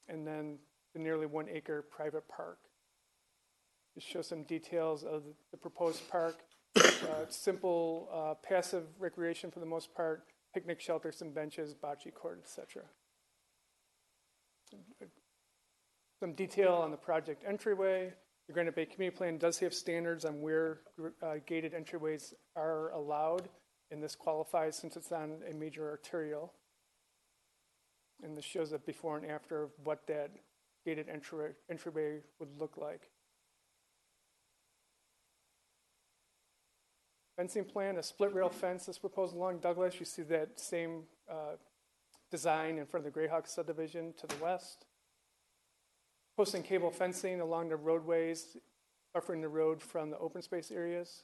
And then the nearly 1 acre private park. Just show some details of the proposed park. Simple passive recreation for the most part, picnic shelter, some benches, bocce court, etc. Some detail on the project entryway. The Granite Bay Community Plan does have standards on where gated entryways are allowed, and this qualifies since it's on a major arterial. And this shows a before and after of what that gated entryway would look like. Fencing plan, a split rail fence is proposed along Douglas. You see that same design in front of the Greyhawk subdivision to the west. Post and cable fencing along the roadways, buffering the road from the open space areas.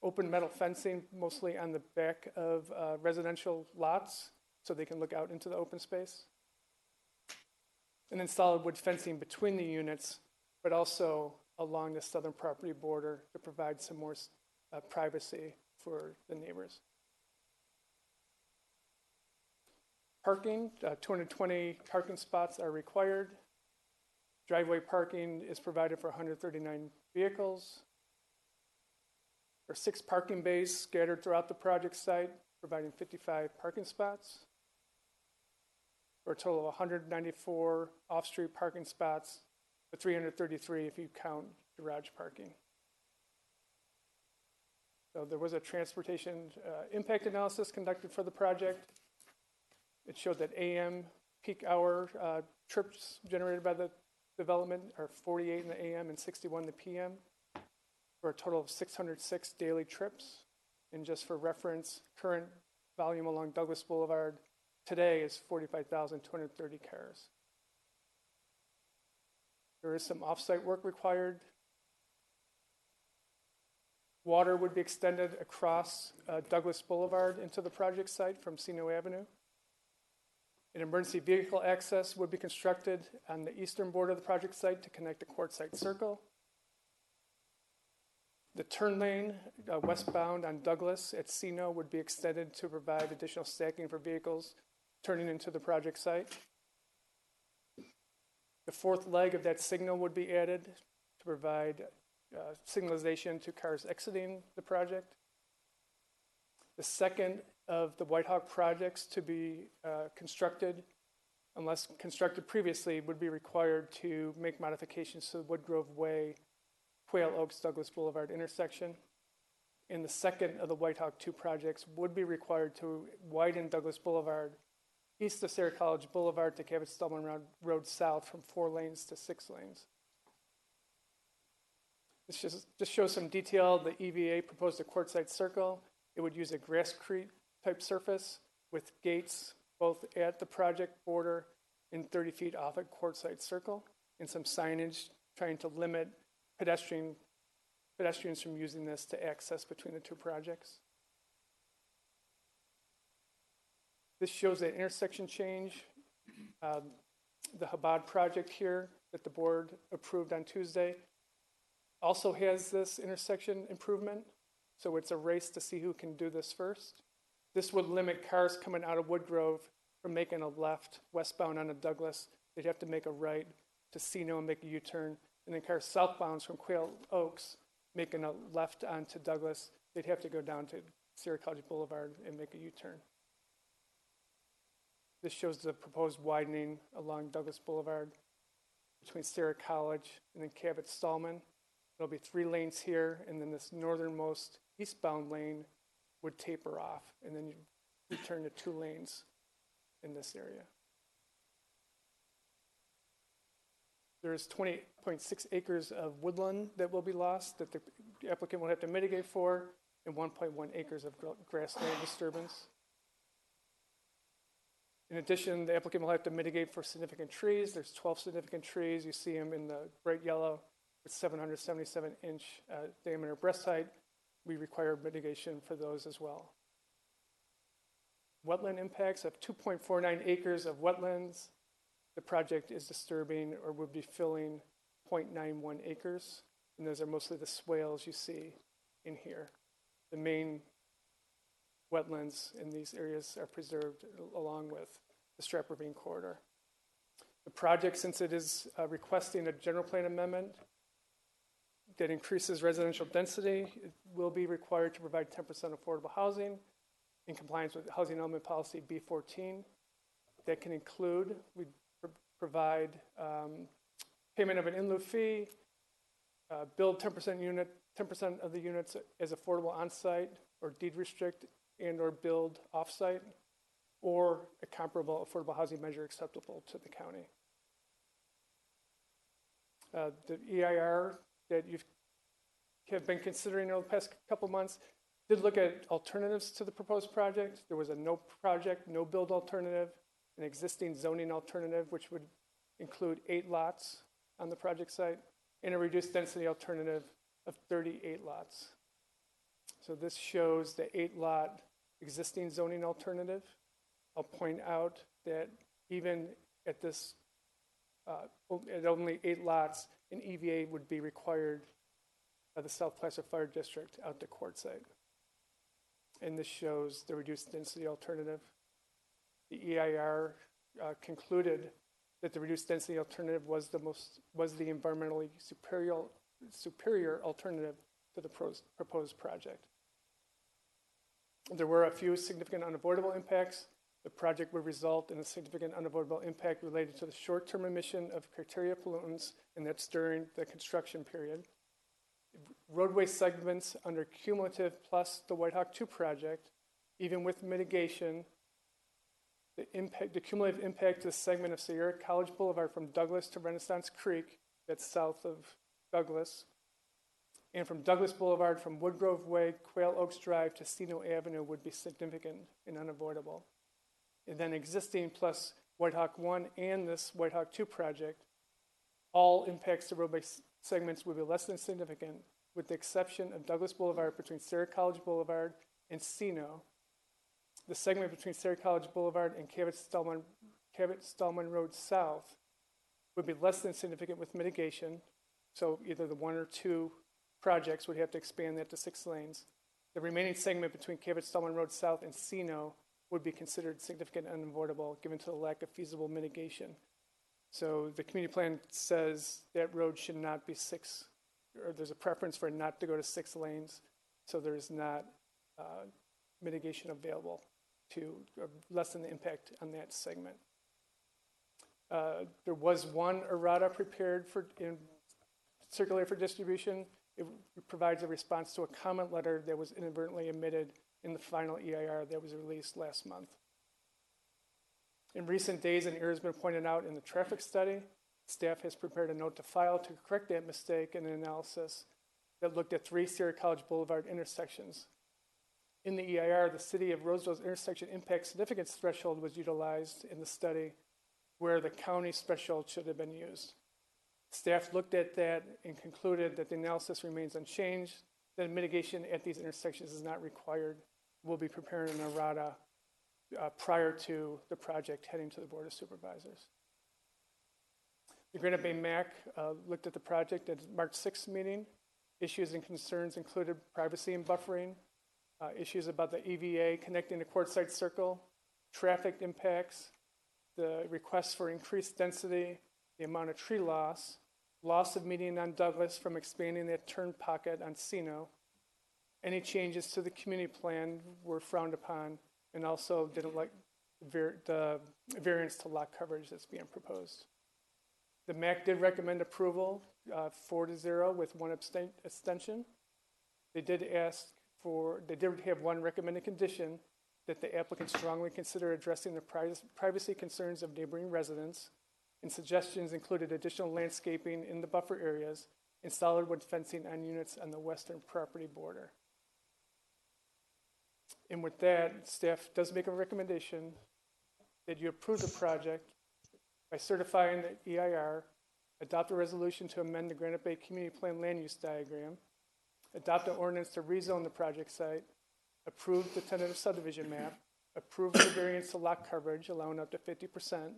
Open metal fencing, mostly on the back of residential lots, so they can look out into the open space. And then solid wood fencing between the units, but also along the southern property border to provide some more privacy for the neighbors. Parking, 220 parking spots are required. Driveway parking is provided for 139 vehicles. There are 6 parking bays scattered throughout the project site, providing 55 parking spots, for a total of 194 off-street parking spots, but 333 if you count garage parking. So there was a transportation impact analysis conducted for the project. It showed that AM peak hour trips generated by the development are 48 in the AM and 61 in the PM, for a total of 606 daily trips. And just for reference, current volume along Douglas Boulevard today is 45,230 cars. There is some off-site work required. Water would be extended across Douglas Boulevard into the project site from Sino Avenue. An emergency vehicle access would be constructed on the eastern border of the project site to connect to Quartzsite Circle. The turn lane westbound on Douglas at Sino would be extended to provide additional stacking for vehicles turning into the project site. The 4th leg of that signal would be added to provide signalization to cars exiting the project. The second of the White Hawk projects to be constructed, unless constructed previously, would be required to make modifications to the Woodgrove Way, Quail Oaks, Douglas Boulevard intersection. And the second of the White Hawk 2 projects would be required to widen Douglas Boulevard east of Sarah College Boulevard to Cabot-Stallman Road south from 4 lanes to 6 lanes. This just shows some detail. The EVA proposed a Quartzsite Circle. It would use a grasscrete type surface with gates both at the project border and 30 feet off at Quartzsite Circle, and some signage trying to limit pedestrians from using this to access between the 2 projects. This shows that intersection change. The Chabad project here that the board approved on Tuesday also has this intersection improvement. So it's a race to see who can do this first. This would limit cars coming out of Woodgrove from making a left westbound onto Douglas. They'd have to make a right to Sino and make a U-turn. And then cars southbound from Quail Oaks making a left onto Douglas, they'd have to go down to Sierra College Boulevard and make a U-turn. This shows the proposed widening along Douglas Boulevard between Sierra College and then Cabot-Stallman. There'll be 3 lanes here, and then this northernmost eastbound lane would taper off, and then you return to 2 lanes in this area. There's 20.6 acres of woodland that will be lost that the applicant will have to mitigate for, and 1.1 acres of grassland disturbance. In addition, the applicant will have to mitigate for significant trees. There's 12 significant trees. You see them in the bright yellow with 777-inch diameter breast height. We require mitigation for those as well. Wetland impacts of 2.49 acres of wetlands. The project is disturbing or would be filling 0.91 acres. And those are mostly the swales you see in here. The main wetlands in these areas are preserved along with the Strap Ravine corridor. The project, since it is requesting a general plan amendment that increases residential density, it will be required to provide 10% affordable housing in compliance with Housing Element Policy B14. That can include, we provide payment of an in lieu fee, build 10% of the units as affordable on-site or deed restrict and or build off-site, or a comparable affordable housing measure acceptable to the county. The EIR that you have been considering over the past couple months did look at alternatives to the proposed project. There was a no project, no build alternative, an existing zoning alternative, which would include 8 lots on the project site, and a reduced density alternative of 38 lots. So this shows the 8-lot existing zoning alternative. I'll point out that even at this, at only 8 lots, an EVA would be required by the South Placer Fire District out to Quartzsite. And this shows the reduced density alternative. The EIR concluded that the reduced density alternative was the environmentally superior alternative to the proposed project. There were a few significant unavoidable impacts. The project would result in a significant unavoidable impact related to the short-term emission of criteria pollutants, and that's during the construction period. Roadway segments under cumulative plus the White Hawk 2 project, even with mitigation, the cumulative impact to the segment of Sierra College Boulevard from Douglas to Renaissance Creek, that's south of Douglas, and from Douglas Boulevard from Woodgrove Way, Quail Oaks Drive to Steno Avenue would be significant and unavoidable. And then existing plus White Hawk 1 and this White Hawk 2 project, all impacts to roadway segments would be less than significant, with the exception of Douglas Boulevard between Sierra College Boulevard and Steno. The segment between Sierra College Boulevard and Cabot-Stallman Road South would be less than significant with mitigation. So either the 1 or 2 projects would have to expand that to 6 lanes. The remaining segment between Cabot-Stallman Road South and Steno would be considered significant and unavoidable given to the lack of feasible mitigation. So the community plan says that road should not be 6, or there's a preference for it not to go to 6 lanes, so there's not mitigation available to lessen the impact on that segment. There was one errata prepared and circulated for distribution. It provides a response to a comment letter that was inadvertently omitted in the final EIR that was released last month. In recent days, an error has been pointed out in the traffic study. Staff has prepared a note to file to correct that mistake in an analysis that looked at 3 Sierra College Boulevard intersections. In the EIR, the City of Roseville's intersection impact significance threshold was utilized in the study where the county threshold should have been used. Staff looked at that and concluded that the analysis remains unchanged, that mitigation at these intersections is not required. We'll be preparing an errata prior to the project heading to the Board of Supervisors. The Granite Bay MAC looked at the project at March 6th meeting. Issues and concerns included privacy and buffering, issues about the EVA connecting the Quartzsite Circle, traffic impacts, the request for increased density, the amount of tree loss, loss of median on Douglas from expanding that turn pocket on Steno. Any changes to the community plan were frowned upon, and also didn't like the variance to lot coverage that's being proposed. The MAC did recommend approval, 4-0 with one abstention. They did have one recommended condition that the applicant strongly consider addressing the privacy concerns of neighboring residents, and suggestions included additional landscaping in the buffer areas and solid wood fencing on units on the western property border. And with that, staff does make a recommendation that you approve the project by certifying the EIR, adopt a resolution to amend the Granite Bay Community Plan land use diagram, adopt an ordinance to rezone the project site, approve the tentative subdivision map, approve the variance to lot coverage, allowing up to 50%,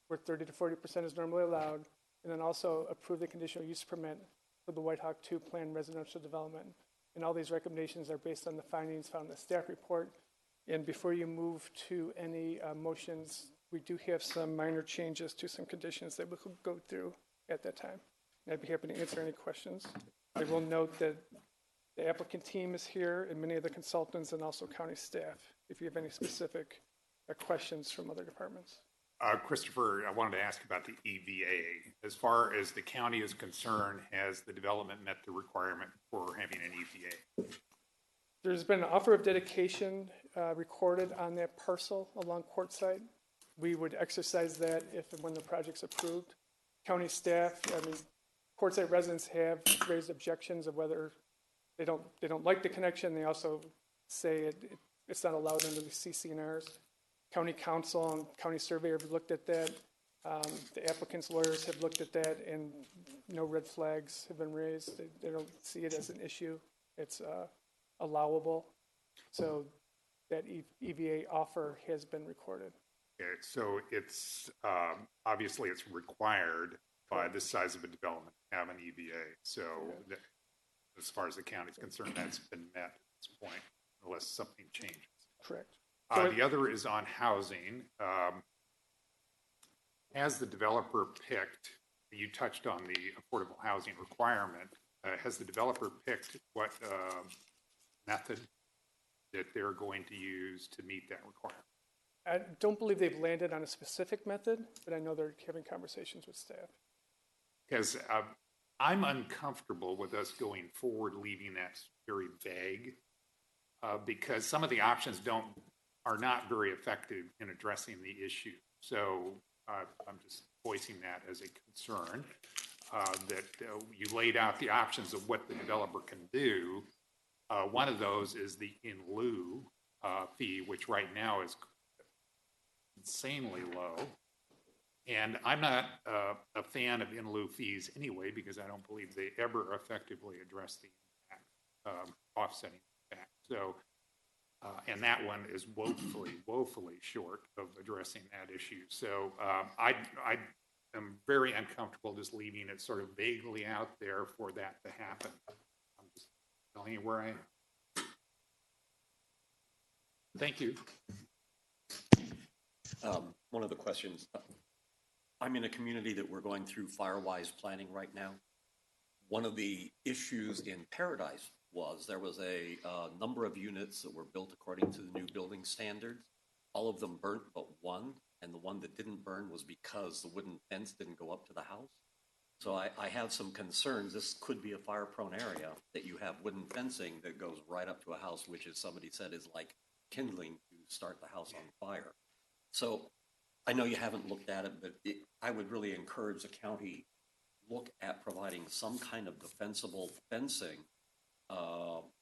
where 30 to 40% is normally allowed, and then also approve the conditional use permit for the White Hawk 2 planned residential development. And all these recommendations are based on the findings found in the staff report. And before you move to any motions, we do have some minor changes to some conditions that we could go through at that time. And I'd be happy to answer any questions. I will note that the applicant team is here and many of the consultants and also county staff, if you have any specific questions from other departments. Christopher, I wanted to ask about the EVA. As far as the county is concerned, has the development met the requirement for having an EVA? There's been an offer of dedication recorded on that parcel along Quartzsite. We would exercise that if and when the project's approved. County staff, Quartzsite residents have raised objections of whether they don't like the connection. They also say it's not allowed under the CCNRs. County council and county surveyor have looked at that. The applicant's lawyers have looked at that, and no red flags have been raised. They don't see it as an issue. It's allowable. So that EVA offer has been recorded. Okay, so it's obviously it's required by the size of a development to have an EVA. So that, as far as the county is concerned, that's been met at this point, unless something changes. Correct. The other is on housing. Has the developer picked, you touched on the affordable housing requirement, has the developer picked what method that they're going to use to meet that requirement? I don't believe they've landed on a specific method, but I know they're having conversations with staff. Because I'm uncomfortable with us going forward leaving that very vague, because some of the options are not very effective in addressing the issue. So I'm just voicing that as a concern, that you laid out the options of what the developer can do. One of those is the in lieu fee, which right now is insanely low. And I'm not a fan of in lieu fees anyway, because I don't believe they ever effectively address the impact, offsetting impact. So, and that one is woefully short of addressing that issue. So I am very uncomfortable just leaving it sort of vaguely out there for that to happen. I'm just telling you where I am. Thank you. One of the questions, I'm in a community that we're going through Firewise planning right now. One of the issues in Paradise was there was a number of units that were built according to the new building standards. All of them burnt but one, and the one that didn't burn was because the wooden fence didn't go up to the house. So I have some concerns. This could be a fire-prone area, that you have wooden fencing that goes right up to a house, which, as somebody said, is like kindling to start the house on fire. So I know you haven't looked at it, but I would really encourage the county look at providing some kind of defensible fencing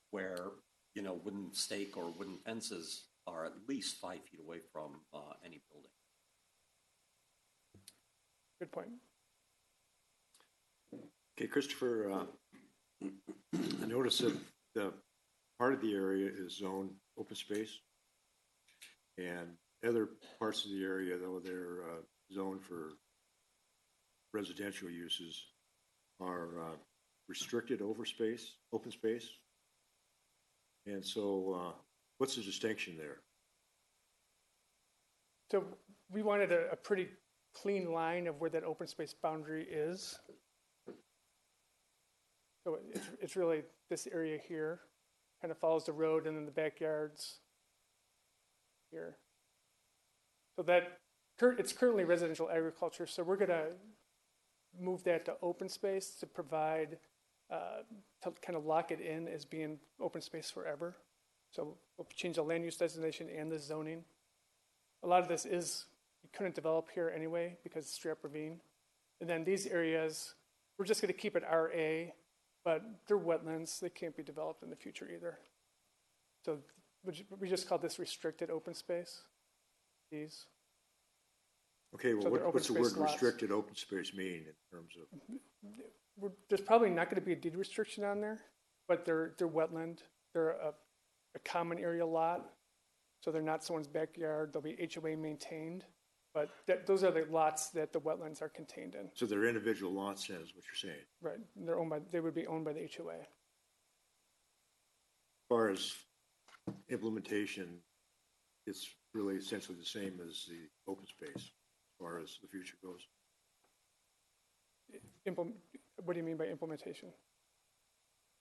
where, you know, wooden stake or wooden fences are at least 5 feet away from any building. Good point. Okay, Christopher, I noticed that the part of the area is zoned open space, and other parts of the area, though they're zoned for residential uses, are restricted open space. And so what's the distinction there? So we wanted a pretty clean line of where that open space boundary is. So it's really this area here, kind of follows the road, and then the backyards here. So that it's currently residential agriculture, so we're gonna move that to open space to provide, to kind of lock it in as being open space forever. So we'll change the land use designation and the zoning. A lot of this is, you couldn't develop here anyway because it's straight up ravine. And then these areas, we're just going to keep it RA, but they're wetlands. They can't be developed in the future either. So we just call this restricted open space. These. Okay, well, So they're what's the open word space lots. restricted open space mean in terms of? There's probably not going to be a deed restriction on there, but they're wetland. They're a common area lot, so they're not someone's backyard. They'll be HOA maintained, but those are the lots that the wetlands are contained in. So they're individual lots, is what you're saying. Right, and they would be owned by the HOA. As far as implementation, it's really essentially the same as the open space as far as the future goes. What do you mean by implementation?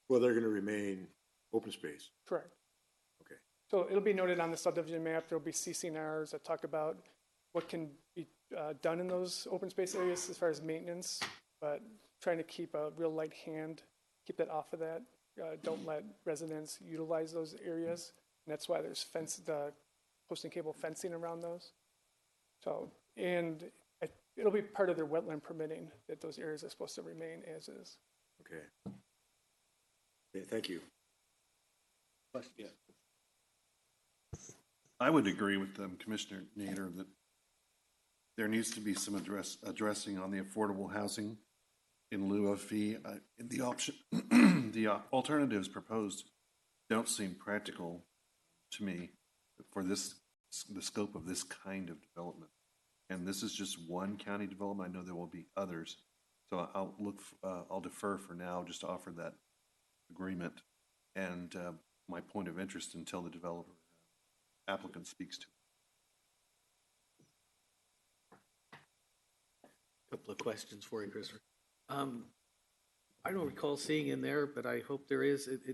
Well, they're going to remain open space. Correct. Okay. So it'll be noted on the subdivision map. There'll be CCNRs that talk about what can be done in those open space areas as far as maintenance, but trying to keep a real light hand, keep that off of that. Don't let residents utilize those areas. And that's why there's the post and cable fencing around those. So, and it'll be part of their wetland permitting that those areas are supposed to remain as is. Okay. Okay, thank you. Yeah. I would agree with Commissioner Nader that there needs to be some addressing on the affordable housing in lieu of fee. The option, the alternatives proposed don't seem practical to me for the scope of this kind of development. And this is just one county development. I know there will be others. So I'll defer for now, just to offer that agreement and my point of interest until the developer applicant speaks to it. Couple of questions for you, Christopher. I don't recall seeing in there, but I hope there is. Is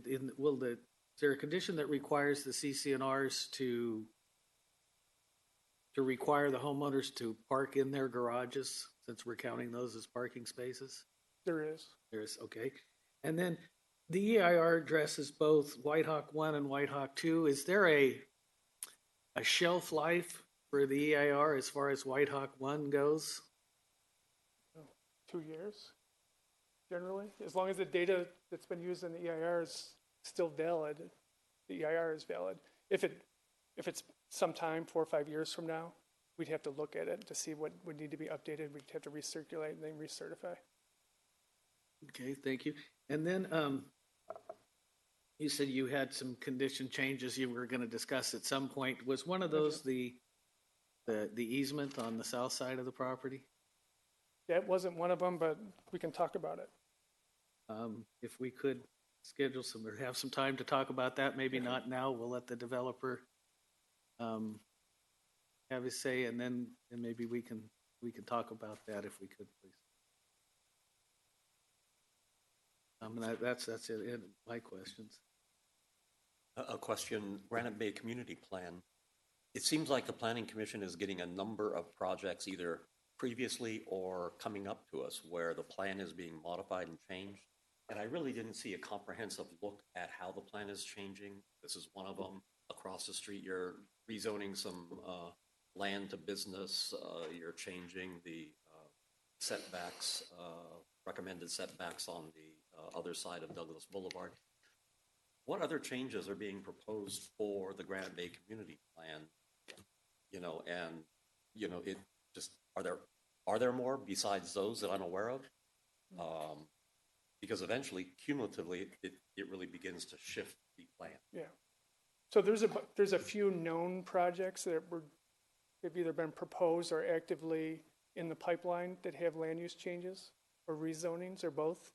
there a condition that requires the CCNRs to require the homeowners to park in their garages, since we're counting those as parking spaces? There is. There is, okay. And then the EIR addresses both Whitehawk 1 and Whitehawk 2. Is there a shelf life for the EIR as far as Whitehawk 1 goes? 2 years, generally. As long as the data that's been used in the EIR is still valid, the EIR is valid. If it's sometime 4 or 5 years from now, we'd have to look at it to see what would need to be updated. We'd have to recirculate and then recertify. Okay, thank you. And then you said you had some condition changes you were going to discuss at some point. Was one of those the easement on the south side of the property? That wasn't one of them, but we can talk about it. If we could schedule some or have some time to talk about that, maybe not now. We'll let the developer have his say, and then maybe we can talk about that if we could, please. That's it. My questions. A question, Granite Bay Community Plan. It seems like the Planning Commission is getting a number of projects either previously or coming up to us where the plan is being modified and changed. And I really didn't see a comprehensive look at how the plan is changing. This is one of them. Across the street, you're rezoning some land to business. You're changing the setbacks, recommended setbacks on the other side of Douglas Boulevard. What other changes are being proposed for the Granite Bay Community Plan? It just, are there more besides those that I'm aware of? Because eventually, cumulatively, it really begins to shift the plan. Yeah. So there's a few known projects that have either been proposed or actively in the pipeline that have land use changes or rezonings or both.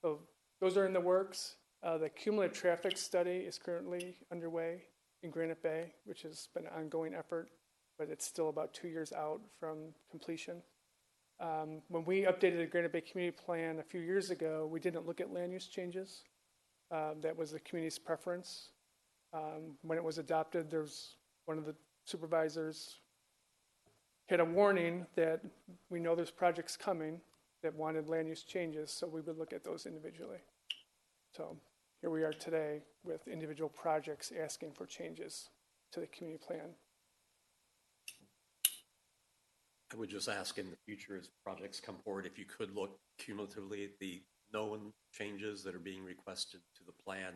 So those are in the works. The cumulative traffic study is currently underway in Granite Bay, which has been an ongoing effort, but it's still about 2 years out from completion. When we updated the Granite Bay Community Plan a few years ago, we didn't look at land use changes. That was the community's preference. When it was adopted, there's one of the supervisors had a warning that we know there's projects coming that wanted land use changes, so we would look at those individually. So here we are today with individual projects asking for changes to the community plan. I would just ask in the future as projects come forward, if you could look cumulatively at the known changes that are being requested to the plan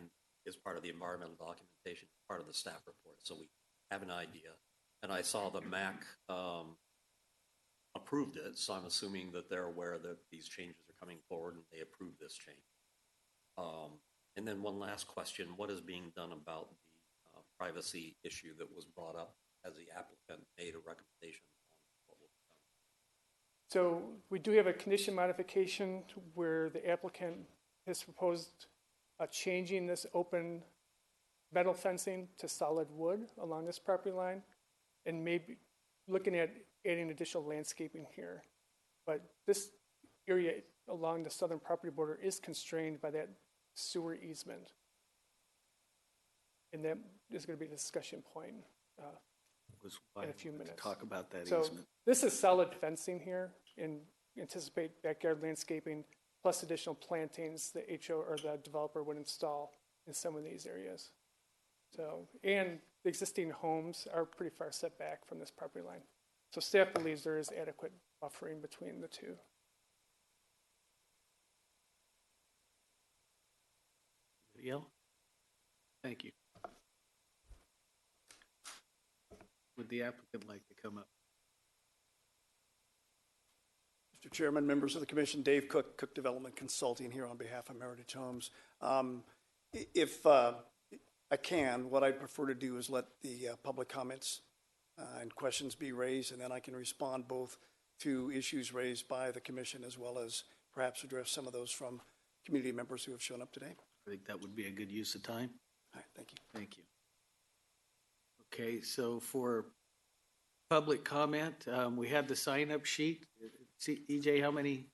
as part of the environmental documentation, part of the staff report, so we have an idea. And I saw the MAC approved it, so I'm assuming that they're aware that these changes are coming forward and they approved this change. And then one last question, what is being done about the privacy issue that was brought up as the applicant made a recommendation on what will be done? So we do have a condition modification where the applicant has proposed changing this open metal fencing to solid wood along this property line, and maybe looking at adding additional landscaping here. But this area along the southern property border is constrained by that sewer easement. And that is going to be a discussion point in a few minutes. Talk about that So easement. this is solid fencing here, and anticipate backyard landscaping plus additional plantings the HO or the developer would install in some of these areas. So, and the existing homes are pretty far set back from this property line. So staff believes there is adequate buffering between the two. Yell? Thank you. Would the applicant like to come up? Mr. Chairman, members of the commission, Dave Cook, Cook Development Consulting here on behalf of Meritage Homes. If I can, what I'd prefer to do is let the public comments and questions be raised, and then I can respond both to issues raised by the commission as well as perhaps address some of those from community members who have shown up today. I think that would be a good use of time. All right, thank you. Thank you. Okay, so for public comment, we had the sign-up sheet. See, EJ, how many?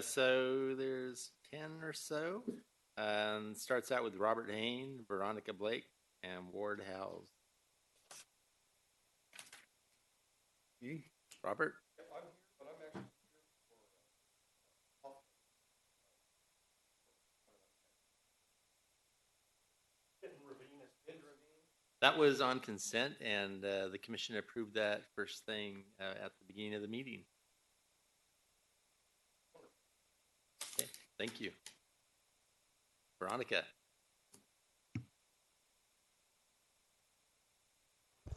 So there's 10 or so. Starts out with Robert Hain, Veronica Blake, and Ward Howes. Okay. Robert? Yep, I'm here, but I'm actually here for That was on consent, and the commission approved that first thing at the beginning of the meeting. Okay, thank you. Veronica.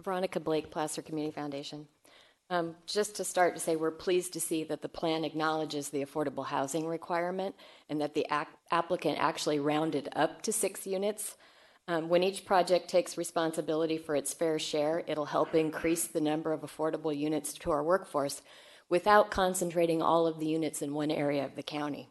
Veronica Blake, Placer Community Foundation. Just to start to say, we're pleased to see that the plan acknowledges the affordable housing requirement and that the applicant actually rounded up to 6 units. When each project takes responsibility for its fair share, it'll help increase the number of affordable units to our workforce without concentrating all of the units in one area of the county.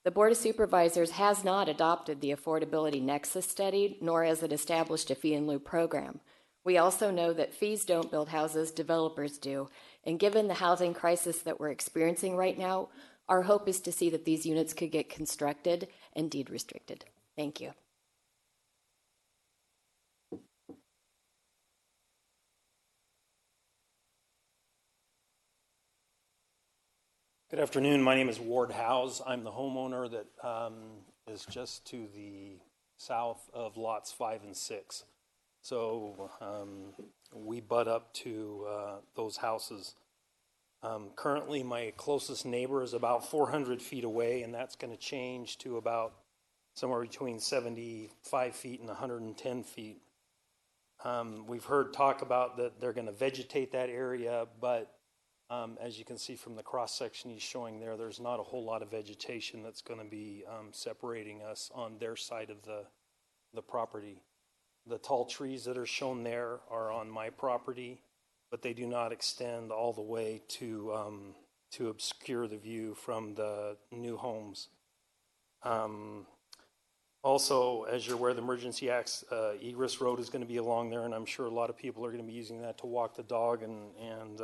The Board of Supervisors has not adopted the Affordability Nexus study, nor has it established a fee in lieu program. We also know that fees don't build houses, developers do. And given the housing crisis that we're experiencing right now, our hope is to see that these units could get constructed and deed restricted. Thank you. Good afternoon. My name is Ward Howes. I'm the homeowner that is just to the south of lots 5 and 6. So we butt up to those houses. Currently, my closest neighbor is about 400 feet away, and that's going to change to about somewhere between 75 feet and 110 feet. We've heard talk about that they're going to vegetate that area, but as you can see from the cross-section he's showing there, there's not a whole lot of vegetation that's going to be separating us on their side of the property. The tall trees that are shown there are on my property, but they do not extend all the way to obscure the view from the new homes. Also, as you're aware, the emergency egress road is going to be along there, and I'm sure a lot of people are going to be using that to walk the dog and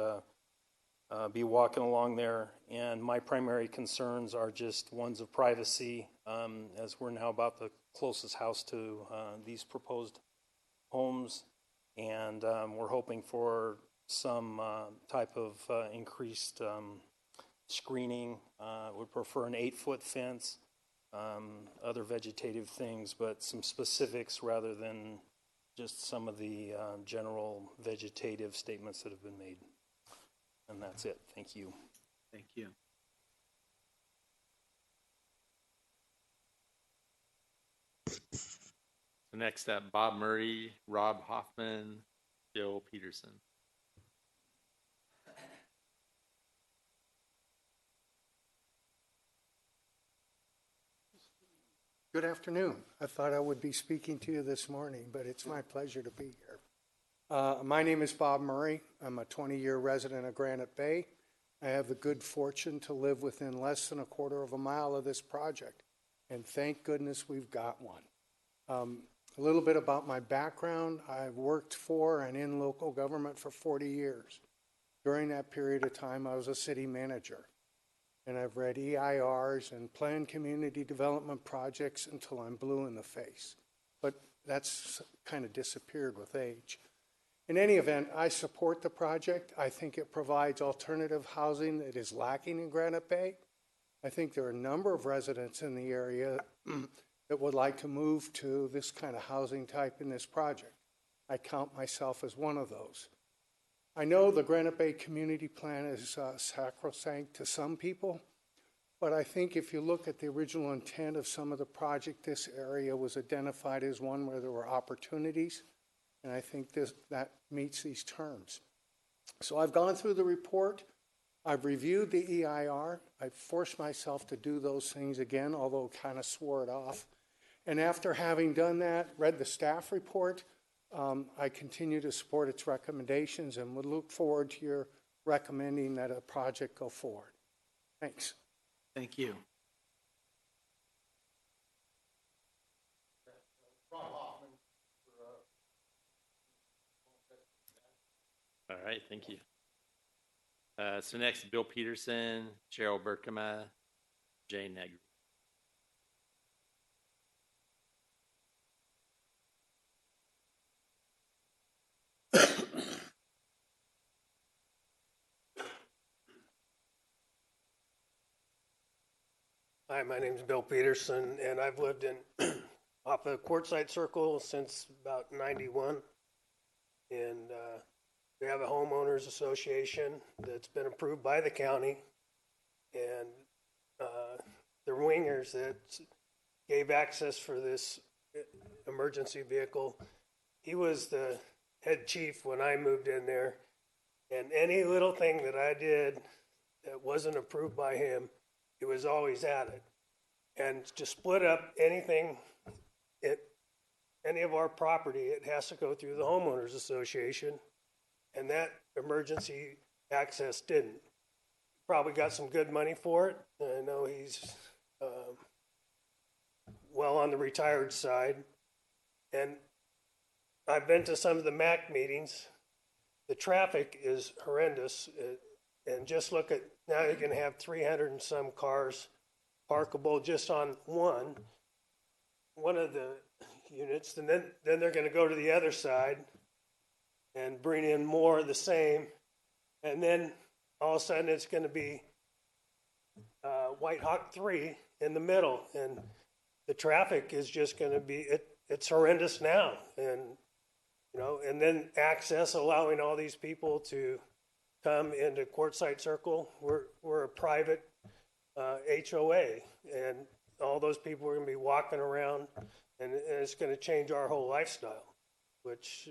be walking along there. And my primary concerns are just ones of privacy, as we're now about the closest house to these proposed homes, and we're hoping for some type of increased screening. Would prefer an 8-foot fence, other vegetative things, but some specifics rather than just some of the general vegetative statements that have been made. And that's it. Thank you. Thank you. So next up, Bob Murray, Rob Hoffman, Bill Peterson. Good afternoon. I thought I would be speaking to you this morning, but it's my pleasure to be here. My name is Bob Murray. I'm a 20-year resident of Granite Bay. I have the good fortune to live within less than a quarter of a mile of this project, and thank goodness we've got one. A little bit about my background. I've worked for and in local government for 40 years. During that period of time, I was a city manager. And I've read EIRs and planned community development projects until I'm blue in the face. But that's kind of disappeared with age. In any event, I support the project. I think it provides alternative housing that is lacking in Granite Bay. I think there are a number of residents in the area that would like to move to this kind of housing type in this project. I count myself as one of those. I know the Granite Bay Community Plan is sacrosanct to some people, but I think if you look at the original intent of some of the project, this area was identified as one where there were opportunities, and I think that meets these terms. So I've gone through the report. I've reviewed the EIR. I've forced myself to do those things again, although kind of swore it off. And after having done that, read the staff report, I continue to support its recommendations and would look forward to your recommending that a project go forward. Thanks. Thank you. All right, thank you. So next, Bill Peterson, Cheryl Berkema, Jane Negri. Hi, my name is Bill Peterson, and I've lived in off of Quartzsite Circle since about '91. And we have a homeowners association that's been approved by the county, and the wingers that gave access for this emergency vehicle, he was the head chief when I moved in there, and any little thing that I did that wasn't approved by him, it was always added. And to split up anything, any of our property, it has to go through the homeowners association, and that emergency access didn't. Probably got some good money for it. I know he's well on the retired side. And I've been to some of the MAC meetings. The traffic is horrendous. And just look at, now you can have 300 and some cars parkable just on one of the units. And then they're going to go to the other side and bring in more of the same. And then all of a sudden it's going to be White Hawk 3 in the middle. And the traffic is just going to be, it's horrendous now. And, you know, and then access, allowing all these people to come into Quartzsite Circle. We're a private HOA, and all those people are going to be walking around, and it's going to change our whole lifestyle, which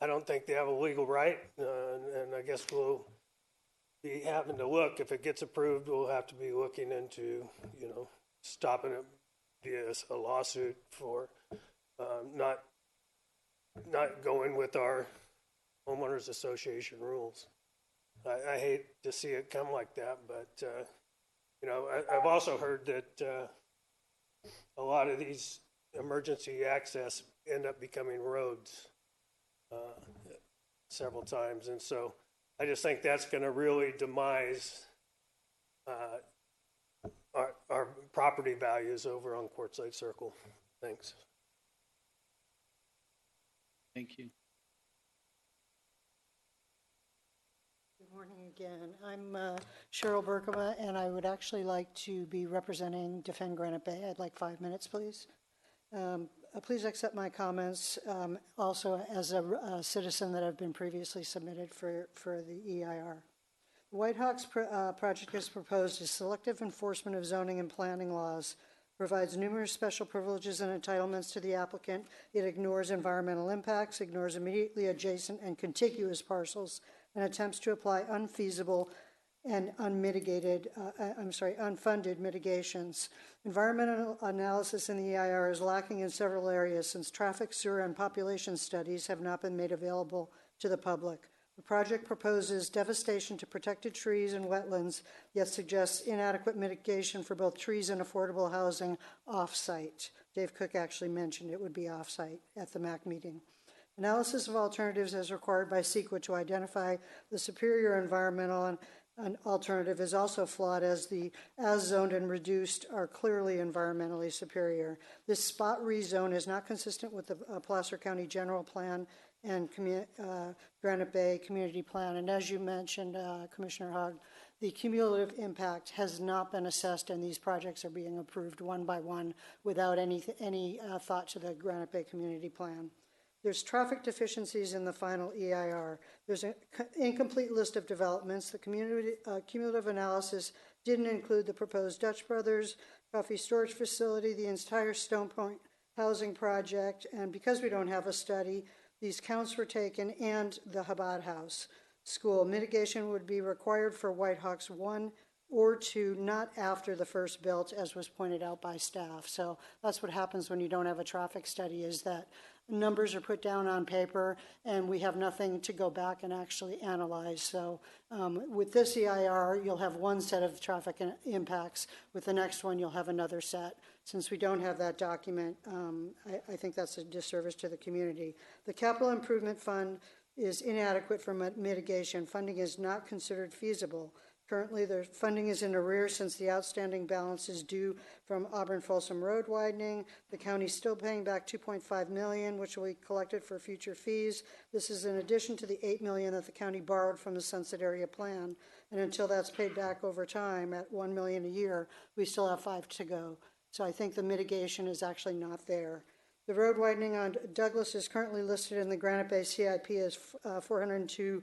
I don't think they have a legal right, and I guess we'll be having to look. If it gets approved, we'll have to be looking into, you know, stopping it via a lawsuit for not going with our homeowners association rules. I hate to see it come like that, but you know, I've also heard that a lot of these emergency access end up becoming roads several times, and so I just think that's going to really demise our property values over on Quartzsite Circle. Thanks. Thank you. Morning again. I'm Cheryl Berkema, and I would actually like to be representing Defend Granite Bay. I'd like 5 minutes, please. Please accept my comments also as a citizen that have been previously submitted for the EIR. The White Hawks project as proposed is selective enforcement of zoning and planning laws, provides numerous special privileges and entitlements to the applicant. It ignores environmental impacts, ignores immediately adjacent and contiguous parcels, and attempts to apply unfeasible and unfunded mitigations. Environmental analysis in the EIR is lacking in several areas since traffic, sewer, and population studies have not been made available to the public. The project proposes devastation to protected trees and wetlands, yet suggests inadequate mitigation for both trees and affordable housing off-site. Dave Cook actually mentioned it would be off-site at the MAC meeting. Analysis of alternatives as required by CEQA to identify the superior environmental and alternative is also flawed, as the as-zoned and reduced are clearly environmentally superior. This spot rezone is not consistent with the Placer County General Plan and Granite Bay Community Plan. And as you mentioned, Commissioner Hogg, the cumulative impact has not been assessed, and these projects are being approved one by one without any thought to the Granite Bay Community Plan. There's traffic deficiencies in the final EIR. There's an incomplete list of developments. The cumulative analysis didn't include the proposed Dutch Brothers coffee storage facility, the entire Stone Point housing project, and because we don't have a study, these counts were taken, and the Chabad House school. Mitigation would be required for White Hawks 1 or 2, not after the first built, as was pointed out by staff. So that's what happens when you don't have a traffic study, is that numbers are put down on paper and we have nothing to go back and actually analyze. So with this EIR, you'll have one set of traffic impacts. With the next one, you'll have another set. Since we don't have that document, I think that's a disservice to the community. The Capital Improvement Fund is inadequate for mitigation. Funding is not considered feasible. Currently, the funding is in arrears since the outstanding balance is due from Auburn-Folsom Road widening. The county is still paying back $2.5 million, which will be collected for future fees. This is in addition to the $8 million that the county borrowed from the Sunset Area Plan. And until that's paid back over time at $1 million a year, we still have 5 to go. So I think the mitigation is actually not there. The road widening on Douglas is currently listed in the Granite Bay CIP as $402,000+.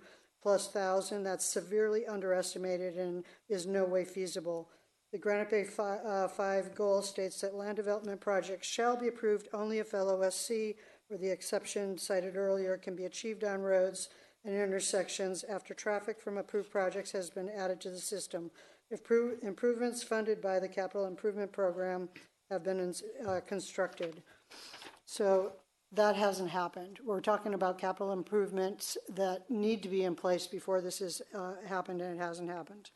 That's severely underestimated and is no way feasible. The Granite Bay 5 goal states that land development projects shall be approved only if LOSC, or the exception cited earlier, can be achieved on roads and intersections after traffic from approved projects has been added to the system. If improvements funded by the Capital Improvement Program have been constructed. So that hasn't happened. We're talking about capital improvements that need to be in place before this has happened, and it hasn't happened.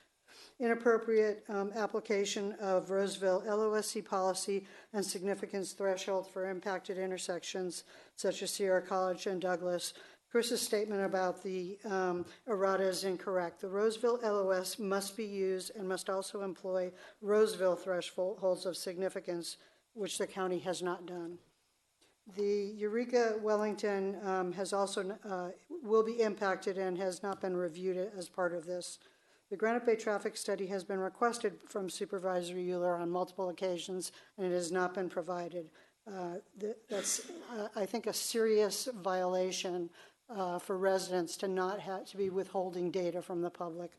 Inappropriate application of Roseville LOSC policy and significance threshold for impacted intersections such as Sierra College and Douglas. Chris's statement about the errata is incorrect. The Roseville LOS must be used and must also employ Roseville thresholds of significance, which the county has not done. The Eureka Wellington has also will be impacted and has not been reviewed as part of this. The Granite Bay traffic study has been requested from Supervisor Euler on multiple occasions, and it has not been provided. That's, I think, a serious violation for residents to not have to be withholding data from the public.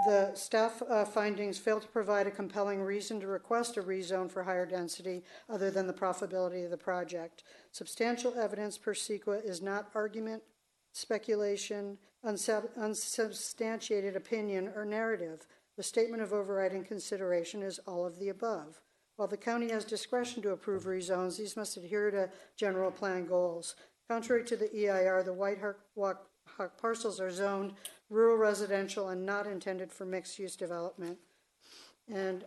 The staff findings fail to provide a compelling reason to request a rezone for higher density other than the profitability of the project. Substantial evidence per CEQA is not argument, speculation, unsubstantiated opinion, or narrative. The statement of overriding consideration is all of the above. While the county has discretion to approve rezones, these must adhere to general plan goals. Contrary to the EIR, the White Hawk parcels are zoned rural residential and not intended for mixed-use development. And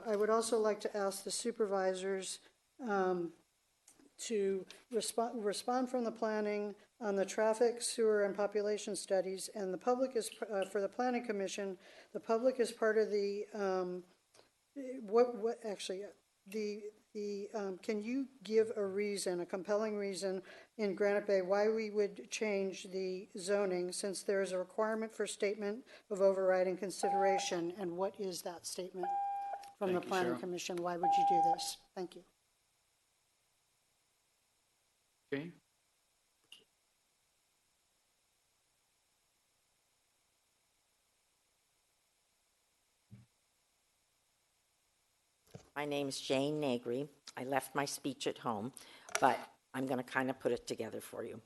I would also like to ask the supervisors to respond from the planning on the traffic, sewer, and population studies. And the public is, for the Planning Commission, the public is part of the, can you give a reason, a compelling reason in Granite Bay why we would change the zoning since there is a requirement for statement of overriding consideration? And what is that statement from the Planning Commission? Why would you do this? Thank you. Okay. My name's Jane Negri. I left my speech at home, but I'm going to kind of put it together for you.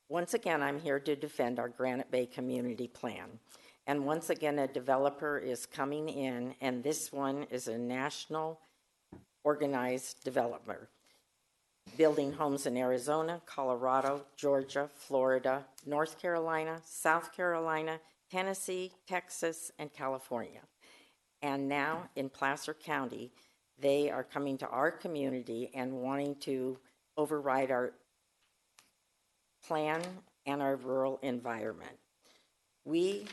Once again, I'm here to defend our Granite Bay Community Plan. And once again, a developer is coming in, and this one is a national organized developer, building homes in Arizona, Colorado, Georgia, Florida, North Carolina, South Carolina, Tennessee, Texas, and California. And now in Placer County, they are coming to our community and wanting to override our plan and our rural environment. We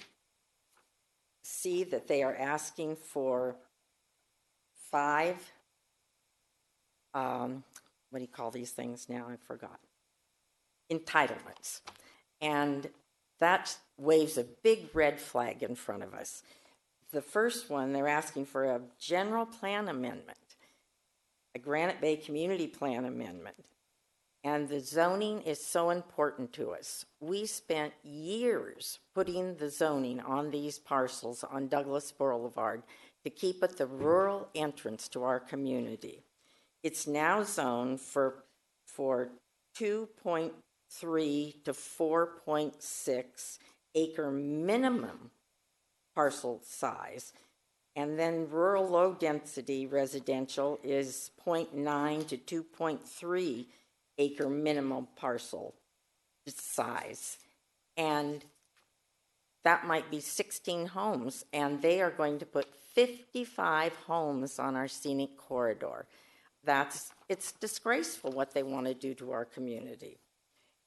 see that they are asking for 5, what do you call these things now? I forgot. Entitlements. And that waves a big red flag in front of us. The first one, they're asking for a general plan amendment, a Granite Bay Community Plan amendment. And the zoning is so important to us. We spent years putting the zoning on these parcels on Douglas Boulevard to keep it the rural entrance to our community. It's now zoned for 2.3 to 4.6 acre minimum parcel size, and then rural low density residential is 0.9 to 2.3 acre minimum parcel size, and that might be 16 homes, and they are going to put 55 homes on our scenic corridor. It's disgraceful what they want to do to our community.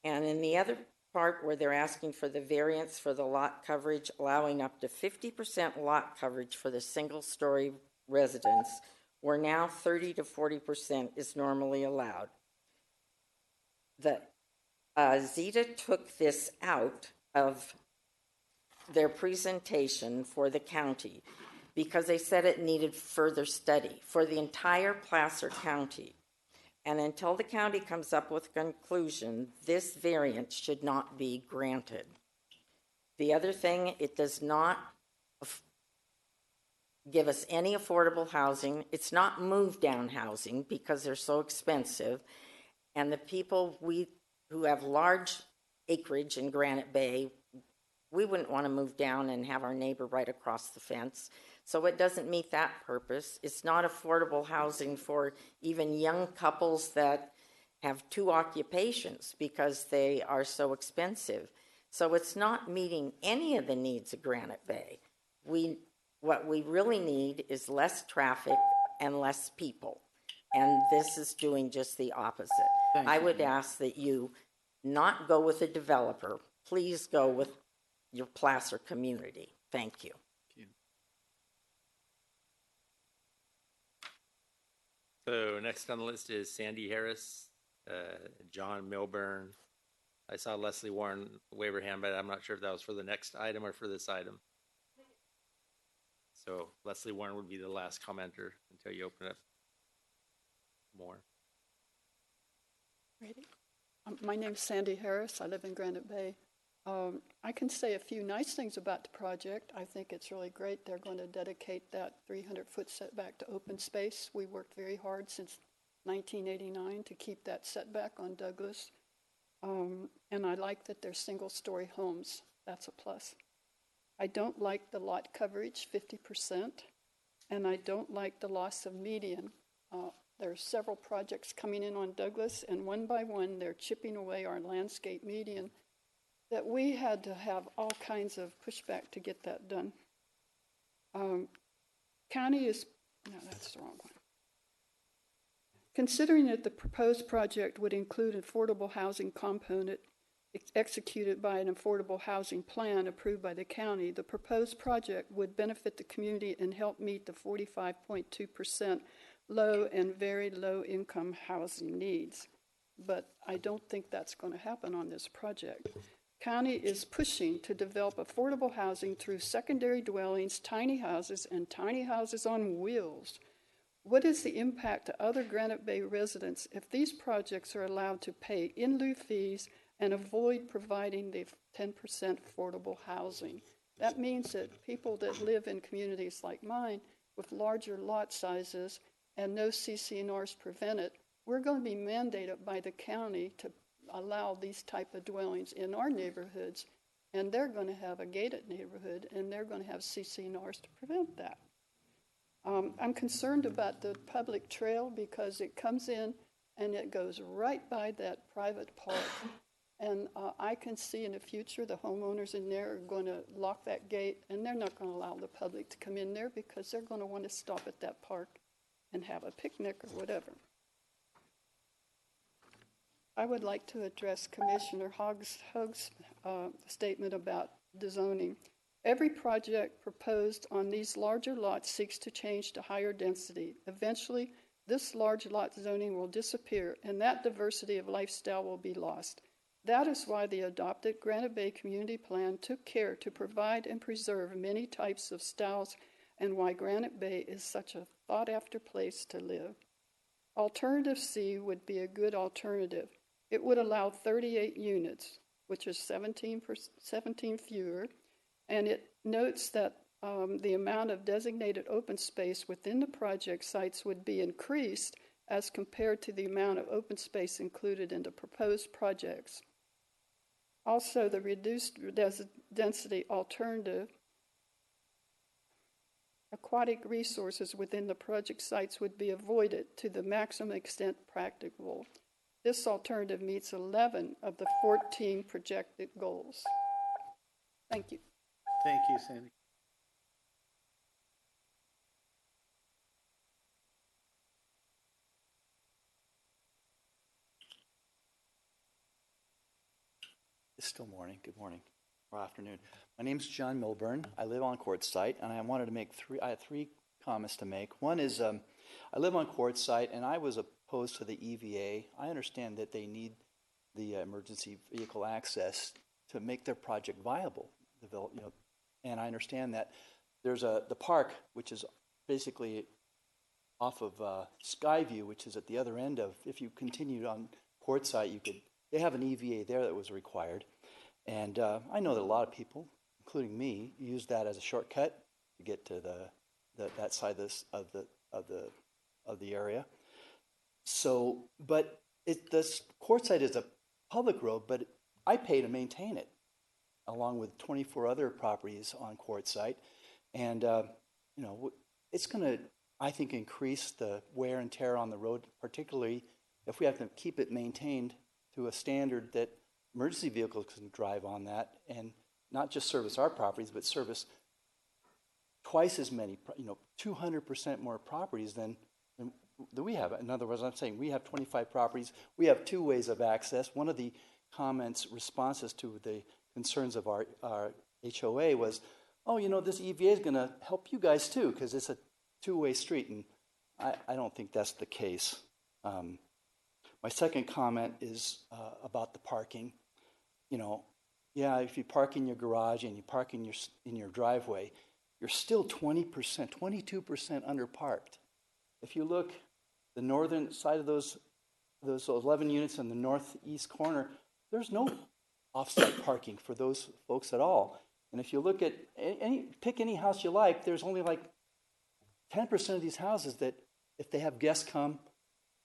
And in the other part where they're asking for the variance for the lot coverage, allowing up to 50% lot coverage for the single-story residence, where now 30 to 40% is normally allowed. Zeta took this out of their presentation for the county because they said it needed further study for the entire Placer County. And until the county comes up with a conclusion, this variance should not be granted. The other thing, it does not give us any affordable housing. It's not move-down housing because they're so expensive. And the people who have large acreage in Granite Bay, we wouldn't want to move down and have our neighbor right across the fence. So it doesn't meet that purpose. It's not affordable housing for even young couples that have 2 occupations because they are so expensive. So it's not meeting any of the needs of Granite Bay. What we really need is less traffic and less people. And this is doing just the opposite. I would ask that you not go with a developer. Please go with your Placer community. Thank you. So next on the list is Sandy Harris, John Milburn. I saw Leslie Warren wave her hand, but I'm not sure if that was for the next item or for this item. So Leslie Warren would be the last commenter until you open up more. Ready? My name's Sandy Harris. I live in Granite Bay. I can say a few nice things about the project. I think it's really great. They're going to dedicate that 300-foot setback to open space. We worked very hard since 1989 to keep that setback on Douglas. And I like that they're single-story homes. That's a plus. I don't like the lot coverage, 50%, and I don't like the loss of median. There are several projects coming in on Douglas, and one by one, they're chipping away our landscape median that we had to have all kinds of pushback to get that done. County is, no, that's the wrong one. Considering that the proposed project would include an affordable housing component executed by an affordable housing plan approved by the county, the proposed project would benefit the community and help meet the 45.2% low and very low income housing needs. But I don't think that's going to happen on this project. County is pushing to develop affordable housing through secondary dwellings, tiny houses, and tiny houses on wheels. What is the impact to other Granite Bay residents if these projects are allowed to pay in lieu fees and avoid providing the 10% affordable housing? That means that people that live in communities like mine with larger lot sizes and no CC&Rs prevent it, we're going to be mandated by the county to allow these type of dwellings in our neighborhoods, and they're going to have a gated neighborhood, and they're going to have CC&Rs to prevent that. I'm concerned about the public trail because it comes in and it goes right by that private park. And I can see in the future the homeowners in there are going to lock that gate, and they're not going to allow the public to come in there because they're going to want to stop at that park and have a picnic or whatever. I would like to address Commissioner Hogg's statement about the zoning. Every project proposed on these larger lots seeks to change to higher density. Eventually, this large lot zoning will disappear, and that diversity of lifestyle will be lost. That is why the adopted Granite Bay Community Plan took care to provide and preserve many types of styles, and why Granite Bay is such a sought-after place to live. Alternative C would be a good alternative. It would allow 38 units, which is 17 fewer, and it notes that the amount of designated open space within the project sites would be increased as compared to the amount of open space included in the proposed projects. Also, the reduced density alternative, aquatic resources within the project sites would be avoided to the maximum extent practicable. This alternative meets 11 of the 14 projected goals. Thank you. Thank you, Sandy. It's still morning. Good morning or afternoon. My name's John Milburn. I live on Quartzsite, and I wanted to make I had three comments to make. One is I live on Quartzsite, and I was opposed to the EVA. I understand that they need the emergency vehicle access to make their project viable. And I understand that there's the park, which is basically off of Skyview, which is at the other end of. If you continued on Quartzsite, they have an EVA there that was required, and I know that a lot of people, including me, use that as a shortcut to get to that side of the area. So, but this Quartzsite is a public road, but I pay to maintain it, along with 24 other properties on Quartzsite, and it's going to, I think, increase the wear and tear on the road, particularly if we have to keep it maintained to a standard that emergency vehicles can drive on that, and not just service our properties, but service twice as many, 200% more properties than we have. In other words, I'm saying we have 25 properties. We have two ways of access. One of the responses to the concerns of our HOA was, this EVA is going to help you guys too, because it's a two-way street, and I don't think that's the case. My second comment is about the parking. If you park in your garage and you park in your driveway, you're still 20%, 22% underparked. If you look the northern side of those 11 units in the northeast corner, there's no off-site parking for those folks at all. And if you look at pick any house you like, there's only like 10% of these houses that if they have guests come,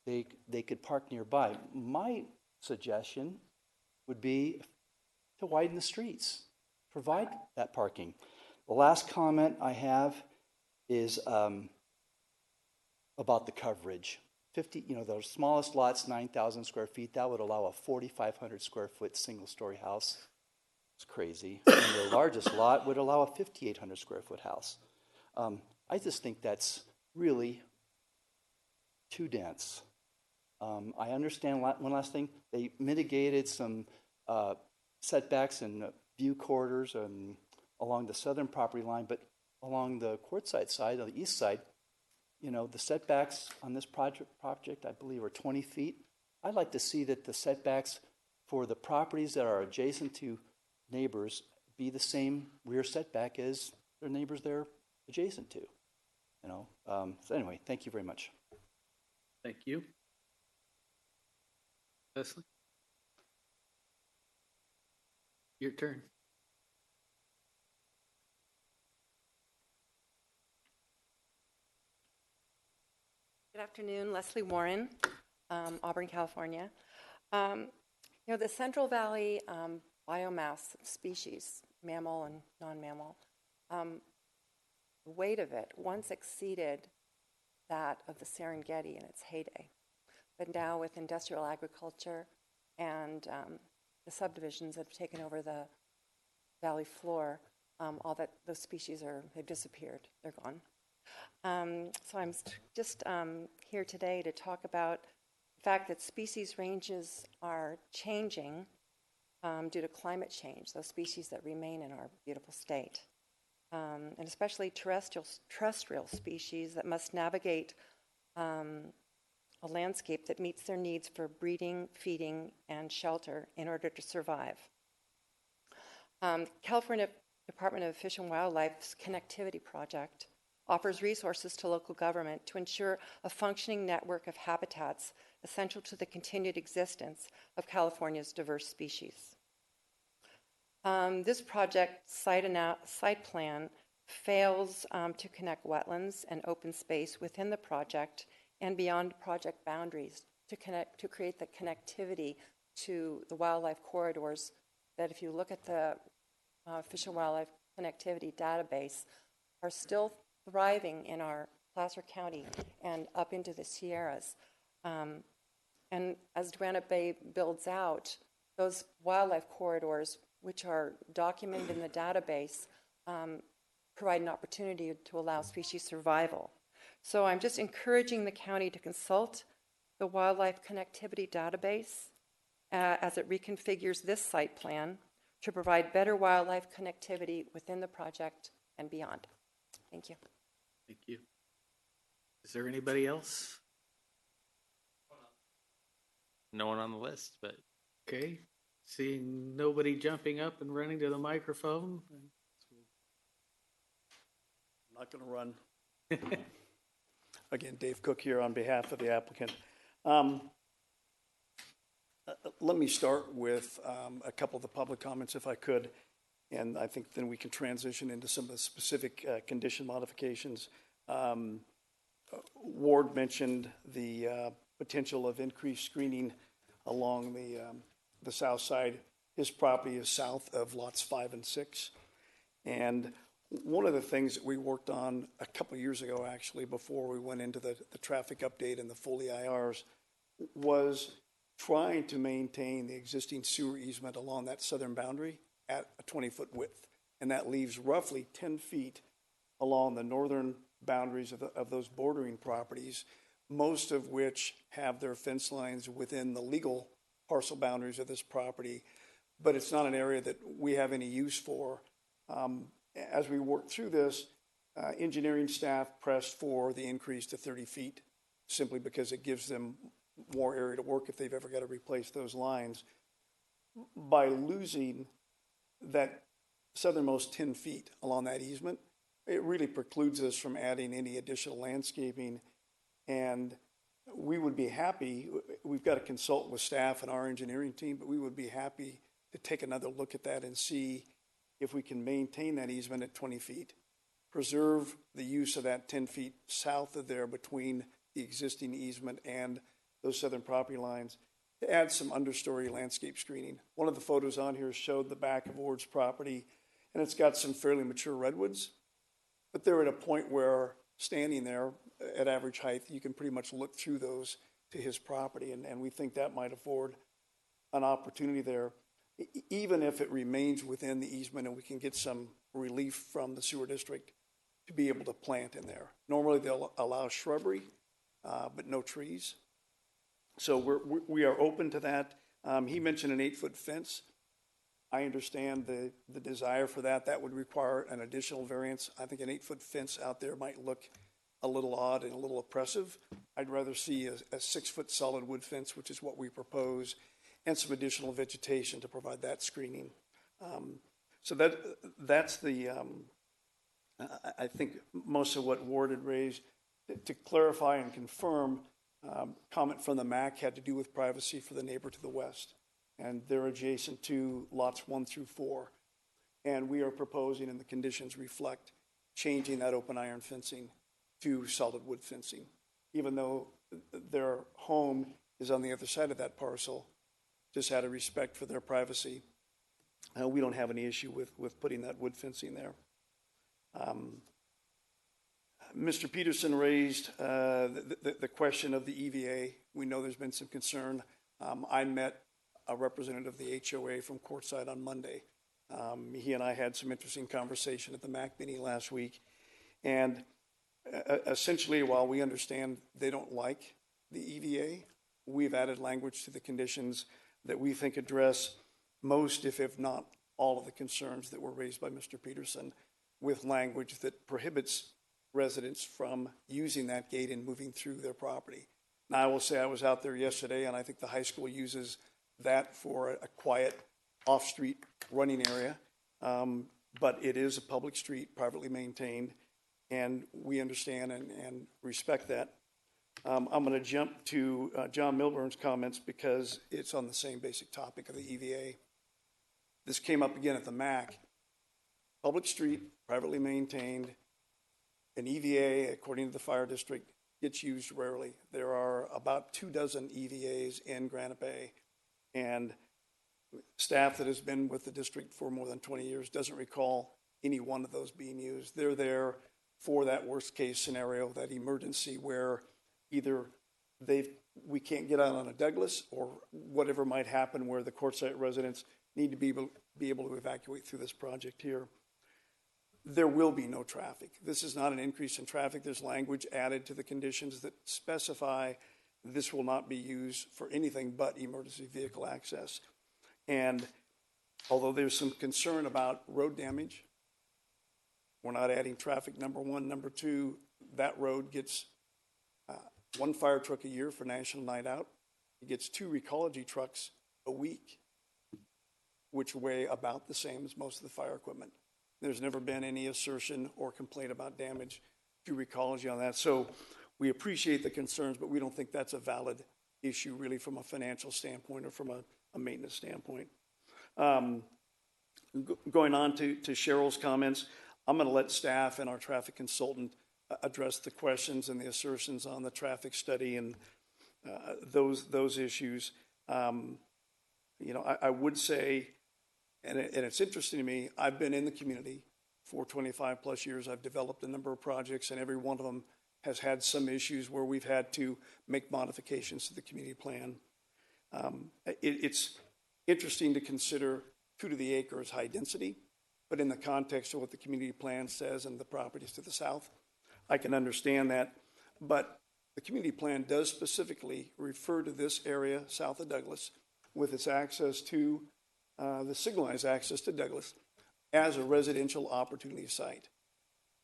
they could park nearby. My suggestion would be to widen the streets, provide that parking. The last comment I have is about the coverage. The smallest lot's 9,000 square feet. That would allow a 4,500 square foot single-story house. It's crazy. And the largest lot would allow a 5,800 square foot house. I just think that's really too dense. I understand one last thing. They mitigated some setbacks and view corridors along the southern property line, but along the Quartzsite side, on the east side, the setbacks on this project, I believe, are 20 feet. I'd like to see that the setbacks for the properties that are adjacent to neighbors be the same rear setback as their neighbors they're adjacent to. So anyway, thank you very much. Thank you. Leslie? Your turn. Good afternoon, Leslie Warren, Auburn, California. The Central Valley biomass species, mammal and non-mammal, the weight of it once exceeded that of the Serengeti in its heyday. But now with industrial agriculture and the subdivisions that have taken over the valley floor, all that those species they've disappeared. They're gone. So I'm just here today to talk about the fact that species ranges are changing due to climate change, those species that remain in our beautiful state, and especially terrestrial species that must navigate a landscape that meets their needs for breeding, feeding, and shelter in order to survive. California Department of Fish and Wildlife's Connectivity Project offers resources to local government to ensure a functioning network of habitats essential to the continued existence of California's diverse species. This project site plan fails to connect wetlands and open space within the project and beyond project boundaries to create the connectivity to the wildlife corridors that, if you look at the Fish and Wildlife Connectivity Database, are still thriving in our Placer County and up into the Sierras. And as Granite Bay builds out, those wildlife corridors, which are documented in the database, provide an opportunity to allow species survival. So I'm just encouraging the county to consult the Wildlife Connectivity Database as it reconfigures this site plan to provide better wildlife connectivity within the project and beyond. Thank you. Thank you. Is there anybody else? No one on the list, but Okay. Seeing nobody jumping up and running to the microphone. I'm not going to run. Again, Dave Cook here on behalf of the applicant. Let me start with a couple of the public comments, if I could, and I think then we can transition into some of the specific condition modifications. Ward mentioned the potential of increased screening along the south side. His property is south of lots 5 and 6. And one of the things that we worked on a couple of years ago, actually, before we went into the traffic update and the full EIRs, was trying to maintain the existing sewer easement along that southern boundary at a 20-foot width. And that leaves roughly 10 feet along the northern boundaries of those bordering properties, most of which have their fence lines within the legal parcel boundaries of this property, but it's not an area that we have any use for. As we worked through this, engineering staff pressed for the increase to 30 feet, simply because it gives them more area to work if they've ever got to replace those lines. By losing that southernmost 10 feet along that easement, it really precludes us from adding any additional landscaping. And we would be happy, we've got to consult with staff and our engineering team, but we would be happy to take another look at that and see if we can maintain that easement at 20 feet, preserve the use of that 10 feet south of there between the existing easement and those southern property lines, to add some understory landscape screening. One of the photos on here showed the back of Ward's property, and it's got some fairly mature redwoods, but they're at a point where standing there at average height, you can pretty much look through those to his property, and we think that might afford an opportunity there, even if it remains within the easement and we can get some relief from the sewer district to be able to plant in there. Normally they'll allow shrubbery, but no trees. So we are open to that. He mentioned an 8-foot fence. I understand the desire for that. That would require an additional variance. I think an 8-foot fence out there might look a little odd and a little oppressive. I'd rather see a 6-foot solid wood fence, which is what we propose, and some additional vegetation to provide that screening. So that's the, I think most of what Ward had raised. To clarify and confirm, comment from the MAC had to do with privacy for the neighbor to the west. And they're adjacent to lots 1 through 4. And we are proposing, and the conditions reflect, changing that open iron fencing to solid wood fencing. Even though their home is on the other side of that parcel, just out of respect for their privacy, we don't have any issue with putting that wood fencing there. Mr. Peterson raised the question of the EVA. We know there's been some concern. I met a representative of the HOA from Quartzsite on Monday. He and I had some interesting conversation at the MAC meeting last week. And essentially, while we understand they don't like the EVA, we've added language to the conditions that we think address most, if not all, of the concerns that were raised by Mr. Peterson, with language that prohibits residents from using that gate and moving through their property. Now, I will say I was out there yesterday, and I think the high school uses that for a quiet off-street running area. But it is a public street, privately maintained, and we understand and respect that. I'm going to jump to John Milburn's comments because it's on the same basic topic of the EVA. This came up again at the MAC. Public street, privately maintained. An EVA, according to the fire district, gets used rarely. There are about 24 EVAs in Granite Bay, and staff that has been with the district for more than 20 years doesn't recall any one of those being used. They're there for that worst case scenario, that emergency where either we can't get out on a Douglas or whatever might happen where the Quartzsite residents need to be able to evacuate through this project here. There will be no traffic. This is not an increase in traffic. There's language added to the conditions that specify this will not be used for anything but emergency vehicle access. And although there's some concern about road damage, we're not adding traffic, number one. Number two, that road gets 1 fire truck a year for National Night Out. It gets 2 Recology trucks a week, which weigh about the same as most of the fire equipment. There's never been any assertion or complaint about damage to Recology on that. So we appreciate the concerns, but we don't think that's a valid issue really from a financial standpoint or from a maintenance standpoint. Going on to Cheryl's comments, I'm going to let staff and our traffic consultant address the questions and the assertions on the traffic study and those issues. I would say, and it's interesting to me, I've been in the community for 25 plus years. I've developed a number of projects, and every one of them has had some issues where we've had to make modifications to the community plan. It's interesting to consider 2 to the acre as high density, but in the context of what the community plan says and the properties to the south, I can understand that. But the community plan does specifically refer to this area south of Douglas with its access to the signalized access to Douglas as a residential opportunity site.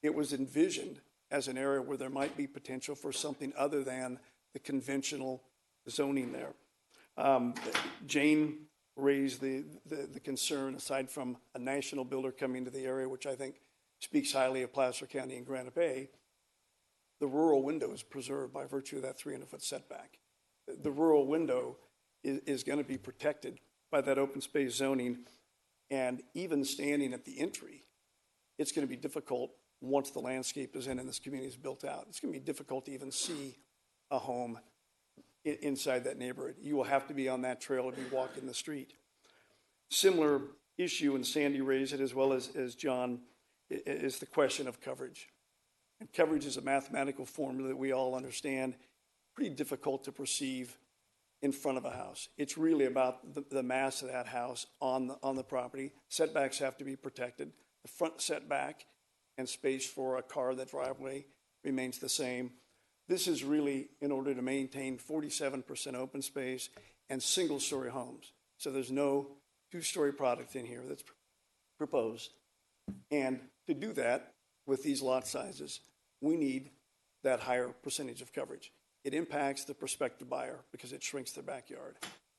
It was envisioned as an area where there might be potential for something other than the conventional zoning there. Jane raised the concern, aside from a national builder coming to the area, which I think speaks highly of Placer County and Granite Bay, the rural window is preserved by virtue of that 300-foot setback. The rural window is going to be protected by that open space zoning, and even standing at the entry, it's going to be difficult once the landscape is in and this community is built out. It's going to be difficult to even see a home inside that neighborhood. You will have to be on that trail to be walking the street. Similar issue, and Sandy raised it as well as John, is the question of coverage. And coverage is a mathematical formula that we all understand, pretty difficult to perceive in front of a house. It's really about the mass of that house on the property. Setbacks have to be protected. The front setback and space for a car, that driveway, remains the same. This is really in order to maintain 47% open space and single-story homes. So there's no 2-story product in here that's proposed. And to do that with these lot sizes, we need that higher percentage of coverage. It impacts the prospective buyer because it shrinks their backyard.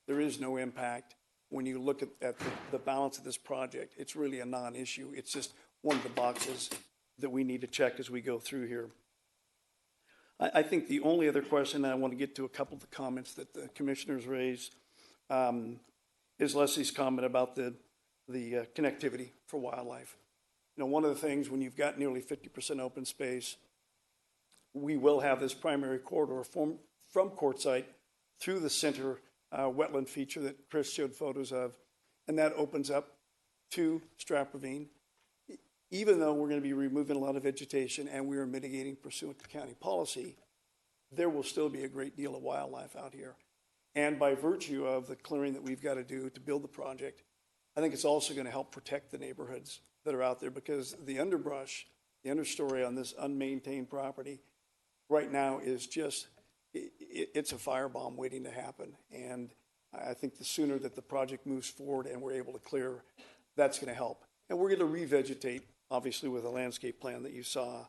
There is no impact when you look at the balance of this project. It's really a non-issue. It's just one of the boxes that we need to check as we go through here. I think the only other question, and I want to get to a couple of the comments that the commissioners raised, is Leslie's comment about the connectivity for wildlife. You know, one of the things when you've got nearly 50% open space, we will have this primary corridor from Quartzsite through the center wetland feature that Chris showed photos of, and that opens up to Strap Ravine. Even though we're going to be removing a lot of vegetation and we are mitigating pursuant to county policy, there will still be a great deal of wildlife out here. And by virtue of the clearing that we've got to do to build the project, I think it's also going to help protect the neighborhoods that are out there, because the underbrush, the understory on this unmaintained property right now is just, it's a firebomb waiting to happen. And I think the sooner that the project moves forward and we're able to clear, that's going to help. And we're going to revegetate, obviously, with a landscape plan that you saw,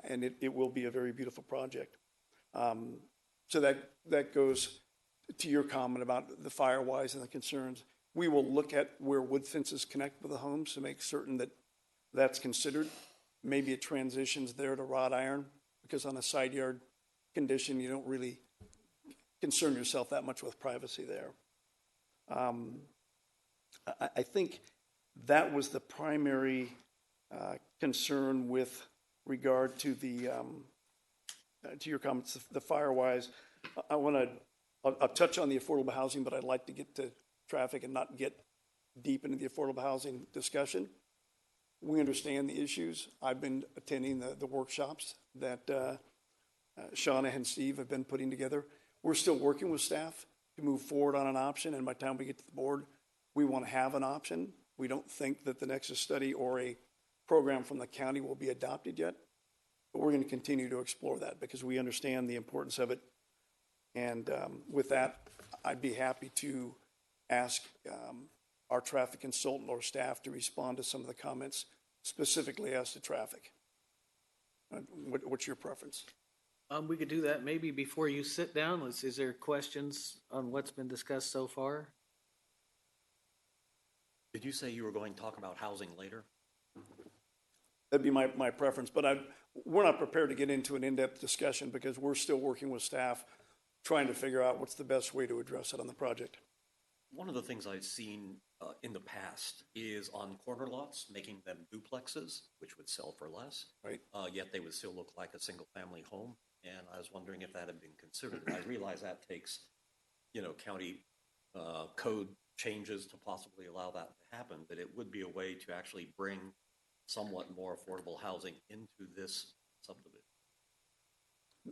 and it will be a very beautiful project. So that goes to your comment about the firewise and the concerns. We will look at where wood fences connect with the homes to make certain that that's considered. Maybe it transitions there to wrought iron, because on a side yard condition, you don't really concern yourself that much with privacy there. I think that was the primary concern with regard to the to your comments, the firewise. I'll touch on the affordable housing, but I'd like to get to traffic and not get deep into the affordable housing discussion. We understand the issues. I've been attending the workshops that Shauna and Steve have been putting together. We're still working with staff to move forward on an option, and by the time we get to the board, we want to have an option. We don't think that the Nexus study or a program from the county will be adopted yet, but we're going to continue to explore that because we understand the importance of it. And with that, I'd be happy to ask our traffic consultant or staff to respond to some of the comments specifically as to traffic. What's your preference? We could do that maybe before you sit down. Is there questions on what's been discussed so far? Did you say you were going to talk about housing later? That'd be my preference, but we're not prepared to get into an in-depth discussion because we're still working with staff trying to figure out what's the best way to address it on the project. One of the things I've seen in the past is on corner lots, making them duplexes, which would sell for less. Right. Yet they would still look like a single-family home. And I was wondering if that had been considered. I realize that takes, county code changes to possibly allow that to happen, but it would be a way to actually bring somewhat more affordable housing into this subdivision.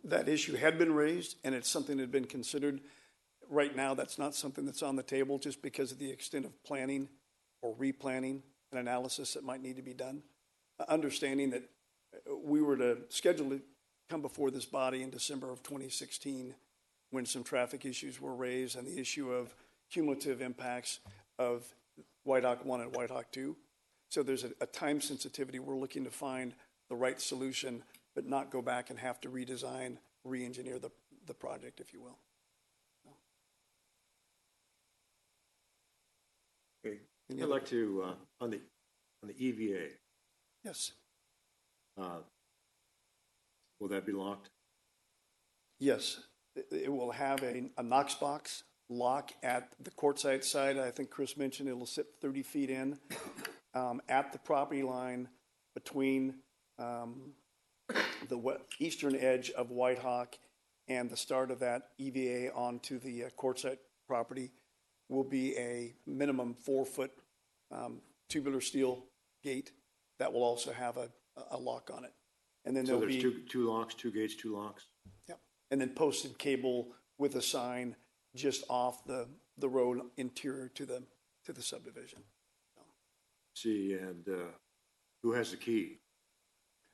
That issue had been raised, and it's something that had been considered. Right now, that's not something that's on the table just because of the extent of planning or replanning and analysis that might need to be done. Understanding that we were to schedule to come before this body in December of 2016 when some traffic issues were raised and the issue of cumulative impacts of White Hawk 1 and White Hawk 2. So there's a time sensitivity. We're looking to find the right solution, but not go back and have to redesign, re-engineer the project, if you will. Okay. I'd like to, on the EVA. Yes. Will that be locked? Yes. It will have a Knox box lock at the Quartzsite side. I think Chris mentioned it'll sit 30 feet in at the property line between the eastern edge of White Hawk and the start of that EVA onto the Quartzsite property will be a minimum 4-foot tubular steel gate that will also have a lock on it. And then so there'll there's be two locks, two gates, two locks. Yep. And then posted cable with a sign just off the road interior to the subdivision. See, and who has the key?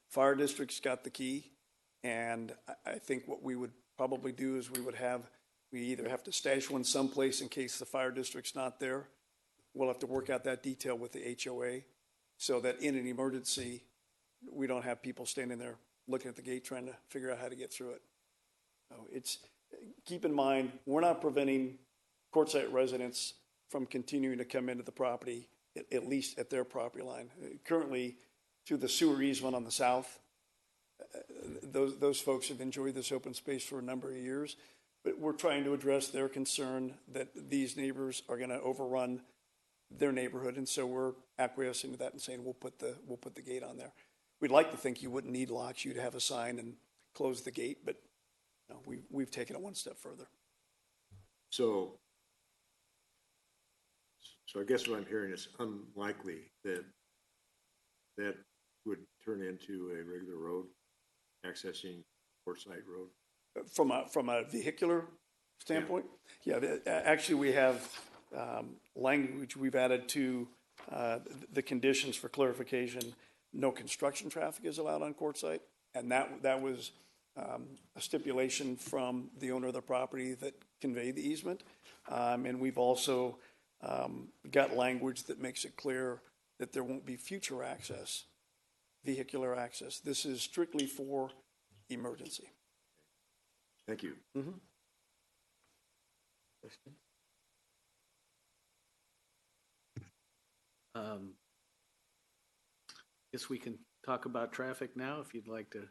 Fire district's got the key, and I think what we would probably do is we either have to stash one someplace in case the fire district's not there. We'll have to work out that detail with the HOA so that in an emergency, we don't have people standing there looking at the gate, trying to figure out how to get through it. So keep in mind, we're not preventing Quartzsite residents from continuing to come into the property, at least at their property line. Currently, through the sewer easement on the south, those folks have enjoyed this open space for a number of years, but we're trying to address their concern that these neighbors are going to overrun their neighborhood, and so we're acquiescing to that and saying we'll put the gate on there. We'd like to think you wouldn't need locks; you'd have a sign and close the gate, but no, we've taken it one step further. So I guess what I'm hearing is unlikely that would turn into a regular road accessing Quartzsite Road. From a vehicular standpoint, yeah. Actually, we have language we've added to the conditions for clarification. No construction traffic is allowed on Quartzsite, and that was a stipulation from the owner of the property that conveyed the easement. And we've also got language that makes it clear that there won't be future access, vehicular access. This is strictly for emergency. Thank you. Mm-hmm. Guess we can talk about traffic now if you'd like to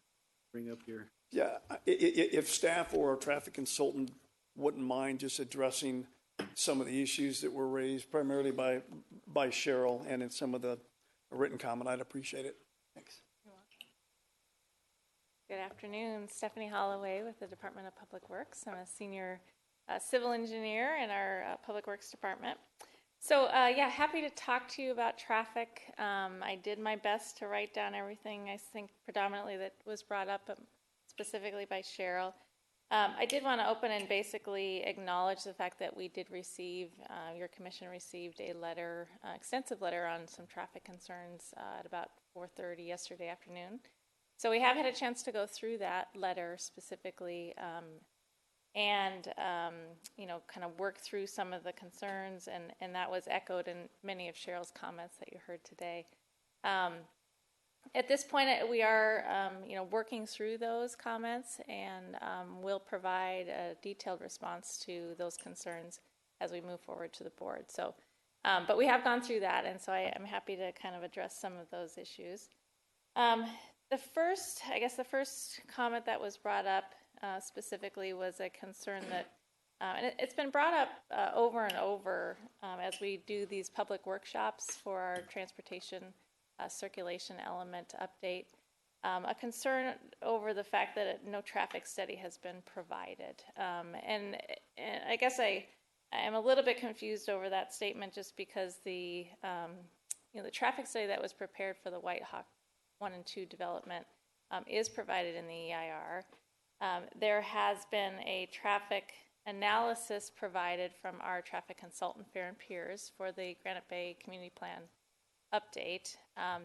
bring up your. Yeah, if staff or a traffic consultant wouldn't mind just addressing some of the issues that were raised primarily by Cheryl and in some of the written comment, I'd appreciate it. Thanks. Good afternoon. Stephanie Holloway with the Department of Public Works. I'm a senior civil engineer in our Public Works Department. So yeah, happy to talk to you about traffic. I did my best to write down everything I think predominantly that was brought up specifically by Cheryl. I did want to open and basically acknowledge the fact that we did receive, your commission received a letter, extensive letter on some traffic concerns at about 4:30 yesterday afternoon. So we have had a chance to go through that letter specifically and, you know, kind of work through some of the concerns, and that was echoed in many of Cheryl's comments that you heard today. At this point, we are, you know, working through those comments, and we'll provide a detailed response to those concerns as we move forward to the board. So, but we have gone through that, and so I'm happy to kind of address some of those issues. The first comment that was brought up specifically was a concern that, and it's been brought up over and over as we do these public workshops for our transportation circulation element update, a concern over the fact that no traffic study has been provided. And I guess I am a little bit confused over that statement just because the, you know, the traffic study that was prepared for the White Hawk 1 and 2 development is provided in the EIR. There has been a traffic analysis provided from our traffic consultant, Fair and Peers, for the Granite Bay Community Plan update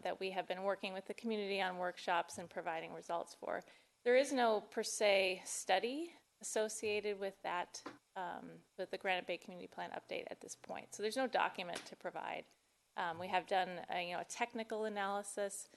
that we have been working with the community on workshops and providing results for. There is no per se study associated with that, with the Granite Bay Community Plan update at this point. So there's no document to provide. We have done a technical analysis.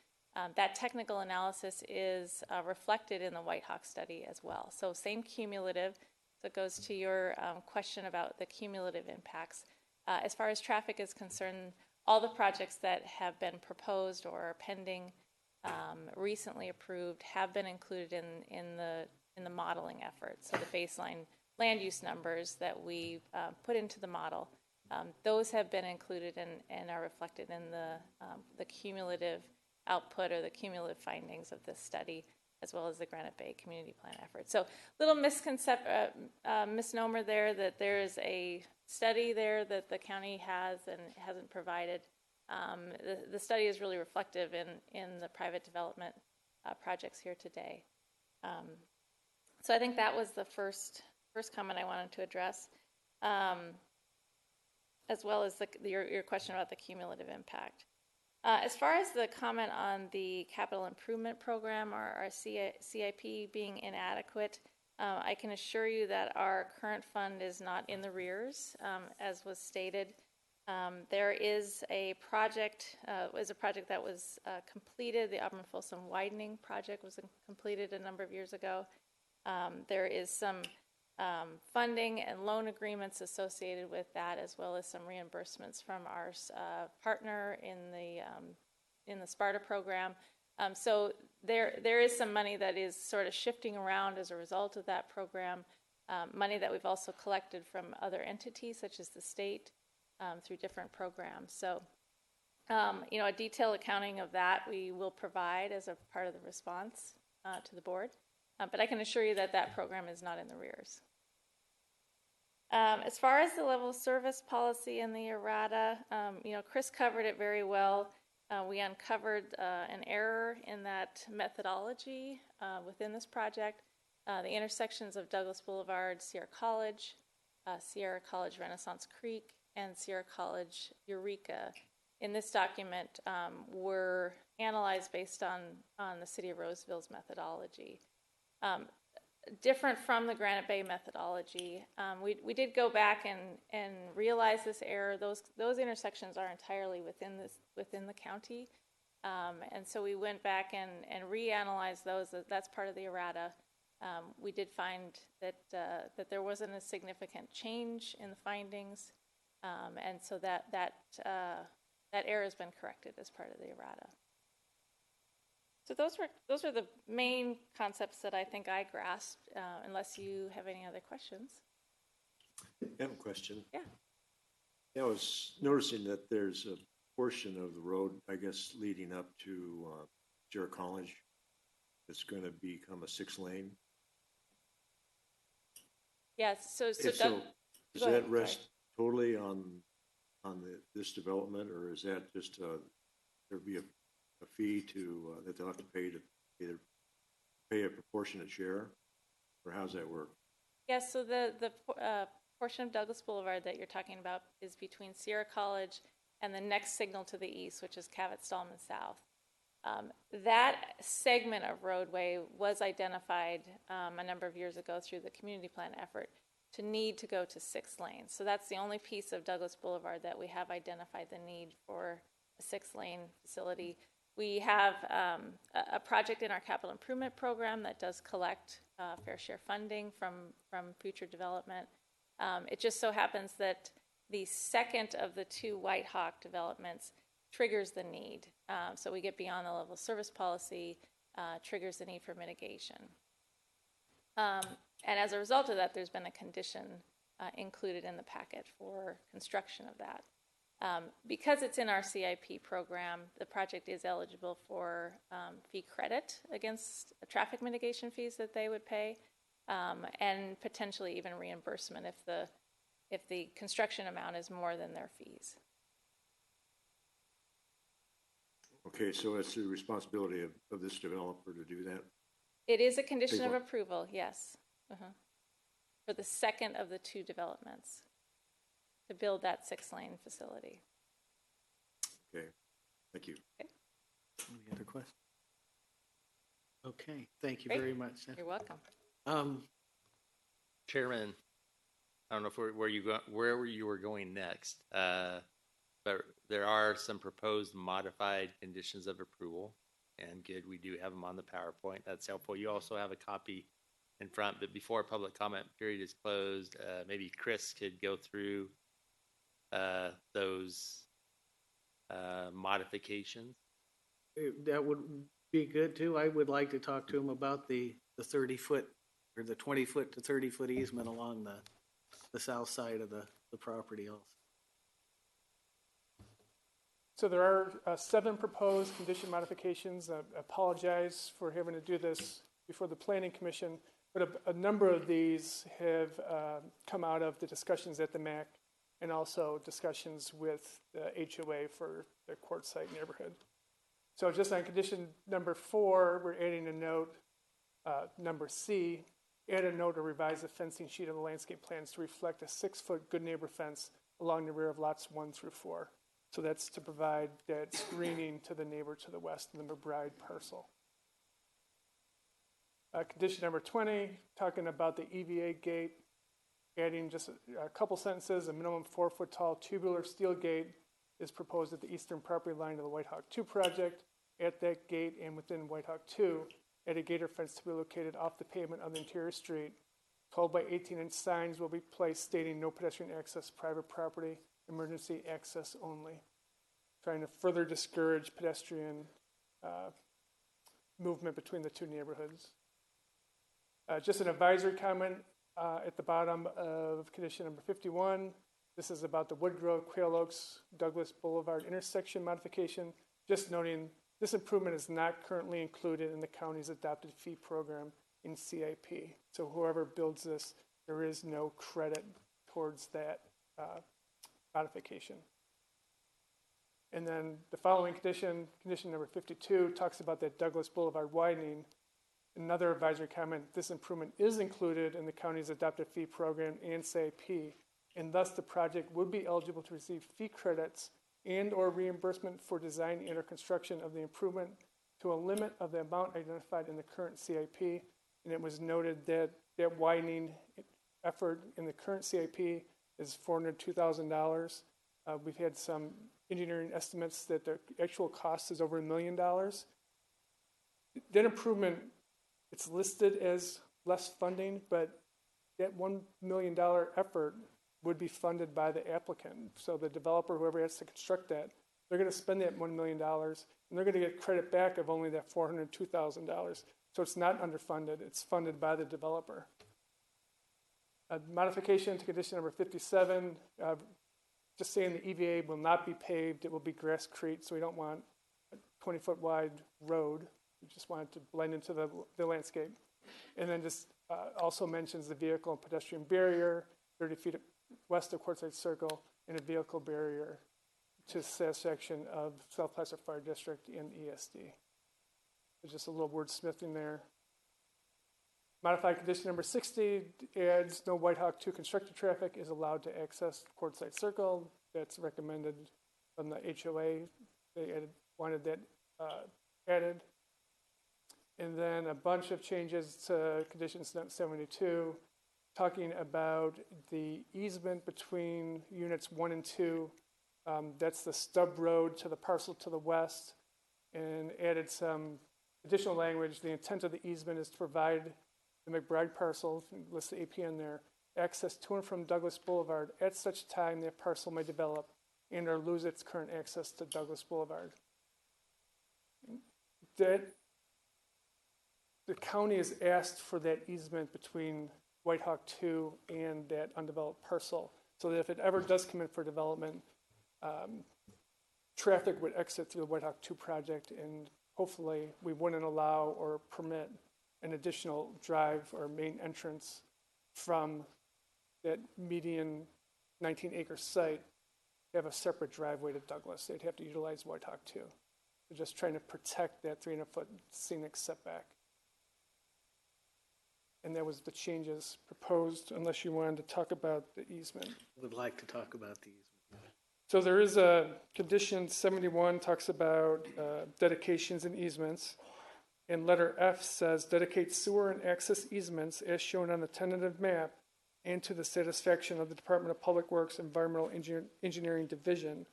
That technical analysis is reflected in the White Hawk study as well. So same cumulative. So it goes to your question about the cumulative impacts. As far as traffic is concerned, all the projects that have been proposed or are pending, recently approved, have been included in the modeling effort. So the baseline land use numbers that we put into the model, those have been included and are reflected in the cumulative output or the cumulative findings of this study, as well as the Granite Bay Community Plan effort. So little misnomer there that there is a study there that the county has and hasn't provided. The study is really reflective in the private development projects here today. So I think that was the first comment I wanted to address, as well as your question about the cumulative impact. As far as the comment on the capital improvement program or our CIP being inadequate, I can assure you that our current fund is not in the rears, as was stated. There is a project that was completed. The Auburn Folsom Widening Project was completed a number of years ago. There is some funding and loan agreements associated with that, as well as some reimbursements from our partner in the Sparta program. So there is some money that is sort of shifting around as a result of that program. Money that we've also collected from other entities, such as the state, through different programs. So, a detailed accounting of that we will provide as a part of the response to the board. But I can assure you that that program is not in the rears. As far as the level of service policy in the errata, Chris covered it very well. We uncovered an error in that methodology within this project. The intersections of Douglas Boulevard, Sierra College Renaissance Creek, and Sierra College Eureka in this document were analyzed based on the City of Roseville's methodology. Different from the Granite Bay methodology. We did go back and realize this error. Those intersections are entirely within the county. And so we went back and reanalyzed those. That's part of the errata. We did find that there wasn't a significant change in the findings, and so that error has been corrected as part of the errata. So those were the main concepts that I think I grasped. Unless you have any other questions. I have a question. Yeah. I was noticing that there's a portion of the road, I guess, leading up to Sierra College that's going to become a 6-lane. Yes. So does that rest totally on this development, or is that just there'd be a fee that they'll have to pay to either pay a proportionate share, or how does that work? Yes. So the portion of Douglas Boulevard that you're talking about is between Sierra College and the next signal to the east, which is Cavett-Stallman South. That segment of roadway was identified a number of years ago through the community plan effort to need to go to 6 lanes. So that's the only piece of Douglas Boulevard that we have identified the need for a 6-lane facility. We have a project in our capital improvement program that does collect fair share funding from future development. It just so happens that the second of the 2 White Hawk developments triggers the need. So we get beyond the level of service policy, triggers the need for mitigation. And as a result of that, there's been a condition included in the packet for construction of that. Because it's in our CIP program, the project is eligible for fee credit against traffic mitigation fees that they would pay, and potentially even reimbursement if the construction amount is more than their fees. Okay, so it's the responsibility of this developer to do that? It is a condition of approval, yes, for the second of the 2 developments to build that 6-lane facility. Okay, thank you. Okay. Any other questions? Okay, thank you Great. very much. You're welcome. Chairman, I don't know where you were going next, but there are some proposed modified conditions of approval, and good, we do have them on the PowerPoint. That's helpful. You also have a copy in front, but before public comment period is closed, maybe Chris could go through those modifications. That would be good too. I would like to talk to him about the 30-foot or the 20-foot to 30-foot easement along the south side of the property also. So there are 7 proposed condition modifications. I apologize for having to do this before the Planning Commission, but a number of these have come out of the discussions at the MAC and also discussions with the HOA for the Quartzsite neighborhood. So just on condition number 4, we're adding a note, number C, add a note to revise the fencing sheet of the landscape plans to reflect a 6-foot good neighbor fence along the rear of lots 1 through 4. So that's to provide that screening to the neighbor to the west in the McBride parcel. Condition number 20, talking about the EVA gate. adding just a couple sentences. A minimum 4-foot tall tubular steel gate is proposed at the eastern property line of the White Hawk 2 project. At that gate and within White Hawk 2, at a gate or fence to be located off the pavement of the interior street. 12 by 18-inch signs will be placed stating no pedestrian access, private property, emergency access only, trying to further discourage pedestrian movement between the two neighborhoods. Just an advisory comment at the bottom of condition number 51. This is about the Woodgrove, Quail Oaks, Douglas Boulevard intersection modification. Just noting this improvement is not currently included in the county's adopted fee program in CIP. So whoever builds this, there is no credit towards that modification. And then the following condition, condition number 52, talks about that Douglas Boulevard widening. Another advisory comment, this improvement is included in the county's adopted fee program and CIP, and thus the project would be eligible to receive fee credits and or reimbursement for design and or construction of the improvement to a limit of the amount identified in the current CIP. And it was noted that that widening effort in the current CIP is $402,000. We've had some engineering estimates that the actual cost is over $1 million. That improvement, it's listed as less funding, but that $1 million effort would be funded by the applicant. So the developer, whoever has to construct that, they're going to spend that $1 million, and they're going to get credit back of only that $402,000. So it's not underfunded, it's funded by the developer. A modification to condition number 57, just saying the EVA will not be paved, it will be grasscrete, so we don't want a 20-foot wide road. We just want it to blend into the landscape. And then just also mentions the vehicle and pedestrian barrier, 30 feet west of Quartzsite Circle, and a vehicle barrier to the satisfaction of South Placer Fire District and ESD. There's just a little wordsmithing there. Modified condition number 60 adds no White Hawk 2 constructed traffic is allowed to access Quartzsite Circle. That's recommended from the HOA. They wanted that added. And then a bunch of changes to conditions 72, talking about the easement between units 1 and 2. That's the stub road to the parcel to the west, and added some additional language. The intent of the easement is to provide the McBride parcel, list the APN there, access to and from Douglas Boulevard at such time that parcel may develop and or lose its current access to Douglas Boulevard. That the county has asked for that easement between White Hawk 2 and that undeveloped parcel, so that if it ever does come in for development, traffic would exit through the White Hawk 2 project, and hopefully we wouldn't allow or permit an additional drive or main entrance from that median 19-acre site to have a separate driveway to Douglas. They'd have to utilize White Hawk 2. We're just trying to protect that 300-foot scenic setback. And that was the changes proposed, unless you wanted to talk about the easement. Would like to talk about the easement. So there is a condition 71 talks about dedications and easements. And letter F says dedicate sewer and access easements as shown on the tentative map and to the satisfaction of the Department of Public Works Environmental Engineering Division.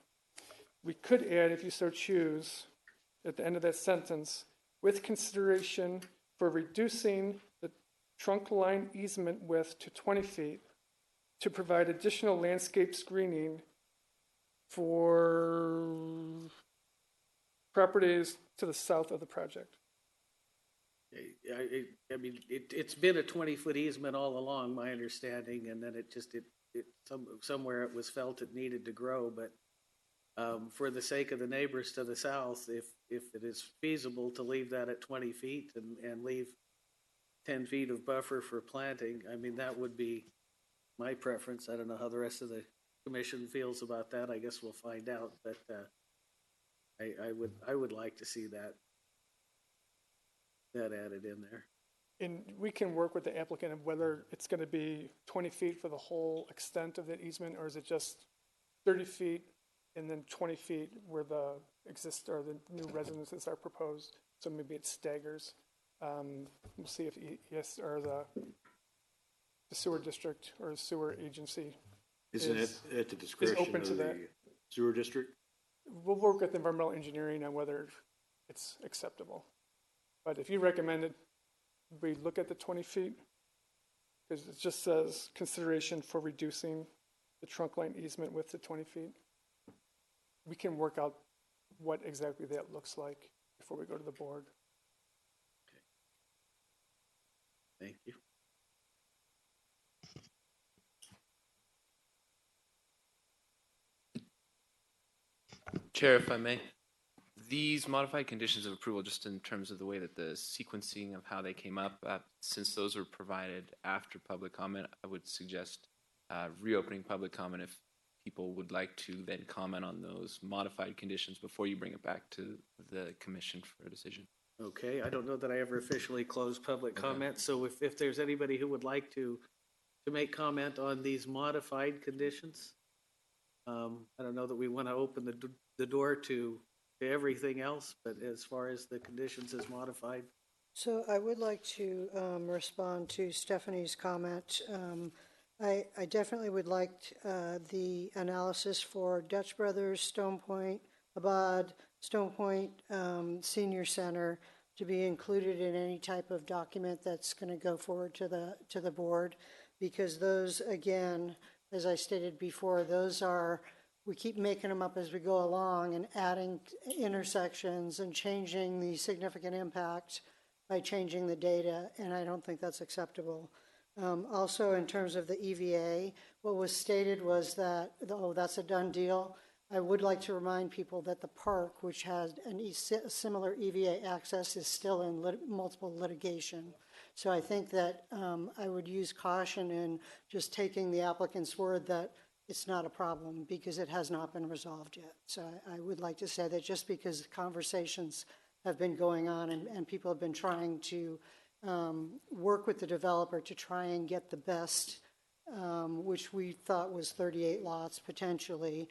We could add, if you so choose, at the end of that sentence, with consideration for reducing the trunk line easement width to 20 feet to provide additional landscape screening for properties to the south of the project. I mean, it's been a 20-foot easement all along, my understanding, and then somewhere it was felt it needed to grow. But for the sake of the neighbors to the south, if it is feasible to leave that at 20 feet and leave 10 feet of buffer for planting, I mean, that would be my preference. I don't know how the rest of the commission feels about that. I guess we'll find out. But I would like to see that added in there. And we can work with the applicant of whether it's going to be 20 feet for the whole extent of that easement, or is it just 30 feet and then 20 feet where the new residences are proposed. So maybe it staggers. We'll see if the the sewer district or sewer agency Isn't it at the discretion open of to that. the sewer district? We'll work with environmental engineering on whether it's acceptable. But if you recommend it, we look at the 20 feet, because it just says consideration for reducing the trunk line easement width to 20 feet. We can work out what exactly that looks like before we go to the board. Thank you. Chair, if I may, these modified conditions of approval, just in terms of the way that the sequencing of how they came up, since those were provided after public comment, I would suggest reopening public comment if people would like to then comment on those modified conditions before you bring it back to the commission for a decision. Okay, I don't know that I ever officially closed public comment, so if there's anybody who would like to make comment on these modified conditions, I don't know that we want to open the door to everything else, but as far as the conditions as modified. So I would like to respond to Stephanie's comment. I definitely would like the analysis for Dutch Brothers, Stone Point, Abad, Stone Point Senior Center to be included in any type of document that's going to go forward to the board, because those, again, as I stated before, those are, we keep making them up as we go along and adding intersections and changing the significant impact by changing the data, and I don't think that's acceptable. Also, in terms of the EVA, what was stated was that, oh, that's a done deal. I would like to remind people that the park, which has a similar EVA access, is still in multiple litigation. So I think that I would use caution in just taking the applicant's word that it's not a problem, because it has not been resolved yet. So I would like to say that just because conversations have been going on and people have been trying to work with the developer to try and get the best, which we thought was 38 lots potentially.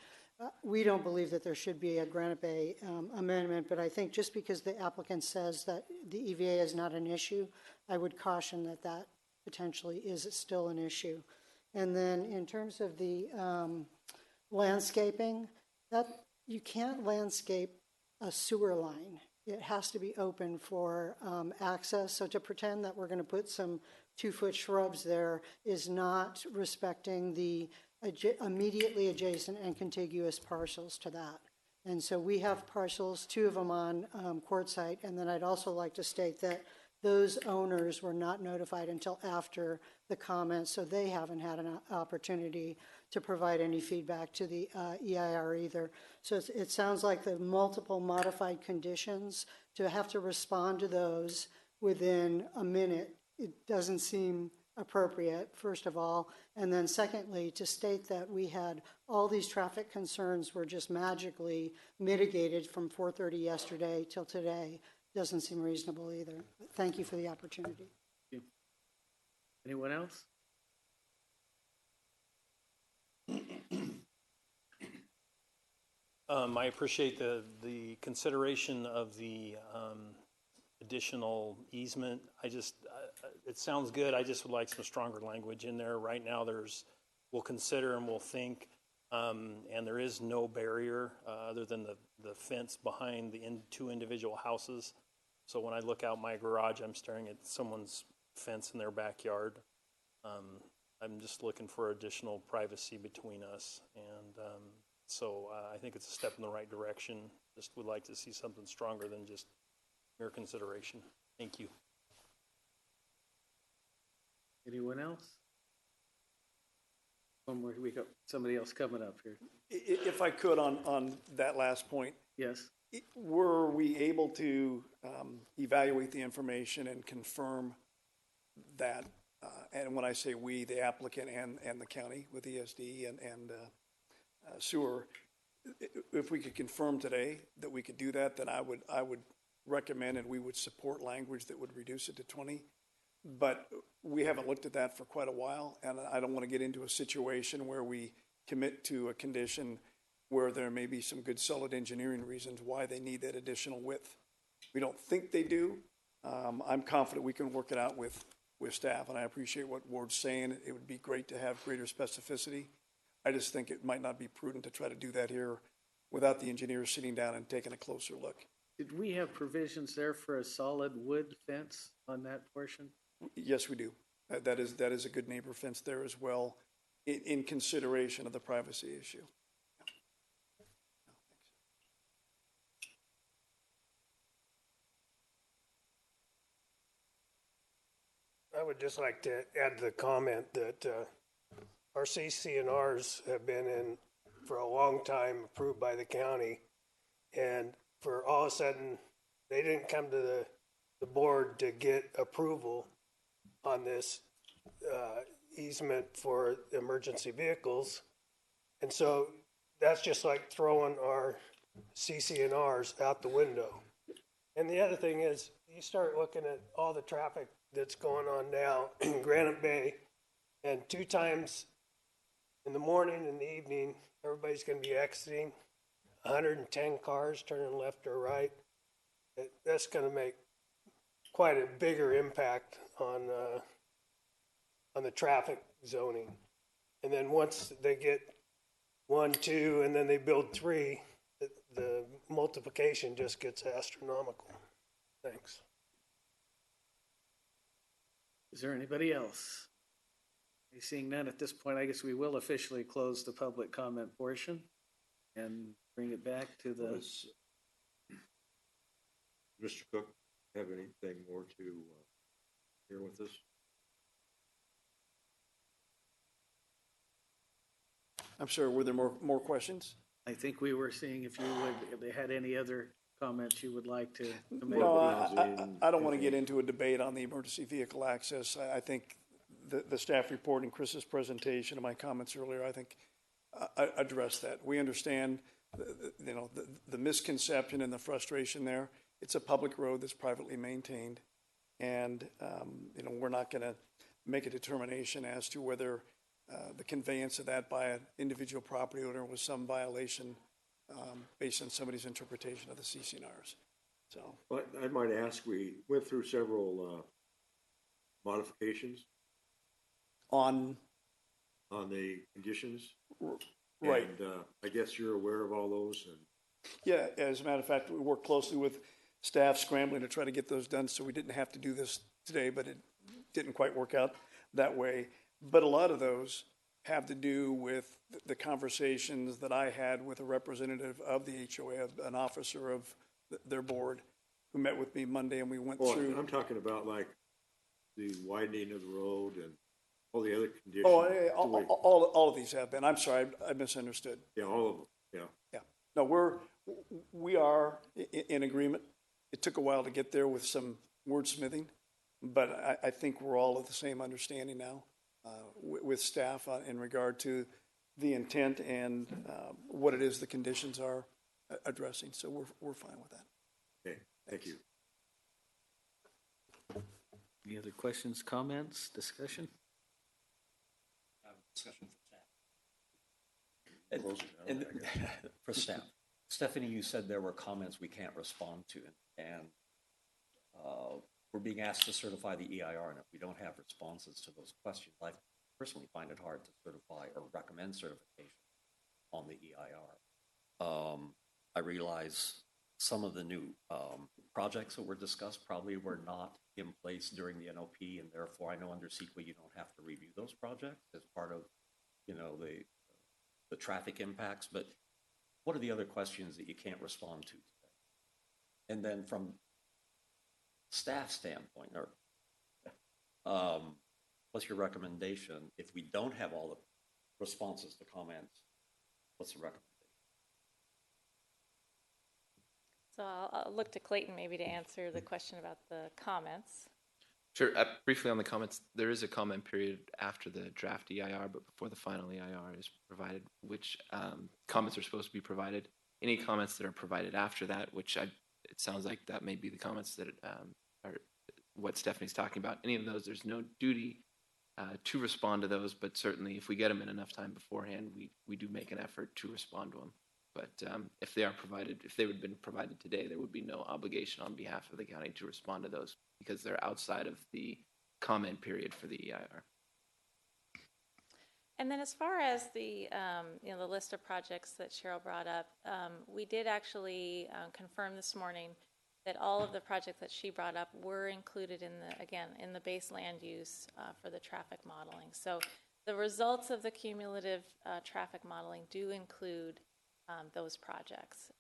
We don't believe that there should be a Granite Bay amendment, but I think just because the applicant says that the EVA is not an issue, I would caution that that potentially is still an issue. And then in terms of the landscaping, that you can't landscape a sewer line. It has to be open for access. So to pretend that we're going to put some 2-foot shrubs there is not respecting the immediately adjacent and contiguous parcels to that. And so we have parcels, 2 of them on Quartzsite, and then I'd also like to state that those owners were not notified until after the comments, so they haven't had an opportunity to provide any feedback to the EIR either. So it sounds like the multiple modified conditions, to have to respond to those within a minute, it doesn't seem appropriate, first of all. And then secondly, to state that we had all these traffic concerns were just magically mitigated from 4:30 yesterday till today doesn't seem reasonable either. But thank you for the opportunity. Thank you. Anyone else? I appreciate the consideration of the additional easement. It sounds good. I just would like some stronger language in there. Right now, we'll consider and we'll think, and there is no barrier other than the fence behind the 2 individual houses. So when I look out my garage, I'm staring at someone's fence in their backyard. I'm just looking for additional privacy between us, and so I think it's a step in the right direction. Just would like to see something stronger than just mere consideration. Thank you. Anyone else? One more, we got somebody else coming up here. If I could, on that last point. Yes. Were we able to evaluate the information and confirm that, and when I say we, the applicant and the county with ESD and sewer, if we could confirm today that we could do that, then I would recommend and we would support language that would reduce it to 20. But we haven't looked at that for quite a while, and I don't want to get into a situation where we commit to a condition where there may be some good solid engineering reasons why they need that additional width. We don't think they do. I'm confident we can work it out with with staff, and I appreciate what Ward's saying. It would be great to have greater specificity. I just think it might not be prudent to try to do that here without the engineers sitting down and taking a closer look. Did we have provisions there for a solid wood fence on that portion? Yes, we do. That is a good neighbor fence there as well, in consideration of the privacy issue. I would just like to add the comment that our CC&Rs have been in for a long time, approved by the county, and for all of a sudden, they didn't come to the board to get approval on this easement for emergency vehicles. And so that's just like throwing our CC&Rs out the window. And the other thing is, you start looking at all the traffic that's going on now in Granite Bay, and 2 times in the morning and the evening, everybody's going to be exiting, 110 cars turning left or right. That's going to make quite a bigger impact on the traffic zoning. And then once they get 1, 2, and then they build 3, the multiplication just gets astronomical. Thanks. Is there anybody else? Seeing none at this point, I guess we will officially close the public comment portion and bring it back to the. Mr. Cook, have anything more to share with us? I'm sorry, were there more questions? I think we were seeing if they had any other comments you would like to make. No, I don't want to get into a debate on the emergency vehicle access. I think the staff report and Chris's presentation and my comments earlier, I think address that. We understand, the misconception and the frustration there. It's a public road that's privately maintained, and we're not going to make a determination as to whether the conveyance of that by an individual property owner was some violation based on somebody's interpretation of the CC&Rs. So, but I might ask, we went through several modifications on the conditions, right? And I guess you're aware of all those. And yeah, as a matter of fact, we worked closely with staff scrambling to try to get those done, so we didn't have to do this today, but it didn't quite work out that way. But a lot of those have to do with the conversations that I had with a representative of the HOA, an officer of their board, who met with me Monday, and we went through. I'm talking about like the widening of the road and all the other conditions. Oh, all of these have been. I'm sorry, I misunderstood. Yeah, all of them. Yeah. Yeah. No, we are in agreement. It took a while to get there with some wordsmithing, but I think we're all of the same understanding now with staff in regard to the intent and what it is the conditions are addressing. So we're fine with that. Okay, thank you. Any other questions, comments, discussion? Discussion for staff. And for staff. Stephanie, you said there were comments we can't respond to, and we're being asked to certify the EIR, and if we don't have responses to those questions, I personally find it hard to certify or recommend certification on the EIR. I realize some of the new projects that were discussed probably were not in place during the NOP, and therefore I know under CEQA you don't have to review those projects as part of, the traffic impacts. But what are the other questions that you can't respond to today? And then from staff standpoint, or what's your recommendation if we don't have all the responses to comments? What's the recommendation? So I'll look to Clayton maybe to answer the question about the comments. Sure. Briefly on the comments, there is a comment period after the draft EIR, but before the final EIR is provided, which comments are supposed to be provided. Any comments that are provided after that, it sounds like that may be the comments that are what Stephanie's talking about. Any of those, there's no duty to respond to those, but certainly if we get them in enough time beforehand, we do make an effort to respond to them. But if they would have been provided today, there would be no obligation on behalf of the county to respond to those because they're outside of the comment period for the EIR. And then as far as the, the list of projects that Cheryl brought up, we did actually confirm this morning that all of the projects that she brought up were included in the base land use for the traffic modeling. So the results of the cumulative traffic modeling do include those projects.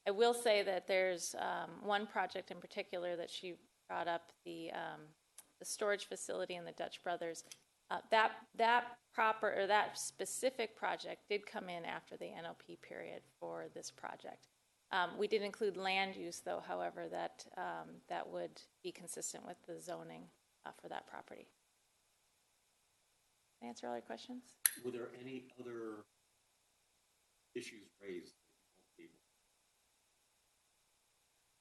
I will say that there's one project in particular that she brought up, the storage facility in the Dutch Brothers. That specific project did come in after the NOP period for this project. We did include land use, though, however, that would be consistent with the zoning for that property. Can I answer all your questions? Were there any other issues raised?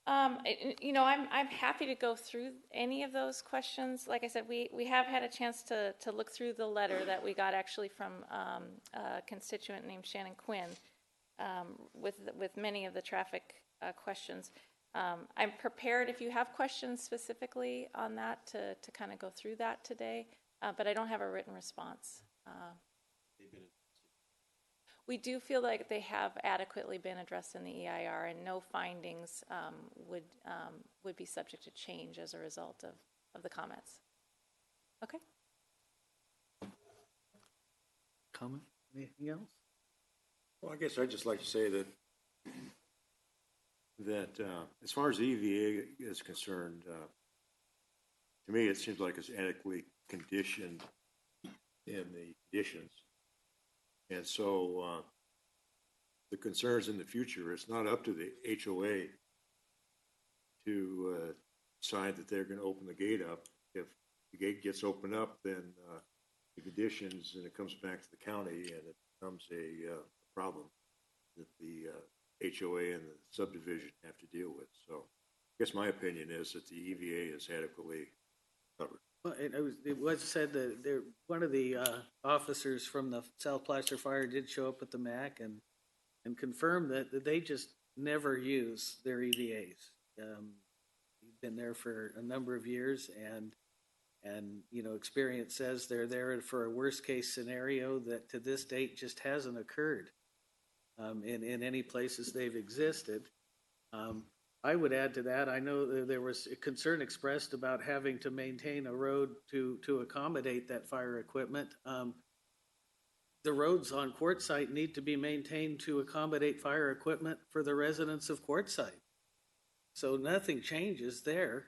I'm happy to go through any of those questions. Like I said, we have had a chance to look through the letter that we got actually from a constituent named Shannon Quinn with many of the traffic questions. I'm prepared if you have questions specifically on that to kind of go through that today, but I don't have a written response. We do feel like they have adequately been addressed in the EIR, and no findings would be subject to change as a result of the comments. Okay. Comment? Anything else? Well, I guess I'd just like to say that as far as the EVA is concerned, to me it seems like it's adequately conditioned in the conditions. And so the concerns in the future, it's not up to the HOA to decide that they're going to open the gate up. If the gate gets opened up, then the conditions, and it comes back to the county, and it becomes a problem that the HOA and the subdivision have to deal with. So I guess my opinion is that the EVA is adequately covered. Well, it was said that one of the officers from the South Placer Fire did show up at the MAC and confirm that they just never use their EVAs. He's been there for a number of years, and experience says they're there for a worst case scenario that to this date just hasn't occurred in any places they've existed. I would add to that, I know there was a concern expressed about having to maintain a road to accommodate that fire equipment. The roads on Quartzsite need to be maintained to accommodate fire equipment for the residents of Quartzsite. So nothing changes there,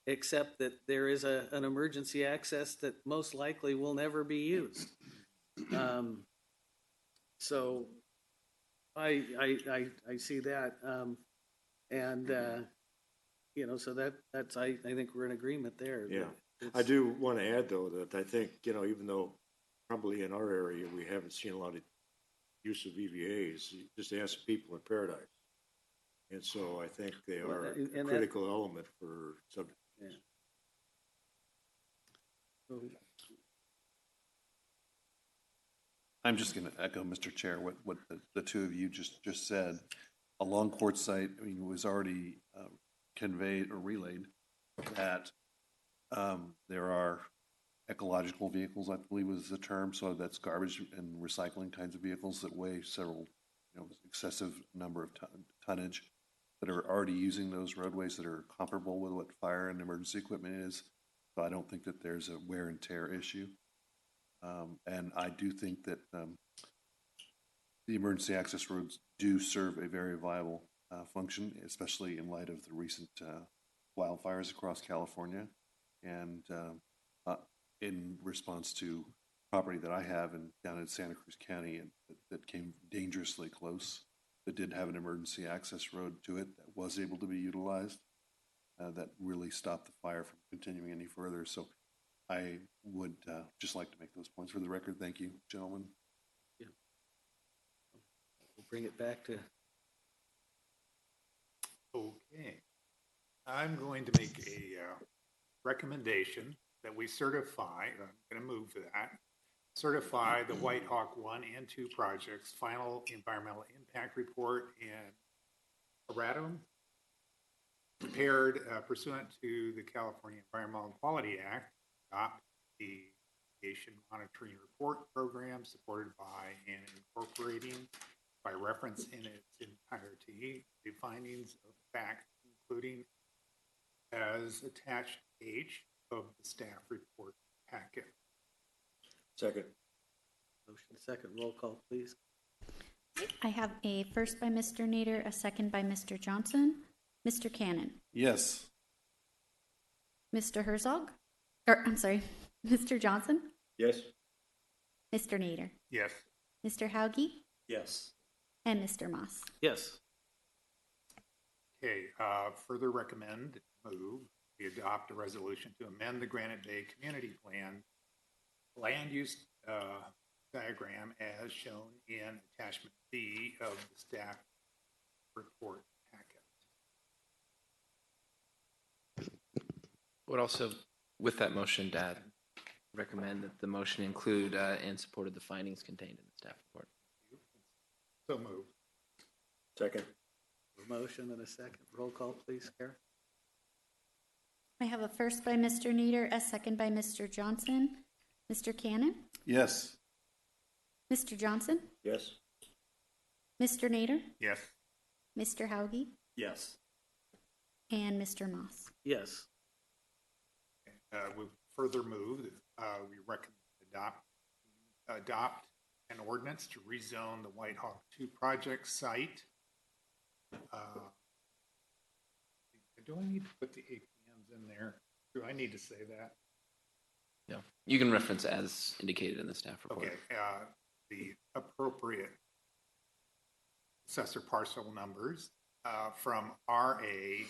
except that there is an emergency access that most likely will never be used. So I see that. So that's I think we're in agreement there. Yeah, I do want to add though that I think even though probably in our area we haven't seen a lot of use of EVAs, just ask people in Paradise, and so I think they are a critical element for subdivisions. Yeah. I'm just going to echo, Mr. Chair, what the two of you just said. Along Quartzsite, it was already conveyed or relayed that there are ecological vehicles, I believe was the term, so that's garbage and recycling kinds of vehicles that weigh several, excessive number of tonnage that are already using those roadways that are comparable with what fire and emergency equipment is. So I don't think that there's a wear and tear issue. And I do think that the emergency access roads do serve a very viable function, especially in light of the recent wildfires across California, and in response to property that I have down in Santa Cruz County and that came dangerously close, that did have an emergency access road to it that was able to be utilized, that really stopped the fire from continuing any further. So I would just like to make those points for the record. Thank you, gentlemen. Yeah. We'll bring it back to. Okay. I'm going to make a recommendation that we certify, I'm going to move to that, certify the White Hawk 1 and 2 projects' final environmental impact report in erratum prepared pursuant to the California Environmental Quality Act, adopt the Mitigation Monitoring Report Program supported by and incorporating by reference in its entirety the findings of fact, including as attached H of the staff report packet. Second. Motion second. Roll call, please. I have a first by Mr. Nader, a second by Mr. Johnson. Mr. Cannon. Yes. Mr. Herzog? I'm sorry, Mr. Johnson? Yes. Mr. Nader? Yes. Mr. Hauge? Yes. And Mr. Moss? Yes. Okay, further recommend, move, we adopt a resolution to amend the Granite Bay Community Plan land use diagram as shown in attachment B of the staff report packet. Would also, with that motion, recommend that the motion include and supported the findings contained in the staff report. So moved. Second. A motion and a second. Roll call, please, Kara. I have a first by Mr. Nader, a second by Mr. Johnson. Mr. Cannon? Yes. Mr. Johnson? Yes. Mr. Nader? Yes. Mr. Hauge? Yes. And Mr. Moss? Yes. We further move that we recommend adopt an ordinance to rezone the White Hawk 2 project site. Do I need to put the APMs in there? Do I need to say that? No. You can reference as indicated in the staff report. Okay, the appropriate assessor parcel numbers from RA-B-100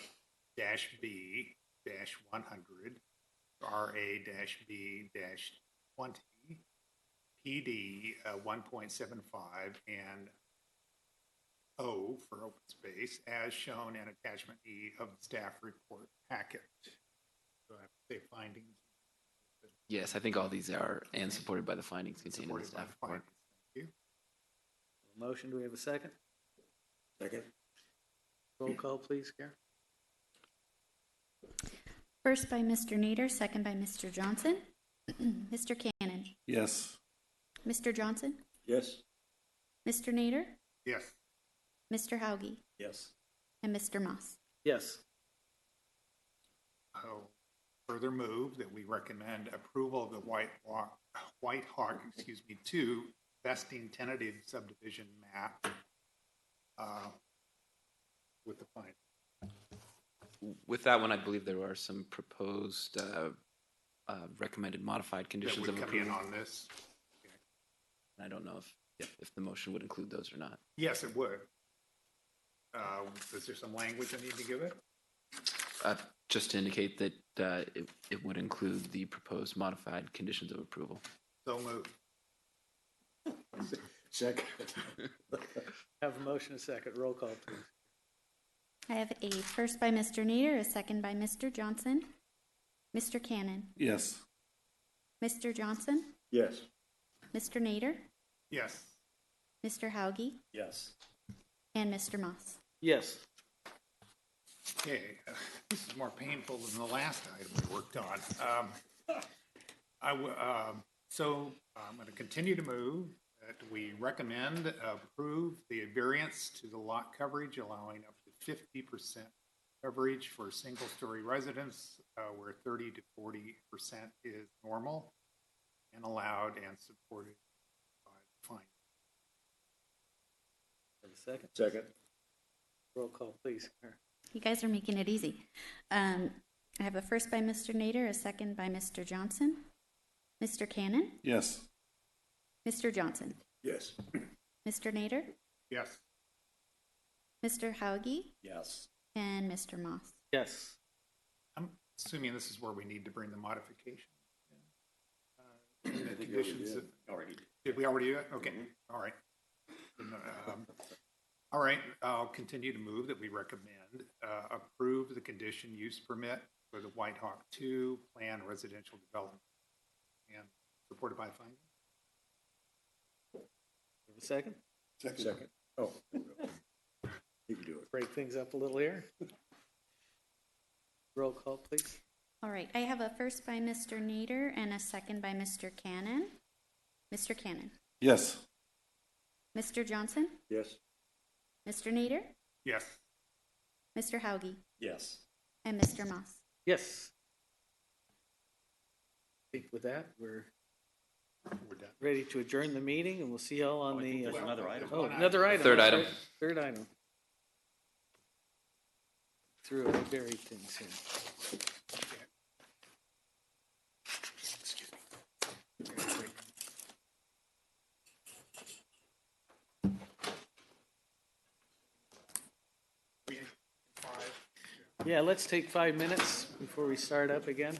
to RA-B-20, PD 1.75, and O for open space, as shown in attachment E of the staff report packet. So I have to say findings. Yes, I think all these are and supported by the findings contained in the staff report. Thank you. Motion, do we have a second? Second. Roll call, please, Kara. First by Mr. Nader, second by Mr. Johnson. Mr. Cannon? Yes. Mr. Johnson? Yes. Mr. Nader? Yes. Mr. Hauge? Yes. And Mr. Moss? Yes. I'll further move that we recommend approval of the White Hawk 2 vesting tentative subdivision map with the findings. With that one, I believe there are some proposed recommended modified conditions That of would come in approval. on this. I don't know if the motion would include those or not. Yes, it would. Is there some language I need to give it? Just to indicate that it would include the proposed modified conditions of approval. So moved. Second. Have a motion, a second. Roll call, please. I have a first by Mr. Nader, a second by Mr. Johnson. Mr. Cannon? Yes. Mr. Johnson? Yes. Mr. Nader? Yes. Mr. Hauge? Yes. And Mr. Moss? Yes. Okay, this is more painful than the last item we worked on. So I'm going to continue to move that we recommend approve the variance to the lot coverage, allowing up to 50% coverage for single-story residents, where 30 to 40% is normal and allowed and supported by the fine. Have a second? Second. Roll call, please, Kara. You guys are making it easy. I have a first by Mr. Nader, a second by Mr. Johnson. Mr. Cannon? Yes. Mr. Johnson? Yes. Mr. Nader? Yes. Mr. Hauge? Yes. And Mr. Moss? Yes. I'm assuming this is where we need to bring the modification. I The think we already conditions. did. Already. Did we already do it? Okay, all right. All right, I'll continue to move that we recommend approve the condition use permit for the White Hawk 2 planned residential development and supported by findings. Have a second? Second. Oh. You can do it. Break things up a little here. Roll call, please. All right, I have a first by Mr. Nader and a second by Mr. Cannon. Mr. Cannon. Yes. Mr. Johnson? Yes. Mr. Nader? Yes. Mr. Hauge? Yes. And Mr. Moss? Yes. I think with that, we're done. ready to adjourn the meeting, and we'll see y'all on I think the. there's another item. Oh, another item. Third that's item. right. Third item. Through a very thin here. Yeah, let's take 5 minutes before we start up again.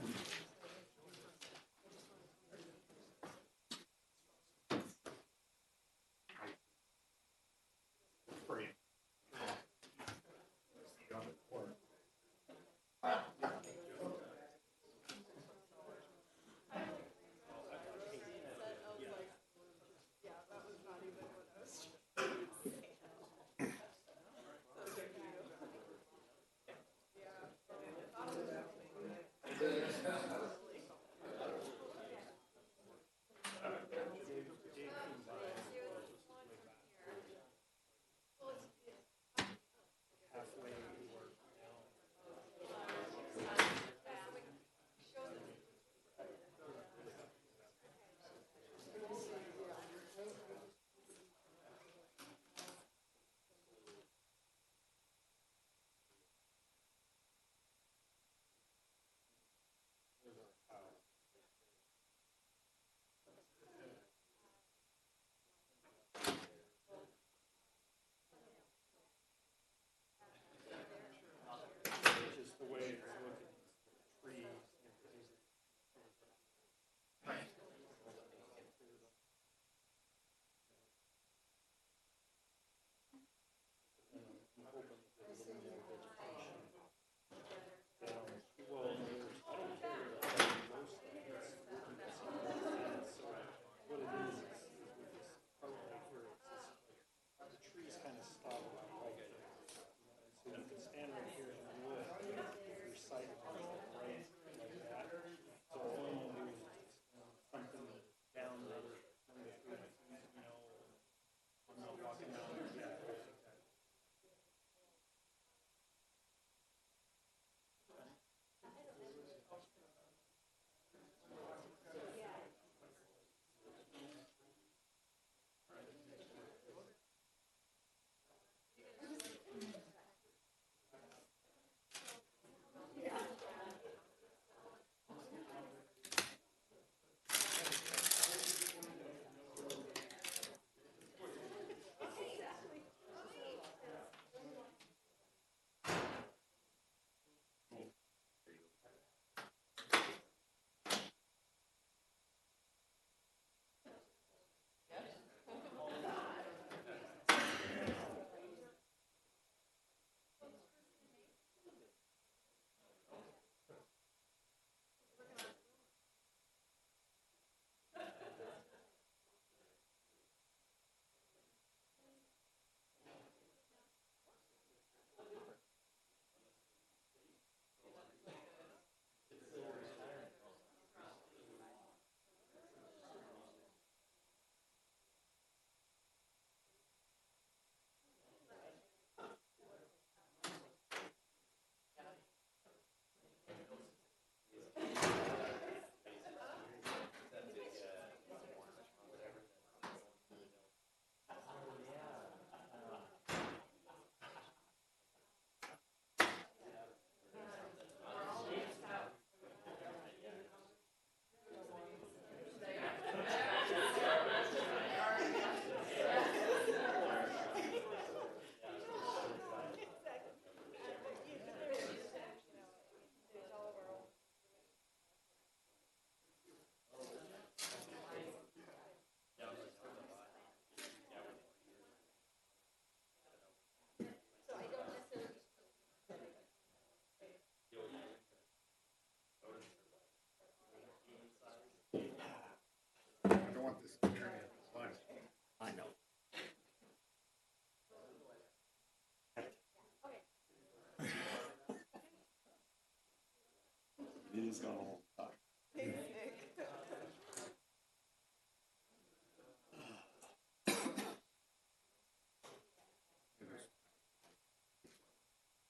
He's gone all the time.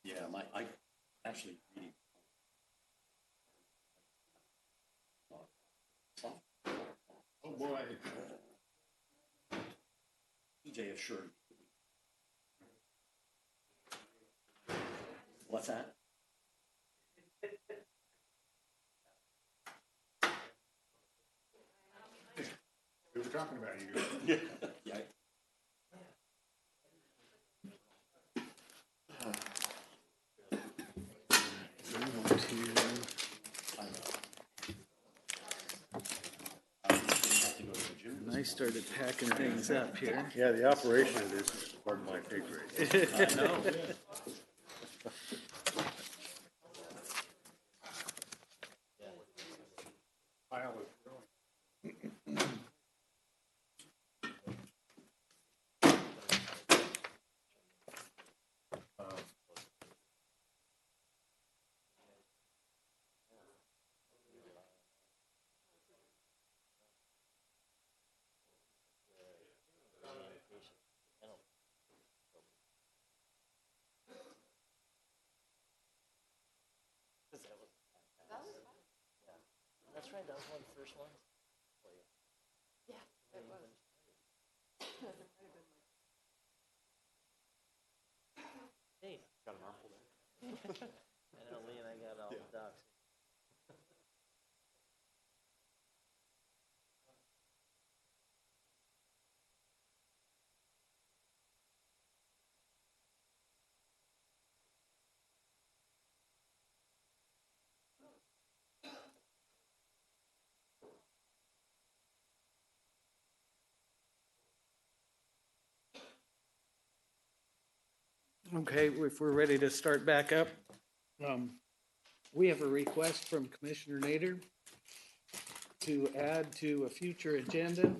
Yeah, I actually reading. Oh boy. EJ assured. What's that? We were talking about you. Yeah. Yeah. And I started packing things up here. Yeah, the operation of this is part of my pay grade. I know. Pile is growing. That's right, that was one of the first ones. Yeah, it was. Hey, got an armful there. I know Lee and I got all the ducks. Okay, if we're ready to start back up, we have a request from Commissioner Nader to add to a future agenda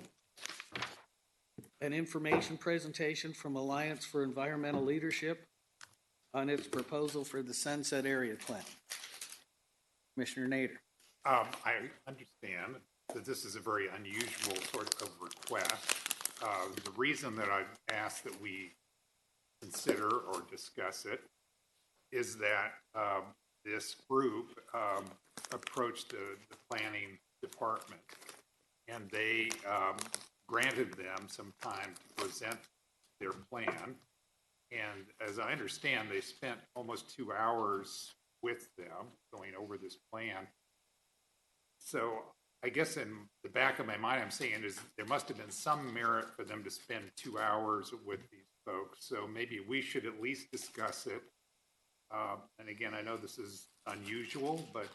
an information presentation from Alliance for Environmental Leadership on its proposal for the Sunset Area Plan. Commissioner Nader. I understand that this is a very unusual sort of request. The reason that I've asked that we consider or discuss it is that this group approached the planning department, and they granted them some time to present their plan. And as I understand, they spent almost 2 hours with them going over this plan. So I guess in the back of my mind, I'm saying is there must have been some merit for them to spend 2 hours with these folks. So maybe we should at least discuss it. And again, I know this is unusual, but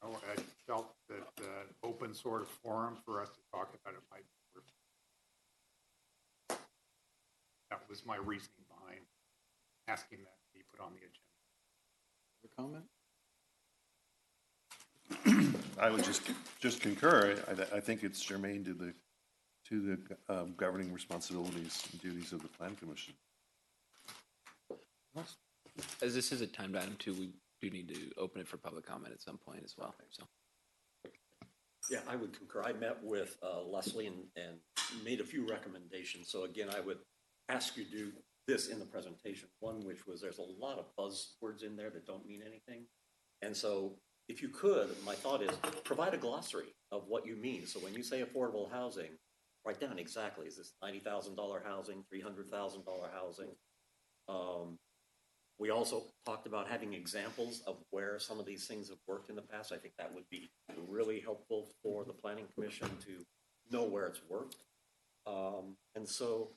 I felt that an open sort of forum for us to talk about it might be worth. That was my reasoning behind asking that to be put on the agenda. Comment? I would just concur. I think it's germane to the governing responsibilities and duties of the Plan Commission. As this is a timed item too, we do need to open it for public comment at some point as well, so. Yeah, I would concur. I met with Leslie and made a few recommendations. So again, I would ask you to do this in the presentation. One, which was there's a lot of buzzwords in there that don't mean anything. And so if you could, my thought is provide a glossary of what you mean. So when you say affordable housing, write down exactly, is this $90,000 housing, $300,000 housing? We also talked about having examples of where some of these things have worked in the past. I think that would be really helpful for the Planning Commission to know where it's worked. And so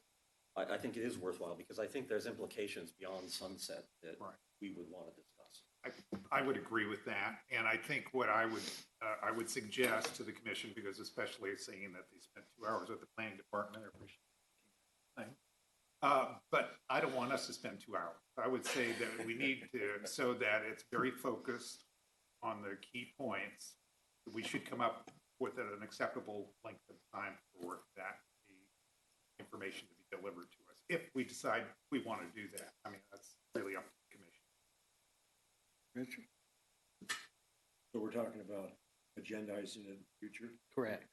I think it is worthwhile because I think there's implications beyond Sunset that we would want to discuss. I would agree with that, and I think what I would suggest to the commission, because especially saying that they spent 2 hours with the planning department, I appreciate it. But I don't want us to spend 2 hours. I would say that we need to, so that it's very focused on the key points, we should come up with an acceptable length of time for that the information to be delivered to us, if we decide we want to do that. I mean, that's really up to the commission. Richard? So we're talking about agendizing it in the future? Correct.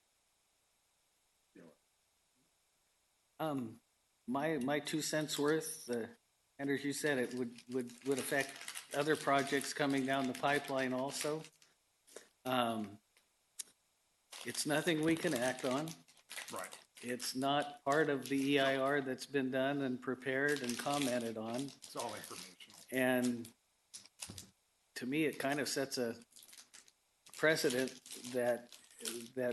You know, My 2 cents worth, and as you said, it would affect other projects coming down the pipeline also. It's nothing we can act on. Right. It's not part of the EIR that's been done and prepared and commented on. It's all informational. And to me, it kind of sets a precedent that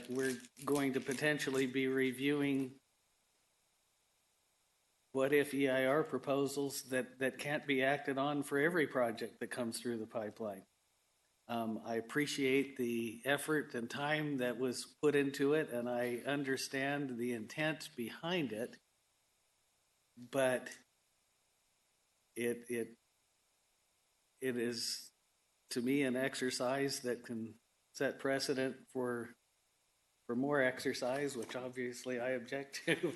we're going to potentially be reviewing what if EIR proposals that can't be acted on for every project that comes through the pipeline. I appreciate the effort and time that was put into it, and I understand the intent behind it, but it is, to me, an exercise that can set precedent for more exercise, which obviously I object to.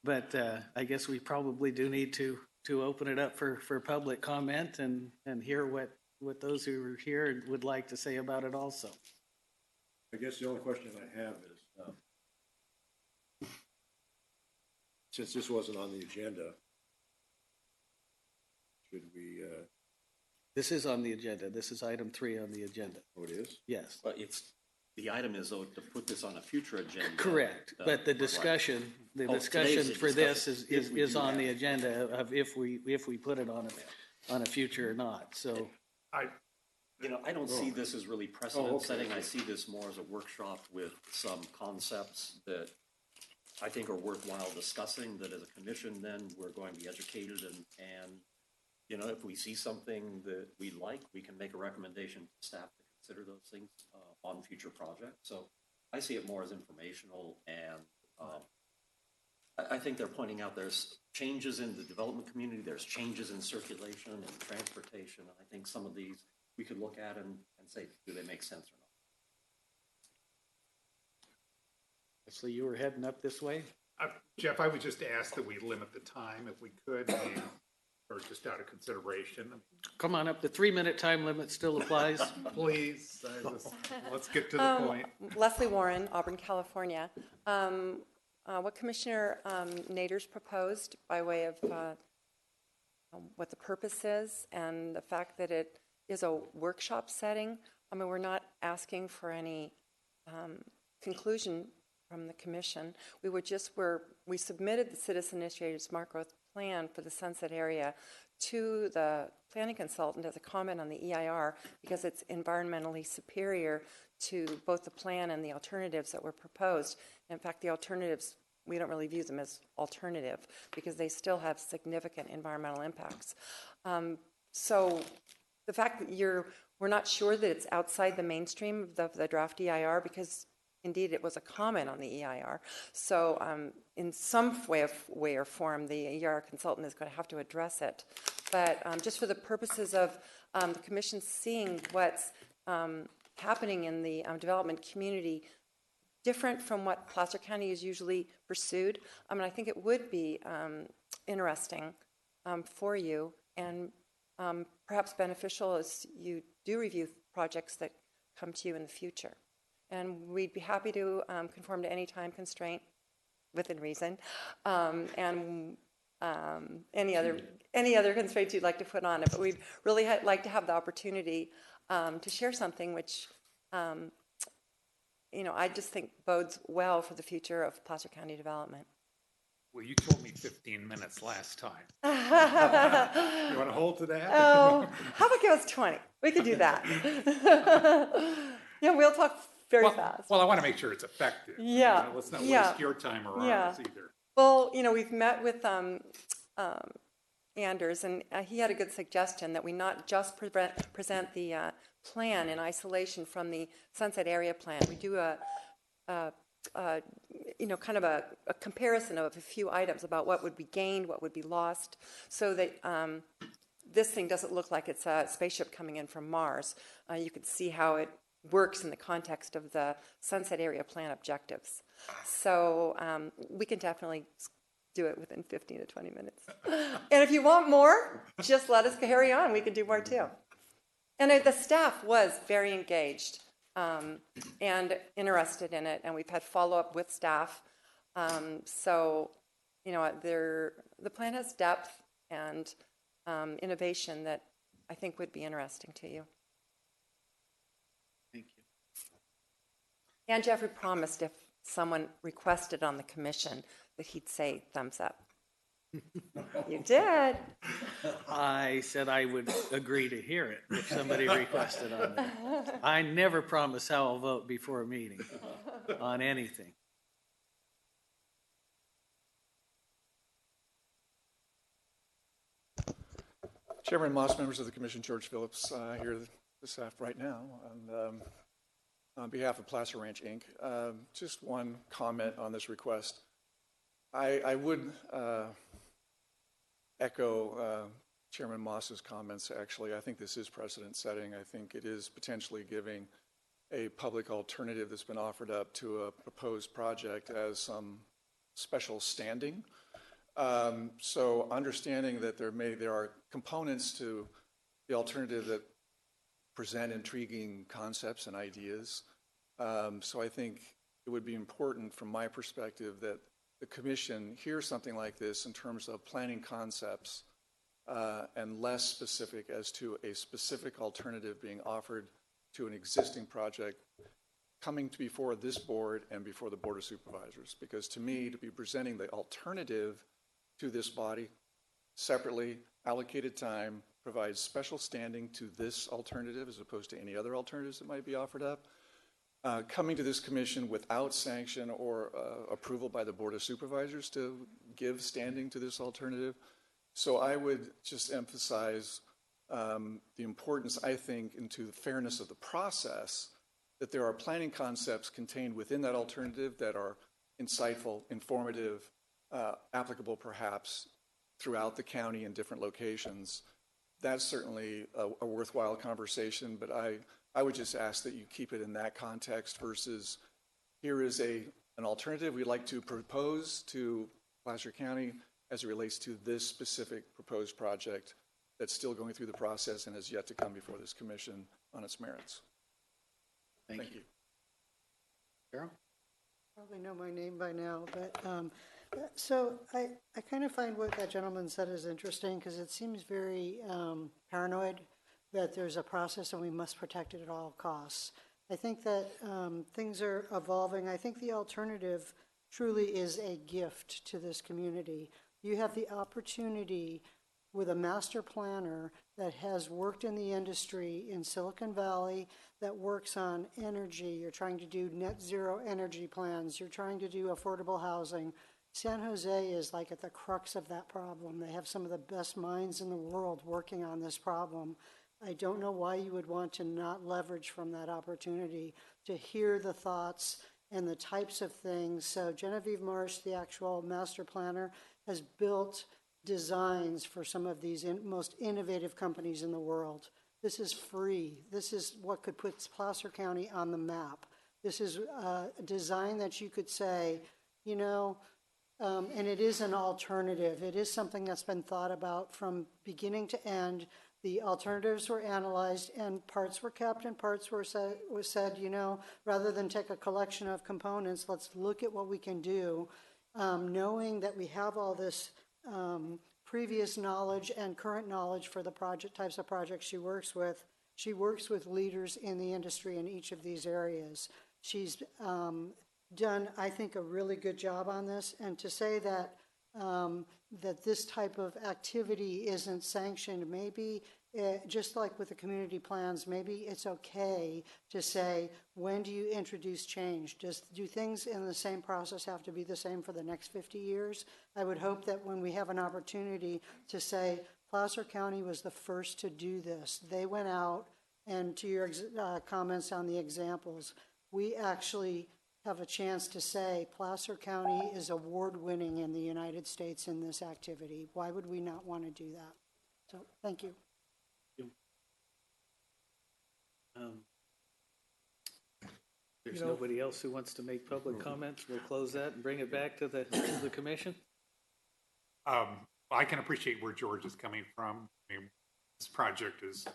But I guess we probably do need to open it up for public comment and hear what those who are here would like to say about it also. I guess the only question I have is, since this wasn't on the agenda, should we? This is on the agenda. This is item 3 on the agenda. Oh, it is? Yes. But the item is though to put this on a future agenda. Correct. But the discussion, right. discussion for this is on the have. agenda of if we put it on a future or not. So I don't see this as really precedent setting. I see this more as a workshop with some concepts that I think are worthwhile discussing, that as a commission then we're going to be educated and if we see something that we like, we can make a recommendation to staff to consider those things on future projects. So I see it more as informational, and I think they're pointing out there's changes in the development community, there's changes in circulation and transportation. I think some of these we could look at and say, do they make sense or not? So you were heading up this way? Jeff, I would just ask that we limit the time if we could, or just out of consideration. Come on up. The 3-minute time limit still applies. Please, let's get to the point. Leslie Warren, Auburn, California. What Commissioner Nader's proposed by way of what the purpose is and the fact that it is a workshop setting. I mean, we're not asking for any conclusion from the commission. We submitted the Citizen Initiated Smart Growth Plan for the Sunset area to the planning consultant as a comment on the EIR because it's environmentally superior to both the plan and the alternatives that were proposed. In fact, the alternatives, we don't really view them as alternative because they still have significant environmental impacts. So the fact that we're not sure that it's outside the mainstream of the draft EIR because indeed it was a comment on the EIR. So in some way or form, the EIR consultant is going to have to address it. But just for the purposes of the commission seeing what's happening in the development community, different from what Placer County is usually pursued, I think it would be interesting for you and perhaps beneficial as you do review projects that come to you in the future. And we'd be happy to conform to any time constraint within reason, and any other constraints you'd like to put on it. But we'd really like to have the opportunity to share something which, I just think bodes well for the future of Placer County development. Well, you told me 15 minutes last time. You want to hold to that? Oh, how about give us 20? We could do that. Yeah, we'll talk very fast. Well, I want to make sure it's effective. Yeah. Let's not waste your time or ours either. Well, we've met with Anders, and he had a good suggestion that we not just present the plan in isolation from the Sunset Area Plan. We do kind of a comparison of a few items about what would be gained, what would be lost, so that this thing doesn't look like it's a spaceship coming in from Mars. You could see how it works in the context of the Sunset Area Plan objectives. So we can definitely do it within 15 to 20 minutes. And if you want more, just let us carry on. We can do more too. And the staff was very engaged and interested in it, and we've had follow-up with staff. So, you know, the plan has depth and innovation that I think would be interesting to you. Thank you. And Jeffrey promised if someone requested on the commission that he'd say thumbs up. You did. I said I would agree to hear it if somebody requested on that. I never promise how I'll vote before a meeting on anything. Chairman Moss, members of the Commission, George Phillips here this right now on behalf of Placer Ranch, Inc. Just one comment on this request. I would echo Chairman Moss's comments, actually. I think this is precedent setting. I think it is potentially giving a public alternative that's been offered up to a proposed project as some special standing. So understanding that there are components to the alternative that present intriguing concepts and ideas. So I think it would be important from my perspective that the Commission hears something like this in terms of planning concepts and less specific as to a specific alternative being offered to an existing project coming to before this board and before the Board of Supervisors. Because to me, to be presenting the alternative to this body separately, allocated time, provides special standing to this alternative as opposed to any other alternatives that might be offered up. Coming to this commission without sanction or approval by the Board of Supervisors to give standing to this alternative. So I would just emphasize the importance, I think, into the fairness of the process, that there are planning concepts contained within that alternative that are insightful, informative, applicable perhaps throughout the county in different locations. That's certainly a worthwhile conversation, but I would just ask that you keep it in that context versus here is an alternative we'd like to propose to Placer County as it relates to this specific proposed project that's still going through the process and has yet to come before this commission on its merits. Thank you. Carol? Probably know my name by now, but so I kind of find what that gentleman said is interesting because it seems very paranoid that there's a process and we must protect it at all costs. I think that things are evolving. I think the alternative truly is a gift to this community. You have the opportunity with a master planner that has worked in the industry in Silicon Valley, that works on energy. You're trying to do net zero energy plans. You're trying to do affordable housing. San Jose is like at the crux of that problem. They have some of the best minds in the world working on this problem. I don't know why you would want to not leverage from that opportunity to hear the thoughts and the types of things. So Genevieve Marsh, the actual master planner, has built designs for some of these most innovative companies in the world. This is free. This is what could put Placer County on the map. This is a design that you could say, you know, and it is an alternative. It is something that's been thought about from beginning to end. The alternatives were analyzed and parts were kept and parts were said, you know, rather than take a collection of components, let's look at what we can do, knowing that we have all this previous knowledge and current knowledge for the types of projects she works with. She works with leaders in the industry in each of these areas. She's done, I think, a really good job on this. And to say that that this type of activity isn't sanctioned, maybe just like with the community plans, maybe it's okay to say, when do you introduce change? Do things in the same process have to be the same for the next 50 years? I would hope that when we have an opportunity to say, Placer County was the first to do this. They went out, and to your comments on the examples, we actually have a chance to say Placer County is award-winning in the United States in this activity. Why would we not want to do that? So, thank you. There's nobody else who wants to make public comments. We'll close that and bring it back to the commission. I can appreciate where George is coming from. I mean, this project is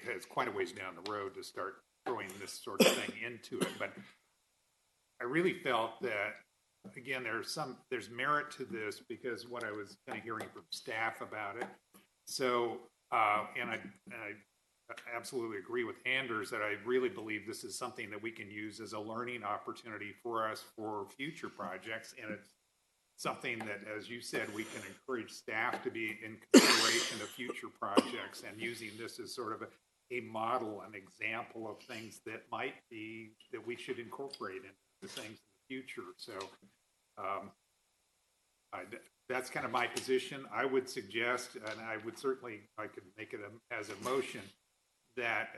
has quite a ways down the road to start throwing this sort of thing into it. But I really felt that, again, there's merit to this because what I was kind of hearing from staff about it. So, and I absolutely agree with Anders that I really believe this is something that we can use as a learning opportunity for us for future projects. And it's something that, as you said, we can encourage staff to be in consideration of future projects and using this as sort of a model, an example of things that might be, that we should incorporate into things in the future. So that's kind of my position. I would suggest, and I would certainly, I could make it as a motion, that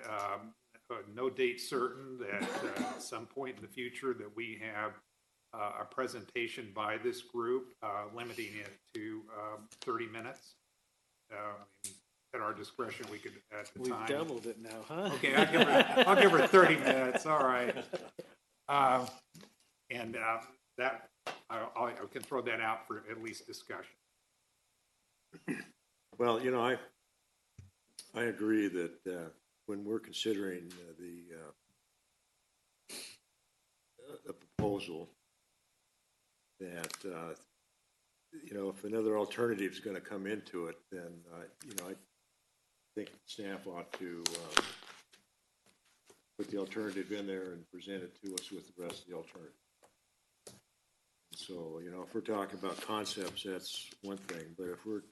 no date certain, that at some point in the future that we have a presentation by this group, limiting it to 30 minutes. At our discretion, we could at the time. We've doubled it now, huh? Okay, I'll give her 30 minutes. All right. And that I can throw that out for at least discussion. Well, I agree that when we're considering the proposal, that if another alternative is going to come into it, then I think staff ought to put the alternative in there and present it to us with the rest of the alternative. So, if we're talking about concepts, that's one thing. But if we're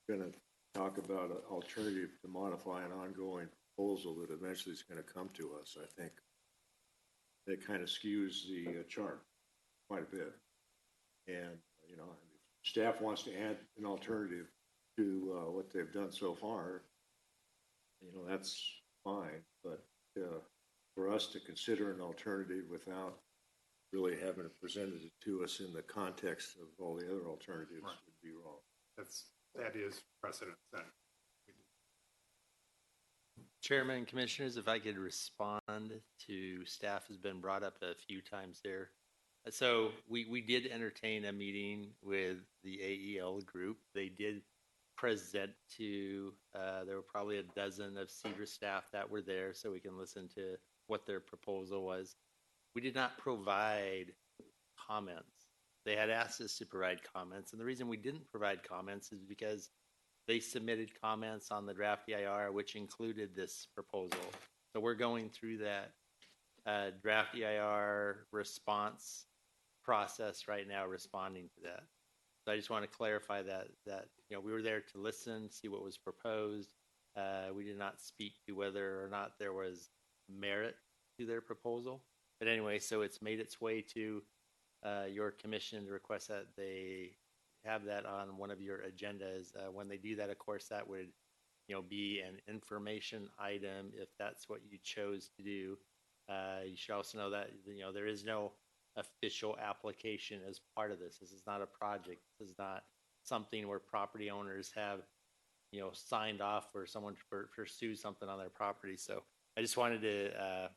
going to talk about an alternative to modify an ongoing proposal that eventually is going to come to us, I think that kind of skews the chart quite a bit. And, if staff wants to add an alternative to what they've done so far, that's fine. But for us to consider an alternative without really having it presented to us in the context of all the other alternatives would be wrong. That is precedent set. Chairman and Commissioners, if I could respond to staff has been brought up a few times there. So we did entertain a meeting with the AEL group. They did present to, there were probably a dozen of Cedar staff that were there, so we can listen to what their proposal was. We did not provide comments. They had asked us to provide comments, and the reason we didn't provide comments is because they submitted comments on the draft EIR, which included this proposal. So we're going through that draft EIR response process right now, responding to that. So I just want to clarify that we were there to listen, see what was proposed. We did not speak to whether or not there was merit to their proposal. But anyway, so it's made its way to your commission to request that they have that on one of your agendas. When they do that, of course, that would be an information item if that's what you chose to do. You should also know that there is no official application as part of this. This is not a project. This is not something where property owners have signed off for someone to pursue something on their property. So I just wanted to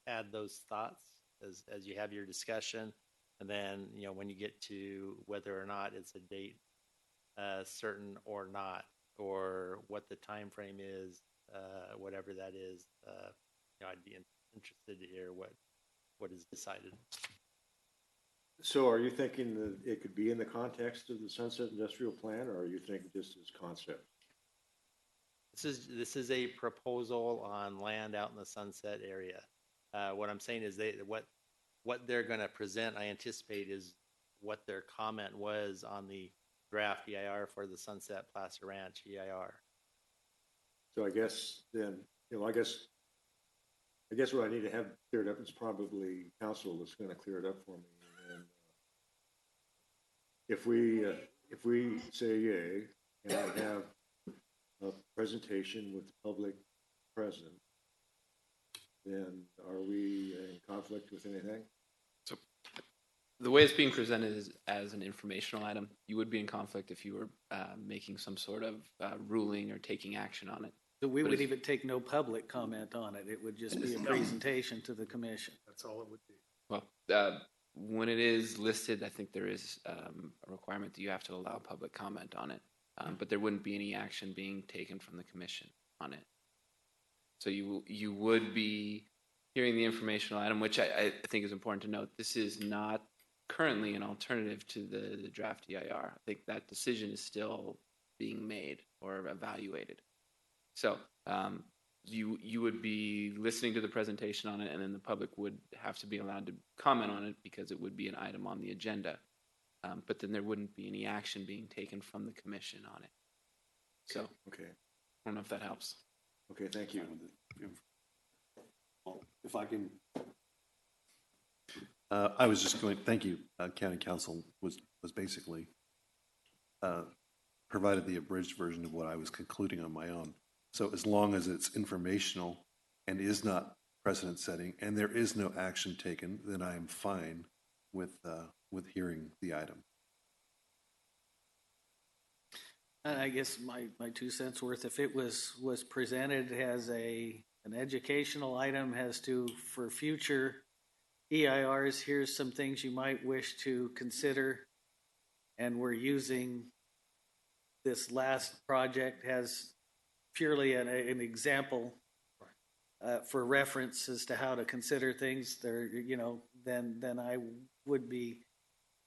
add those thoughts as you have your discussion. And then, when you get to whether or not it's a date certain or not, or what the time frame is, whatever that is, I'd be interested to hear what is decided. So are you thinking that it could be in the context of the Sunset Industrial Plan, or are you thinking just as concept? This is a proposal on land out in the Sunset area. What I'm saying is what they're going to present, I anticipate, is what their comment was on the draft EIR for the Sunset Plaza Ranch EIR. So I guess then, I guess what I need to have cleared up is probably council that's going to clear it up for me. And if we say yay and I have a presentation with the public present, then are we in conflict with anything? So the way it's being presented is as an informational item. You would be in conflict if you were making some sort of ruling or taking action on it. So we would even take no public comment on it. It would just be a presentation to the commission. That's all it would be. Well, when it is listed, I think there is a requirement that you have to allow public comment on it. but there wouldn't be any action being taken from the commission on it. So you would be hearing the informational item, which I think is important to note. This is not currently an alternative to the draft EIR. I think that decision is still being made or evaluated. So you would be listening to the presentation on it, and then the public would have to be allowed to comment on it because it would be an item on the agenda. But then there wouldn't be any action being taken from the commission on it. So, Okay. I don't know if that helps. Okay, thank you. If I can, I was just going, thank you, County Council was basically provided the abridged version of what I was concluding on my own. So as long as it's informational and is not precedent setting and there is no action taken, then I am fine with hearing the item. I guess my 2 cents worth, if it was presented as an educational item as to, for future EIRs, here's some things you might wish to consider, and we're using this last project as purely an example for reference as to how to consider things, there, then I would be,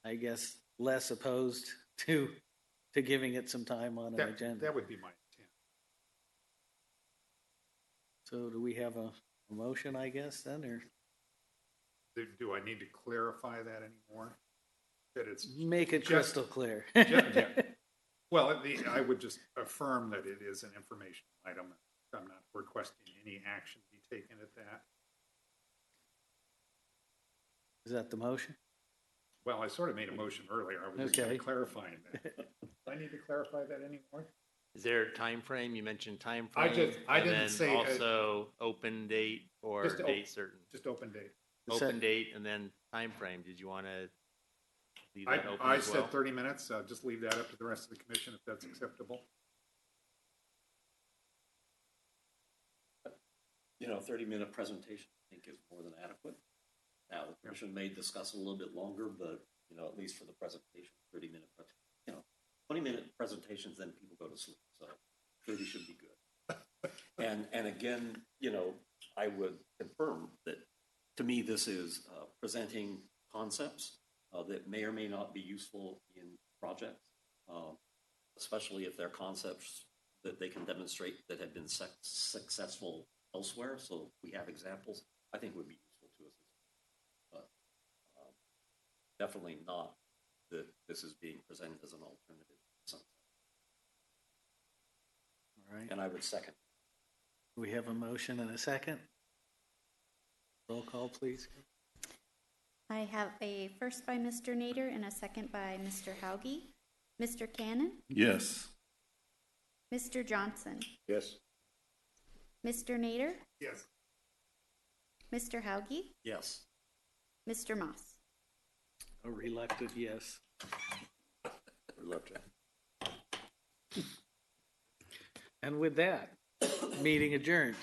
I guess, less opposed to giving it some time on an agenda. That would be my intent. So do we have a motion, I guess, then, or? Do I need to clarify that anymore? That it's Make it crystal clear. Well, I would just affirm that it is an informational item. I'm not requesting any action be taken at that. Is that the motion? Well, I sort of made a motion earlier. I was just kind of clarifying that. Do I need to clarify that anymore? Is there a time frame? You mentioned time frame. I didn't say also open date or just date certain. Just open date. Open date and then time frame. Did you want to leave that open I as well? said 30 minutes. Just leave that up to the rest of the commission if that's acceptable. 30-minute presentation, I think, is more than adequate. Now, the commission may discuss a little bit longer, but, at least for the presentation, 30-minute, 20-minute presentations, then people go to sleep. So 30 should be good. And again, I would confirm that to me, this is presenting concepts that may or may not be useful in projects, especially if they're concepts that they can demonstrate that have been successful elsewhere. So we have examples, I think would be useful to us. But definitely not that this is being presented as an alternative to something. All right. And I would second. We have a motion and a second. Roll call, please. I have a first by Mr. Nader and a second by Mr. Hauge. Mr. Cannon? Yes. Mr. Johnson? Yes. Mr. Nader? Yes. Mr. Hauge? Yes. Mr. Moss? A reluctant yes. Reluctant. And with that, meeting adjourned.